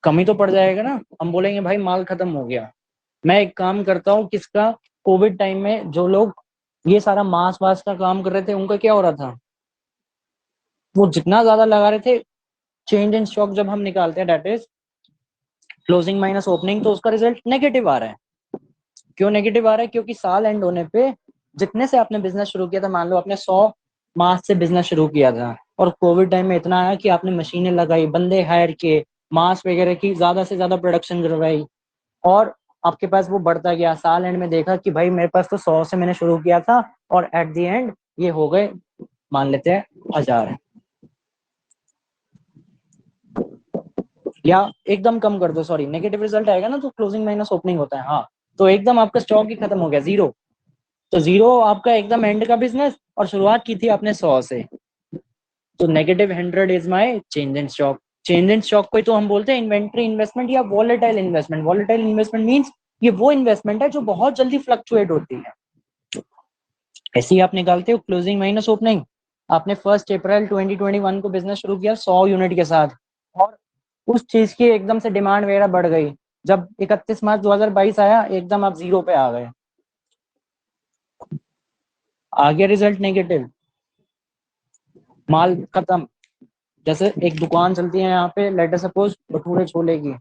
कमी तो पड़ जाएगा ना, हम बोलेंगे भाई माल खत्म हो गया। मैं एक काम करता हूँ किसका, कोविड टाइम में जो लोग ये सारा मास वास का काम कर रहे थे, उनका क्या हो रहा था, वो जितना ज्यादा लगा रहे थे, चेंज इन स्टॉक जब हम निकालते हैं, that is closing minus opening, तो उसका रिजल्ट नेगेटिव आ रहा है। क्यों नेगेटिव आ रहा है, क्योंकि साल एंड होने पे जितने से आपने बिजनेस शुरू किया था, मान लो आपने 100 मास से बिजनेस शुरू किया था, और कोविड टाइम में इतना आया कि आपने मशीनें लगाई, बंदे हायर किए, मास वगैरह की ज्यादा से ज्यादा प्रोडक्शन करवाई, और आपके पास वो बढ़ता गया, साल एंड में देखा कि भाई मेरे पास तो 100 से मैंने शुरू किया था, और एट द एंड ये हो गए, मान लेते हैं 1000, या एकदम कम कर दो, सॉरी नेगेटिव रिजल्ट आएगा ना तो क्लोजिंग माइनस ओपनिंग होता है, हाँ, तो एकदम आपका स्टॉक ही खत्म हो गया, जीरो। तो जीरो आपका एकदम एंड का बिजनेस, और शुरुआत की थी आपने 100 से, तो -100 is my change in stock. Change in stock को तो हम बोलते हैं इन्वेंट्री इन्वेस्टमेंट या volatile investment. Volatile investment means ये वो इन्वेस्टमेंट है जो बहुत जल्दी फ्लक्चुएट होती है। ऐसे ही आप निकालते हो क्लोजिंग माइनस ओपनिंग। आपने 1 अप्रैल 2021 को बिजनेस शुरू किया 100 यूनिट के साथ, और उस चीज की एकदम से डिमांड वगैरह बढ़ गई, जब 31 मार्च 2022 आया, एकदम आप जीरो पे आ गए, आ गया रिजल्ट नेगेटिव, माल खत्म। जैसे एक दुकान चलती है यहाँ पे, लेट सपोज भटूरे छोले की,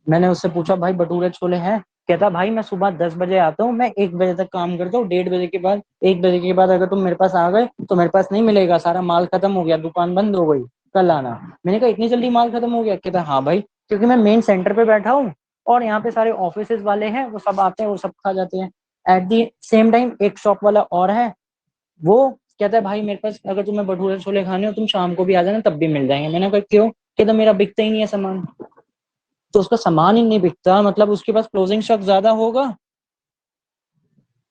मैंने उससे पूछा भाई भटूरे छोले हैं, कहता भाई मैं सुबह 10 बजे आता हूँ, मैं 1 बजे तक काम करता हूँ, 1:30 बजे के बाद, 1 बजे के बाद अगर तुम मेरे पास आ गए तो मेरे पास नहीं मिलेगा, सारा माल खत्म हो गया, दुकान बंद हो गई, कल आना। मैंने कहा इतनी जल्दी माल खत्म हो गया, कहता हाँ भाई, क्योंकि मैं मेन सेंटर पे बैठा हूँ, और यहाँ पे सारे ऑफिस वाले हैं, वो सब आते हैं, वो सब खा जाते हैं। एट दी सेम टाइम एक शॉप वाला और है, वो कहता है भाई मेरे पास अगर तुम्हें भटूरे छोले खाने हो, तुम शाम को भी आ जाना, तब भी मिल जाएंगे। मैंने कहा क्यों, कहता मेरा बिकता ही नहीं है सामान। तो उसका सामान ही नहीं बिकता, मतलब उसके पास क्लोजिंग स्टॉक ज्यादा होगा,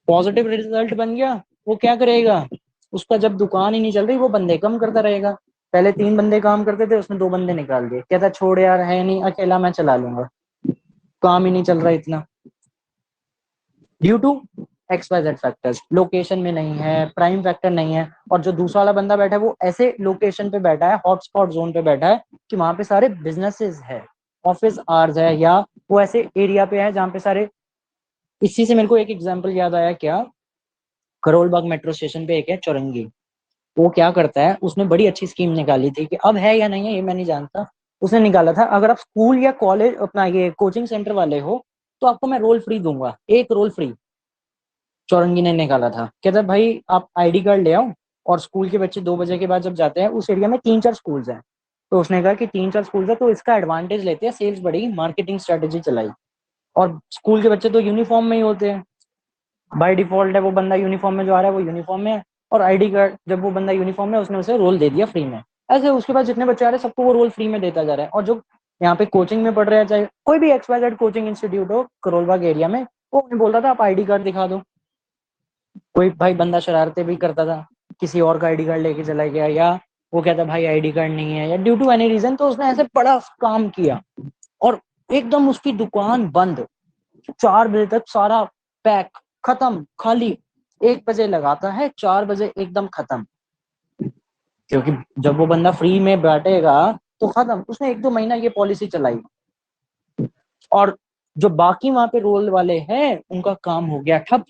पॉजिटिव रिजल्ट बन गया, वो क्या करेगा, उसका जब दुकान ही नहीं चल रही, वो बंदे कम करता रहेगा। पहले 3 बंदे काम करते थे, उसने 2 बंदे निकाल दिए, कहता छोड़ यार है नहीं, अकेला मैं चला लूंगा, काम ही नहीं चल रहा इतना, due to XYZ factors, location में नहीं है, प्राइम फैक्टर नहीं है, और जो दूसरा वाला बंदा बैठा है वो ऐसे लोकेशन पे बैठा है, हॉटस्पॉट जोन पे बैठा है कि वहां पे सारे बिजनेसेस है, ऑफिस आवर्स है, या वो ऐसे एरिया पे है जहाँ पे सारे इसी से मेरे को एक एग्जांपल याद आया, क्या, करोल बाग मेट्रो स्टेशन पे एक है चौरंगी, वो क्या करता है, उसने बड़ी अच्छी स्कीम निकाली थी, कि अब है या नहीं है ये मैं नहीं जानता, उसने निकाला था, अगर आप स्कूल या कॉलेज अपना ये कोचिंग सेंटर वाले हो तो आपको मैं रोल फ्री दूंगा, एक रोल फ्री। चौरंगी ने निकाला था, कहता है भाई आप आईडी कार्ड ले आओ, और स्कूल के बच्चे 2 बजे के बाद जब जाते हैं, उस एरिया में 3-4 स्कूल्स हैं, तो उसने कहा कि 3-4 स्कूल्स है तो इसका एडवांटेज लेते हैं, सेल्स बढ़ेगी, मार्केटिंग स्ट्रेटेजी चलाई, और स्कूल के बच्चे तो यूनिफॉर्म में ही होते हैं, बाय डिफॉल्ट है वो बंदा यूनिफॉर्म में जो आ रहा है वो यूनिफॉर्म में है, और आईडी कार्ड जब वो बंदा यूनिफॉर्म में, उसने उसे रोल दे दिया फ्री में। ऐसे उसके बाद जितने बच्चे आ रहे हैं सबको वो रोल फ्री में देता जा रहा है, और जो यहाँ पे कोचिंग में पढ़ रहे हैं, चाहे कोई भी XYZ कोचिंग इंस्टीट्यूट हो करोलबाग एरिया में, वो उन्हें बोल रहा था आप आईडी कार्ड दिखा दो। कोई भाई बंदा शरारतें भी करता था, किसी और का आईडी कार्ड लेके चला गया, या वो कहता भाई आईडी कार्ड नहीं है, या ड्यू टू एनी रीजन, तो उसने ऐसे बड़ा काम किया, और एकदम उसकी दुकान बंद, 4 बजे तक सारा पैक, खत्म, खाली। 1 बजे लगाता है, 4 बजे एकदम खत्म, क्योंकि जब वो बंदा फ्री में बैठेगा तो खत्म। उसने 1-2 महीना ये पॉलिसी चलाई, और जो बाकी वहां पे रोल वाले हैं उनका काम हो गया ठप,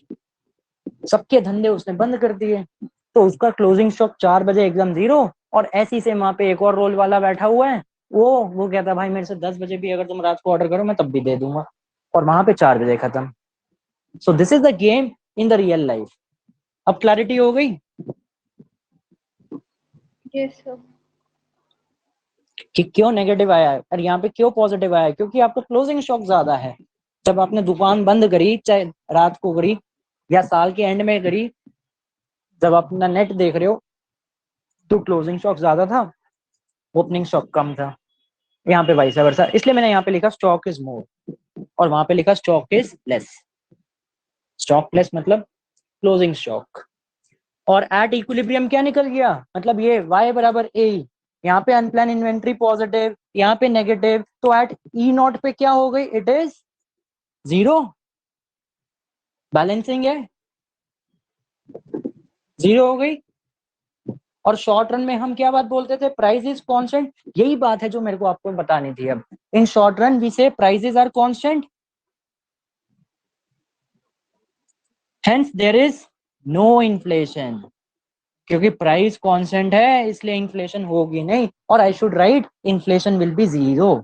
सबके धंधे उसने बंद कर दिए, तो उसका क्लोजिंग स्टॉक 4 बजे एकदम जीरो। और ऐसी से वहां पे एक और रोल वाला बैठा हुआ है, वो कहता भाई मेरे से 10 बजे भी अगर तुम रात को ऑर्डर करो मैं तब भी दे दूंगा, और वहां पे 4 बजे खत्म। सो this is the game in the real life. अब क्लैरिटी हो गई यस सर। कि क्यों नेगेटिव आया है और यहाँ पे क्यों पॉजिटिव आया है, क्योंकि आपका क्लोजिंग स्टॉक ज्यादा है। जब आपने दुकान बंद करी, चाहे रात को करी या साल के एंड में करी, जब आप अपना नेट देख रहे हो तो क्लोजिंग स्टॉक ज्यादा था, ओपनिंग स्टॉक कम था। यहाँ पे वाइस वर्सा, इसलिए मैंने यहाँ पे लिखा स्टॉक इज मोर, और वहां पे लिखा stock is less. Stock less मतलब क्लोजिंग स्टॉक। और एट इक्विलिब्रियम क्या निकल गया, मतलब ये y बराबर ए, यहाँ पे अनप्लान इन्वेंट्री पॉजिटिव, यहाँ पे नेगेटिव, तो एट ई नॉट पे क्या हो गई, इट इज जीरो, बैलेंसिंग है, जीरो हो गई। और शॉर्ट रन में हम क्या बात बोलते थे, प्राइस इज कांस्टेंट, यही बात है जो मेरे को आपको बतानी थी। अब in short run we say prices are constant, hence there is no inflation, क्योंकि प्राइस कांस्टेंट है इसलिए इन्फ्लेशन होगी नहीं, और I should write inflation will be zero,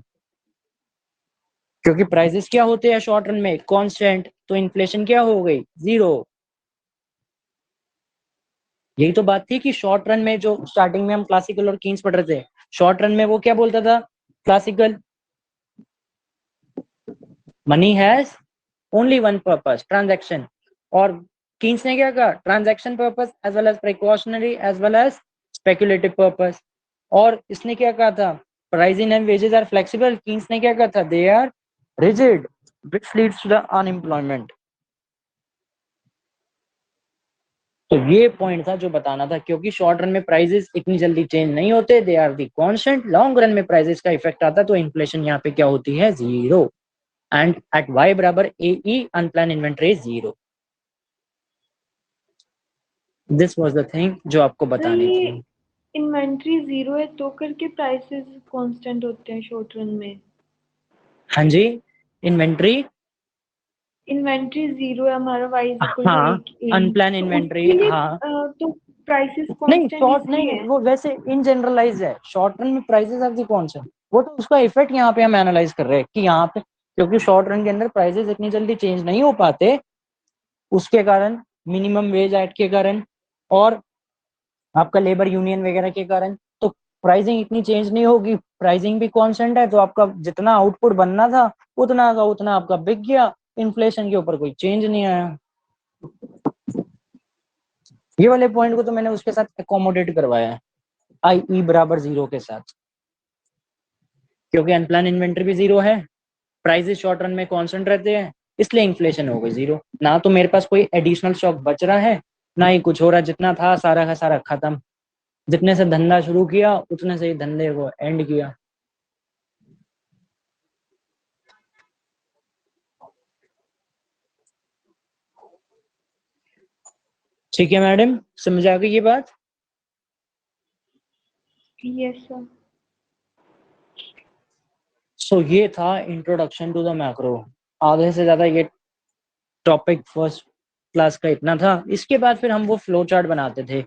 क्योंकि प्राइसेस क्या होते हैं शॉर्ट रन में, कांस्टेंट, तो इन्फ्लेशन क्या हो गई, जीरो। यही तो बात थी कि शॉर्ट रन में जो स्टार्टिंग में हम क्लासिकल और कीन्स पढ़ रहे थे, शॉर्ट रन में वो क्या बोलता था, classical, money has only one purpose, transaction, और कीन्स ने क्या कहा, transaction purpose as well as precautionary as well as speculative purpose. और इसने क्या कहा था, pricing and wages are flexible, Keynes ने क्या कहा था, they are rigid which leads to the unemployment. तो ये पॉइंट था जो बताना था, क्योंकि शॉर्ट रन में प्राइसेस इतनी जल्दी चेंज नहीं होते, they are the constant. Long run में प्राइसेस का इफेक्ट आता है, तो इन्फ्लेशन यहाँ पे क्या होती है, जीरो, एंड एट y बराबर A E unplanned inventory zero. This was the thing जो आपको बतानी ये थी। इन्वेंट्री जीरो है तो करके प्राइसेस कांस्टेंट होते हैं शॉर्ट रन में। हाँ जी, इन्वेंट्री, इन्वेंट्री जीरो है हमारा, वाई इज इक्वल टू हाँ, ए, अनप्लान तो इन्वेंट्री, उसके लिए हाँ। तो प्राइसेस नहीं कांस्टेंट शॉर्ट, नहीं इसलिए नहीं, है। वो वैसे इन जनरलाइज है, शॉर्ट रन में प्राइसेस आर दी कांस्टेंट, वो तो उसका इफेक्ट यहाँ पे हम एनालाइज कर रहे हैं कि यहाँ पे, क्योंकि शॉर्ट रन के अंदर प्राइसेस इतनी जल्दी चेंज नहीं हो पाते, उसके कारण, मिनिमम वेज एक्ट के कारण, और आपका लेबर यूनियन वगैरह के कारण, तो प्राइसिंग इतनी चेंज नहीं होगी, प्राइसिंग भी कांस्टेंट है, तो आपका जितना आउटपुट बनना था उतना का उतना आपका बिक गया, इन्फ्लेशन के ऊपर कोई चेंज नहीं आया। ये वाले पॉइंट को तो मैंने उसके साथ एकोमोडेट करवाया है, आई ई बराबर जीरो के साथ, क्योंकि अनप्लान इन्वेंटरी भी जीरो है, प्राइसेस शॉर्ट रन में कांस्टेंट रहते हैं, इसलिए इन्फ्लेशन हो गई जीरो। ना तो मेरे पास कोई एडिशनल स्टॉक बच रहा है, ना ही कुछ हो रहा, जितना था सारा का सारा खत्म, जितने से धंधा शुरू किया उतने से ही धंधे को एंड किया। ठीक है मैडम, समझ आ गई ये बात। Yes sir. सो ये था इंट्रोडक्शन टू द मैक्रो। आधे से ज्यादा ये टॉपिक फर्स्ट क्लास का इतना था। इसके बाद फिर हम वो फ्लो चार्ट बनाते थे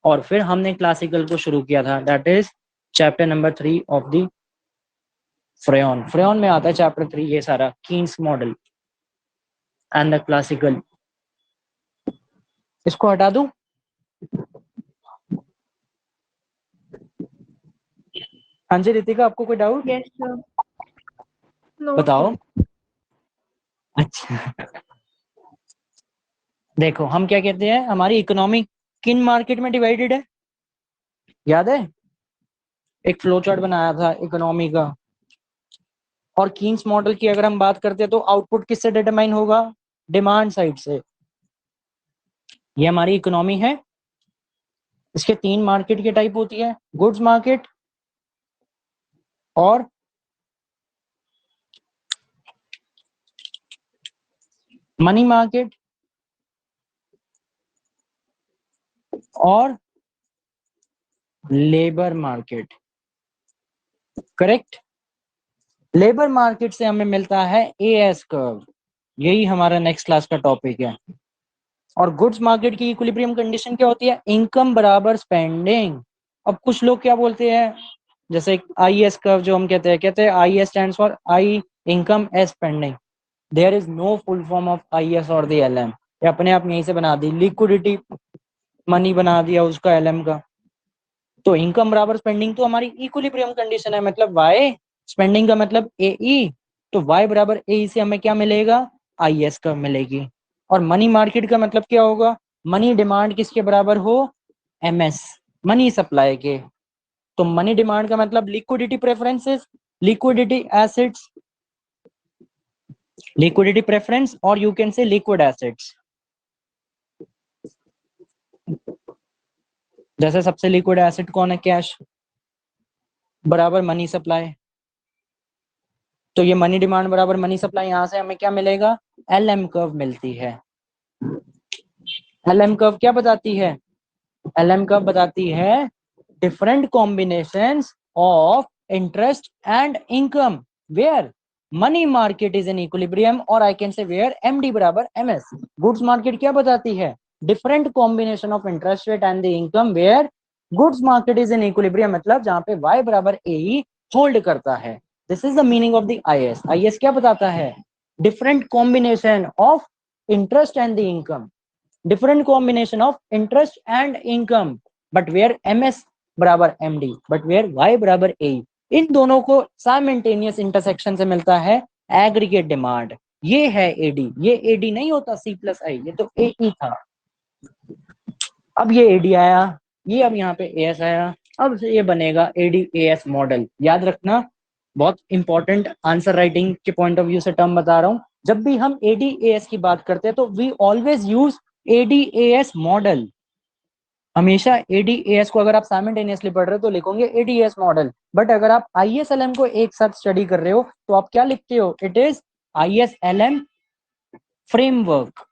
और फिर हमने क्लासिकल को शुरू किया था, that is chapter number 3 of the Froyen. Froyen में आता है चैप्टर 3 ये सारा, Keynes model and the classical. इसको हटा दूं? हाँ जी रितिका, आपको कोई डाउट? Yes sir. No, बताओ। sir. अच्छा देखो, हम क्या कहते हैं, हमारी इकोनॉमी किन मार्केट में डिवाइडेड है, याद है? एक फ्लो चार्ट बनाया था इकोनॉमी का। और कीन्स मॉडल की अगर हम बात करते हैं तो आउटपुट किससे डिटरमाइन होगा? डिमांड साइड से। ये हमारी इकोनॉमी है। इसके 3 मार्केट की टाइप होती है, गुड्स मार्केट और मनी मार्केट और labour market. Correct. Labour market से हमें मिलता है एएस कर्व, यही हमारा नेक्स्ट क्लास का टॉपिक है। और गुड्स मार्केट की इक्विलिब्रियम कंडीशन क्या होती है? इनकम बराबर स्पेंडिंग। अब कुछ लोग क्या बोलते हैं, जैसे आईएस कर्व जो हम कहते हैं I S stands for I income S spending. There is no full form of IS और द एलएम। ये अपने आप यहीं से बना दी, लिक्विडिटी मनी बना दिया उसका एलएम का। तो इनकम बराबर स्पेंडिंग तो हमारी इक्विलिब्रियम कंडीशन है, मतलब वाई स्पेंडिंग का मतलब एई, तो वाई बराबर एई से हमें क्या मिलेगा? आईएस कर्व मिलेगी। और मनी मार्केट का मतलब क्या होगा? मनी डिमांड किसके बराबर हो? एमएस, मनी सप्लाई के। तो मनी डिमांड का मतलब liquidity preferences, liquidity assets, liquidity preference, और you can say liquid assets. जैसे सबसे लिक्विड एसेट कौन है? कैश बराबर मनी सप्लाई। तो ये मनी डिमांड बराबर मनी सप्लाई, यहां से हमें क्या मिलेगा? एलएम कर्व मिलती है। एलएम कर्व क्या बताती है? एलएम कर्व बताती है different combinations of interest and income where money market is in equilibrium, और I can say where MD बराबर एमएस। गुड्स मार्केट क्या बताती है? Different combination of interest rate and the income where goods market is in equilibrium, मतलब जहां पे Y बराबर A hold करता है। This is the meaning of the IS. IS क्या बताता है? Different combination of interest and the income, different combination of interest and income, but where ms बराबर md, but where y बराबर a। इन दोनों को simultaneous intersection से मिलता है एग्रीगेट डिमांड। ये है एडी, ये एडी नहीं होता सी प्लस आई, ये तो ए था। अब ये एडी आया, ये अब यहाँ पे एएस आया, अब ये बनेगा एडी एएस मॉडल। याद रखना, बहुत इंपॉर्टेंट आंसर राइटिंग के पॉइंट ऑफ व्यू से टर्म बता रहा हूँ। जब भी हम एडीएएस की बात करते हैं तो we always use ADAS model. हमेशा एडीएएस को अगर आप साइमल्टेनियसली पढ़ रहे हो तो लिखोगे एडीएएस मॉडल, बट अगर आप आईएसएलएम को एक साथ स्टडी कर रहे हो तो आप क्या लिखते हो? It is ISLM framework.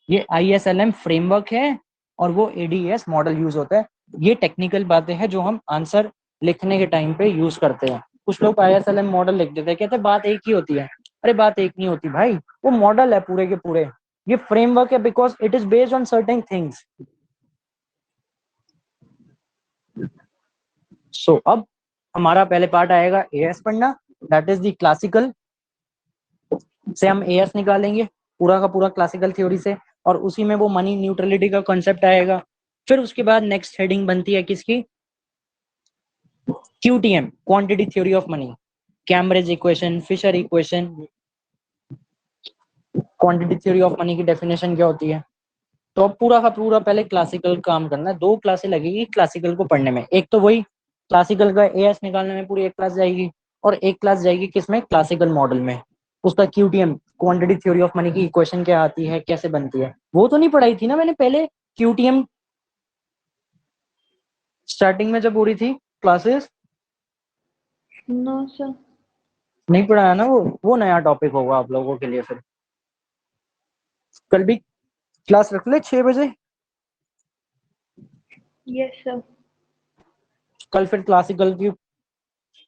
ये आईएसएलएम फ्रेमवर्क है और वो एडीएएस मॉडल यूज होता है। ये टेक्निकल बातें हैं जो हम आंसर लिखने के टाइम पे यूज करते हैं। कुछ लोग आईएसएलएम मॉडल लिख देते हैं, कहते हैं बात एक ही होती है। अरे बात एक नहीं होती भाई, वो मॉडल है पूरे के पूरे। ये फ्रेमवर्क है because it is based on certain things. So अब हमारा पहले पार्ट आएगा एएस पढ़ना, दैट इज द क्लासिकल से हम एएस निकालेंगे पूरा का पूरा क्लासिकल थ्योरी से, और उसी में वो मनी न्यूट्रलिटी का कॉन्सेप्ट आएगा। फिर उसके बाद नेक्स्ट हेडिंग बनती है किसकी? QTM, quantity theory of money, Cambridge equation, Fisher equation. Quantity theory of money की डेफिनेशन क्या होती है? तो अब पूरा का पूरा पहले क्लासिकल काम करना है। 2 क्लासें लगेगी क्लासिकल को पढ़ने में, एक तो वही क्लासिकल का एएस निकालने में पूरी एक क्लास जाएगी, और एक क्लास जाएगी किसमें? क्लासिकल मॉडल में। उसका क्यूटीएम, क्वांटिटी थ्योरी ऑफ मनी की इक्वेशन क्या आती है, कैसे बनती है, वो तो नहीं पढ़ाई थी ना मैंने पहले? क्यूटीएम स्टार्टिंग में जब हो रही थी क्लासेस, नो सर। नहीं पढ़ाया ना वो नया टॉपिक होगा आप लोगों के लिए। फिर कल भी क्लास रख ले 6 बजे। Yes sir. कल फिर क्लासिकल की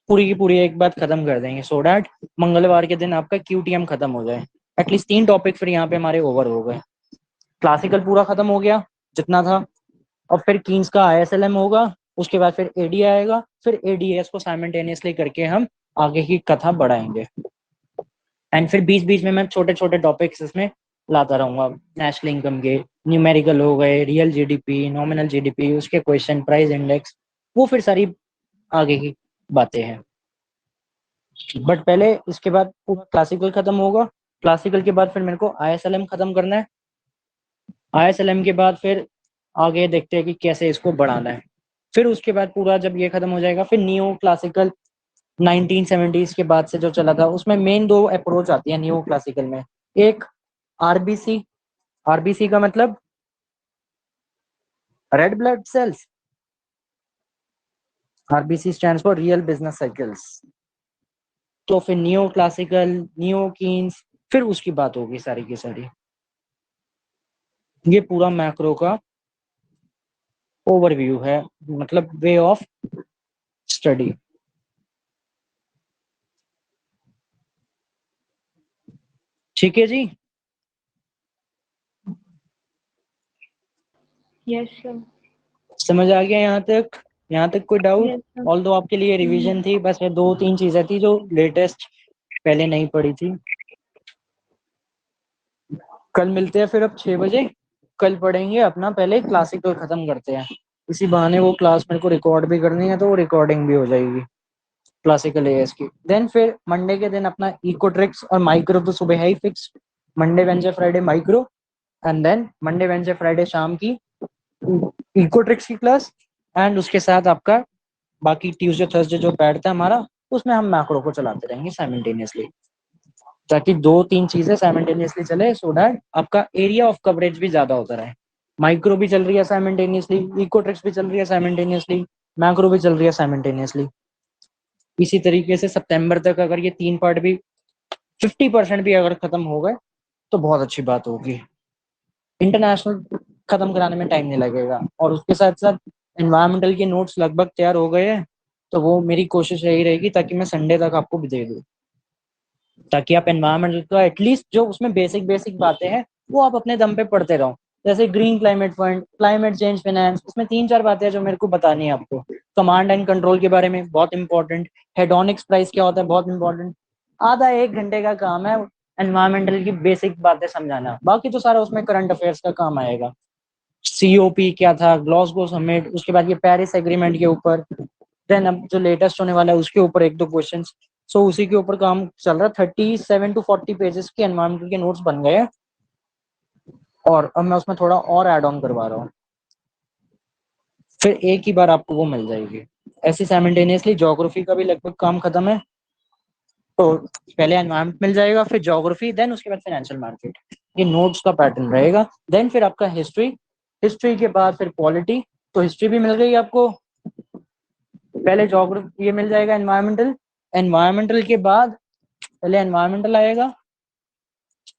पूरी एक बात खत्म कर देंगे, सो डैट मंगलवार के दिन आपका क्यूटीएम खत्म हो जाए। एटलीस्ट 3 टॉपिक फिर यहाँ पे हमारे ओवर हो गए। क्लासिकल पूरा खत्म हो गया जितना था, और फिर कीन्स का ISLM होगा, उसके बाद फिर AD आएगा, फिर ADS को साइमल्टेनियसली करके हम आगे की कथा बढ़ाएंगे। एंड फिर बीच बीच में मैं छोटे छोटे टॉपिक्स इसमें लाता रहूंगा, नेशनल इनकम के, न्यूमेरिकल हो गए, रियल GDP, नॉमिनल GDP, उसके क्वेश्चन, प्राइस इंडेक्स, वो फिर सारी आगे की बातें हैं। बट पहले इसके बाद पूरा क्लासिकल खत्म होगा, क्लासिकल के बाद फिर मेरे को ISLM खत्म करना है, ISLM के बाद फिर आगे देखते हैं कि कैसे इसको बढ़ाना है। फिर उसके बाद पूरा जब ये खत्म हो जाएगा, फिर न्यू क्लासिकल 1970s के बाद से जो चला था, उसमें मेन 2 अप्रोच आती है न्यू क्लासिकल में। एक RBC, RBC का मतलब red blood cells, RBC stands for real business cycles. तो फिर न्यू क्लासिकल, न्यू कीन्स, फिर उसकी बात होगी सारी की सारी। ये पूरा मैक्रो का ओवरव्यू है, मतलब वे ऑफ स्टडी। ठीक है जी। Yes sir. समझ आ गया यहाँ तक? यहाँ तक कोई डाउट? Yes sir. ऑल दो आपके लिए रिवीजन थी, बस ये 2-3 चीजें थी जो लेटेस्ट पहले नहीं पढ़ी थी। कल मिलते हैं फिर अब 6 बजे। कल पढ़ेंगे अपना, पहले क्लासिकल खत्म करते हैं, इसी बहाने वो क्लास मेरे को रिकॉर्ड भी करनी है, तो वो रिकॉर्डिंग भी हो जाएगी क्लासिकल AS की। देन फिर मंडे के दिन अपना इको ट्रिक्स और माइक्रो तो सुबह है ही fix, Monday Wednesday Friday micro, and then Monday Wednesday Friday शाम की इको ट्रिक्स की क्लास, एंड उसके साथ आपका बाकी ट्यूसडे थर्सडे जो बैठता है हमारा, उसमें हम मैक्रो को चलाते रहेंगे साइमल्टेनियसली, ताकि 2-3 चीजें साइमल्टेनियसली चले, सो दैट आपका एरिया ऑफ कवरेज भी ज्यादा होता रहे। माइक्रो भी चल रही है साइमल्टेनियसली, इको ट्रिक्स भी चल रही है साइमल्टेनियसली, मैक्रो भी चल रही है साइमल्टेनियसली। इसी तरीके से सितंबर तक अगर ये 3 पार्ट भी 50% भी अगर खत्म हो गए तो बहुत अच्छी बात होगी। इंटरनेशनल खत्म कराने में टाइम नहीं लगेगा, और उसके साथ साथ एनवायरमेंटल के नोट्स लगभग तैयार हो गए हैं, तो वो मेरी कोशिश यही रहेगी ताकि मैं संडे तक आपको भी दे दूँ, ताकि आप एनवायरमेंटल का एटलीस्ट जो उसमें बेसिक बेसिक बातें हैं वो आप अपने दम पे पढ़ते रहो। जैसे green climate fund, climate change finance, उसमें 3-4 बातें हैं जो मेरे को बतानी है आपको। कमांड एंड कंट्रोल के बारे में बहुत इंपॉर्टेंट, हेडोनिक्स प्राइस क्या होता है बहुत इंपॉर्टेंट। आधा 1 घंटे का काम है एनवायरमेंटल की बेसिक बातें समझाना, बाकी तो सारा उसमें करंट अफेयर्स का काम आएगा। COP क्या था, ग्लासगो समिट, उसके बाद ये पेरिस एग्रीमेंट के ऊपर, देन अब जो लेटेस्ट होने वाला है उसके ऊपर 1-2 क्वेश्चन। सो उसी के ऊपर काम चल रहा है। 37 to 40 पेजेस के एनवायरमेंटल के नोट्स बन गए हैं, और अब मैं उसमें थोड़ा और ऐड ऑन करवा रहा हूँ, फिर एक ही बार आपको वो मिल जाएगी। ऐसे साइमल्टेनियसली ज्योग्राफी का भी लगभग काम खत्म है, तो पहले एनवायरमेंट मिल जाएगा, फिर ज्योग्राफी, देन उसके बाद फाइनेंशियल मार्केट। ये नोट्स का पैटर्न रहेगा। देन फिर आपका हिस्ट्री, हिस्ट्री के बाद फिर पॉलिटी, तो हिस्ट्री भी मिल गई आपको। पहले ज्योग्राफी ये मिल जाएगा, एनवायरमेंटल, एनवायरमेंटल के बाद पहले एनवायरमेंटल आएगा,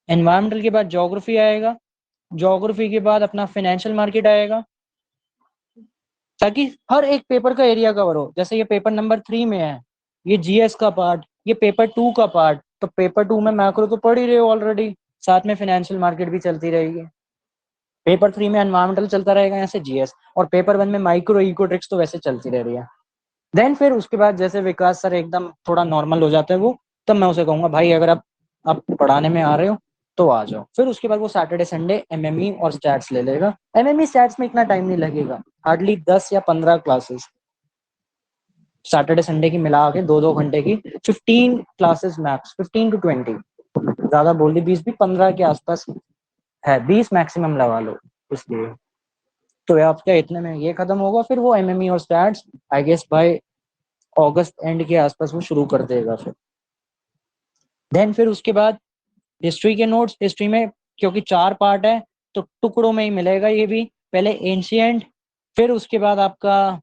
एनवायरमेंटल के बाद ज्योग्राफी आएगा, ज्योग्राफी के बाद अपना फाइनेंशियल मार्केट आएगा, ताकि हर एक पेपर का एरिया कवर हो। जैसे ये पेपर नंबर 3 में है, ये GS का पार्ट, ये पेपर 2 का पार्ट, तो पेपर 2 में मैक्रो तो पढ़ ही रहे हो ऑलरेडी, साथ में फाइनेंशियल मार्केट भी चलती रहेगी। पेपर 3 में एनवायरमेंटल चलता रहेगा यहाँ से GS, और पेपर 1 में माइक्रो इको ट्रिक्स तो वैसे चलती रह रही है। देन फिर उसके बाद जैसे विकास सर एकदम थोड़ा नॉर्मल हो जाता है वो, तब मैं उसे कहूंगा भाई अगर आप पढ़ाने में आ रहे हो तो आ जाओ। फिर उसके बाद वो सैटरडे संडे MME और स्टैट्स ले लेगा। MME स्टैट्स में इतना टाइम नहीं लगेगा, हार्डली 10 या 15 क्लासेस सैटरडे संडे की मिला के 2-2 घंटे की, 15 क्लासेस मैक्स, 15 to 20, ज्यादा बोल दी 20 भी, 15 के आसपास है, 20 मैक्सिमम लगा लो। इसलिए तो आपका इतने में ये खत्म होगा, फिर वो MME और stats I guess by August end के आसपास वो शुरू कर देगा। फिर फिर उसके बाद हिस्ट्री के नोट्स, हिस्ट्री में क्योंकि 4 पार्ट है तो टुकड़ों में ही मिलेगा ये भी। पहले एंशियंट, फिर उसके बाद आपका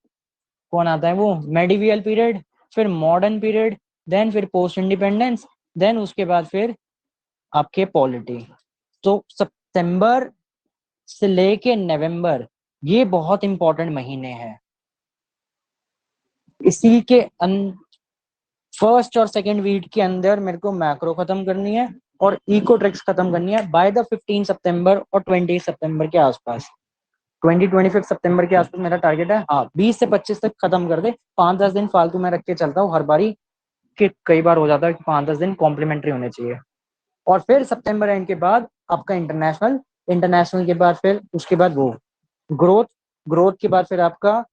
कौन आता है वो मेडिवियल पीरियड, फिर मॉडर्न पीरियड, देन फिर पोस्ट इंडिपेंडेंस, देन उसके बाद फिर आपके पॉलिटी। तो सितंबर से लेके नवंबर ये बहुत इंपॉर्टेंट महीने हैं। इसी के फर्स्ट और सेकंड वीक के अंदर मेरे को मैक्रो खत्म करनी है, और इको ट्रिक्स खत्म करनी है बाय द 15 सितंबर और 20 सितंबर के आसपास। 25 सितंबर के आसपास मेरा टारगेट है। हाँ, 20 से 25 तक खत्म कर दे। 5-10 दिन फालतू में रख के चलता हूँ हर बारी, कि कई बार हो जाता है कि 5-10 दिन कॉम्प्लीमेंट्री होने चाहिए। और फिर सितंबर एंड के बाद आपका इंटरनेशनल के बाद फिर उसके बाद वो ग्रोथ के बाद फिर आपका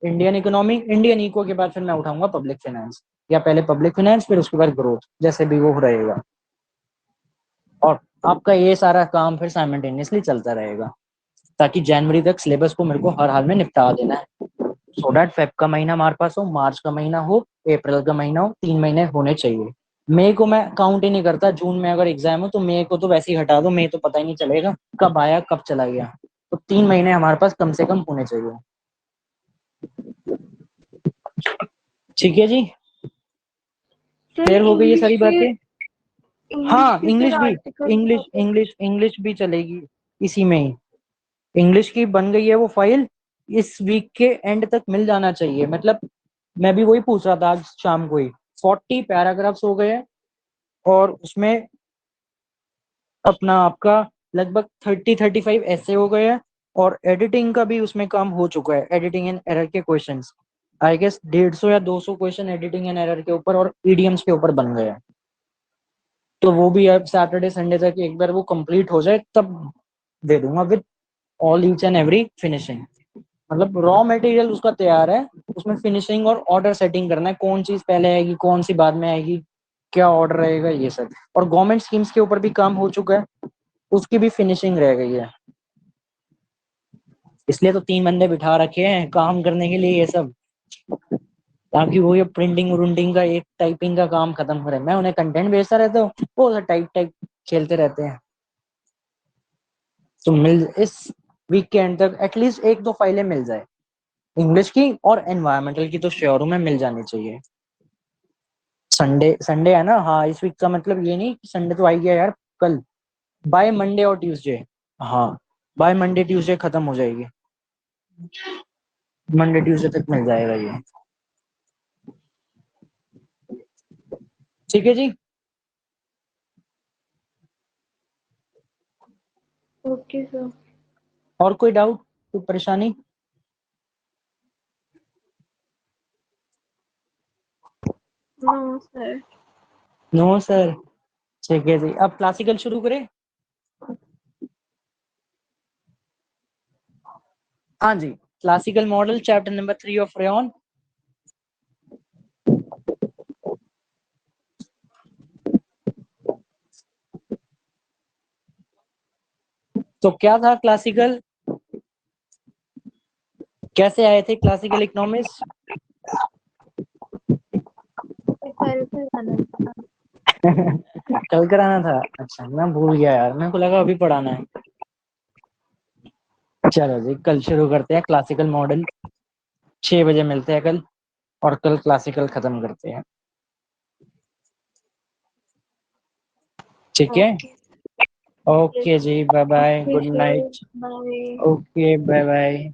इंडियन इकोनॉमी, इंडियन इको के बाद फिर मैं उठाऊंगा पब्लिक फाइनेंस, या पहले पब्लिक फाइनेंस फिर उसके बाद ग्रोथ, जैसे भी वो रहेगा। और आपका ये सारा काम फिर साइमल्टेनियसली चलता रहेगा, ताकि जनवरी तक सिलेबस को मेरे को हर हाल में निपटा देना है, सो दैट फेब का महीना हमारे पास हो, मार्च का महीना हो, अप्रैल का महीना हो, 3 महीने होने चाहिए। मई को मैं काउंट ही नहीं करता, जून में अगर एग्जाम हो तो मई को तो वैसे ही हटा दो, मई तो पता ही नहीं चलेगा कब आया कब चला गया। तो 3 महीने हमारे पास कम से कम होने चाहिए। ठीक है जी, सर क्लियर हो गई ये इंग्लिश सारी के बातें? इंग्लिश हाँ, के सर इंग्लिश भी, आर्टिकल इंग्लिश भी चलेगी इसी में ही। इंग्लिश की बन गई है वो फाइल, इस वीक के एंड तक मिल जाना चाहिए। मतलब मैं भी वही पूछ रहा था आज शाम को ही, 40 पैराग्राफ्स हो गए हैं, और उसमें अपना आपका लगभग 30-35 ऐसे हो गए हैं, और एडिटिंग का भी उसमें काम हो चुका है, एडिटिंग एंड एरर के क्वेश्चंस आई गेस 150 या 200 क्वेश्चन एडिटिंग एंड एरर के ऊपर और ईडीएम्स के ऊपर बन गए हैं। तो वो भी अब सैटरडे संडे तक एक बार वो कंप्लीट हो जाए तब दे दूंगा, with all each and every finishing. मतलब रॉ मटेरियल उसका तैयार है, उसमें फिनिशिंग और ऑर्डर सेटिंग करना है, कौन चीज पहले आएगी कौन सी बाद में आएगी, क्या ऑर्डर रहेगा, ये सब। और गवर्नमेंट स्कीम्स के ऊपर भी काम हो चुका है, उसकी भी फिनिशिंग रह गई है। इसलिए तो 3 बंदे बिठा रखे हैं काम करने के लिए ये सब, ताकि वो ये प्रिंटिंग उरिंटिंग का एक टाइपिंग का काम खत्म करे। मैं उन्हें कंटेंट भेजता रहता हूँ, वो उधर टाइप टाइप खेलते रहते हैं। तो मिल इस वीक के एंड तक एटलीस्ट 1-2 फाइलें मिल जाए, इंग्लिश की और एनवायरमेंटल की तो श्योर हूं मैं मिल जानी चाहिए। संडे संडे है ना, हाँ इस वीक का मतलब ये नहीं कि संडे तो आ ही गया यार, कल बाय मंडे और ट्यूसडे, हाँ बाय मंडे ट्यूसडे खत्म हो जाएगी, मंडे ट्यूसडे तक मिल जाएगा ये। ठीक है जी। Okay sir. और कोई डाउट, कोई परेशानी? No sir. No sir. ठीक है जी, अब क्लासिकल शुरू करें। हाँ जी, classical model chapter number 3 of Froyen. तो क्या था क्लासिकल, कैसे आए थे क्लासिकल इकोनॉमिक्स? कल कराना था। कल कराना था, अच्छा मैं भूल गया यार, मेरे को लगा अभी पढ़ाना है। चलो जी, कल शुरू करते हैं क्लासिकल मॉडल। 6 बजे मिलते हैं कल, और कल क्लासिकल खत्म करते हैं। ठीक है, ओके। ओके जी, bye bye, okay good sir, night. Bye. Okay, bye bye.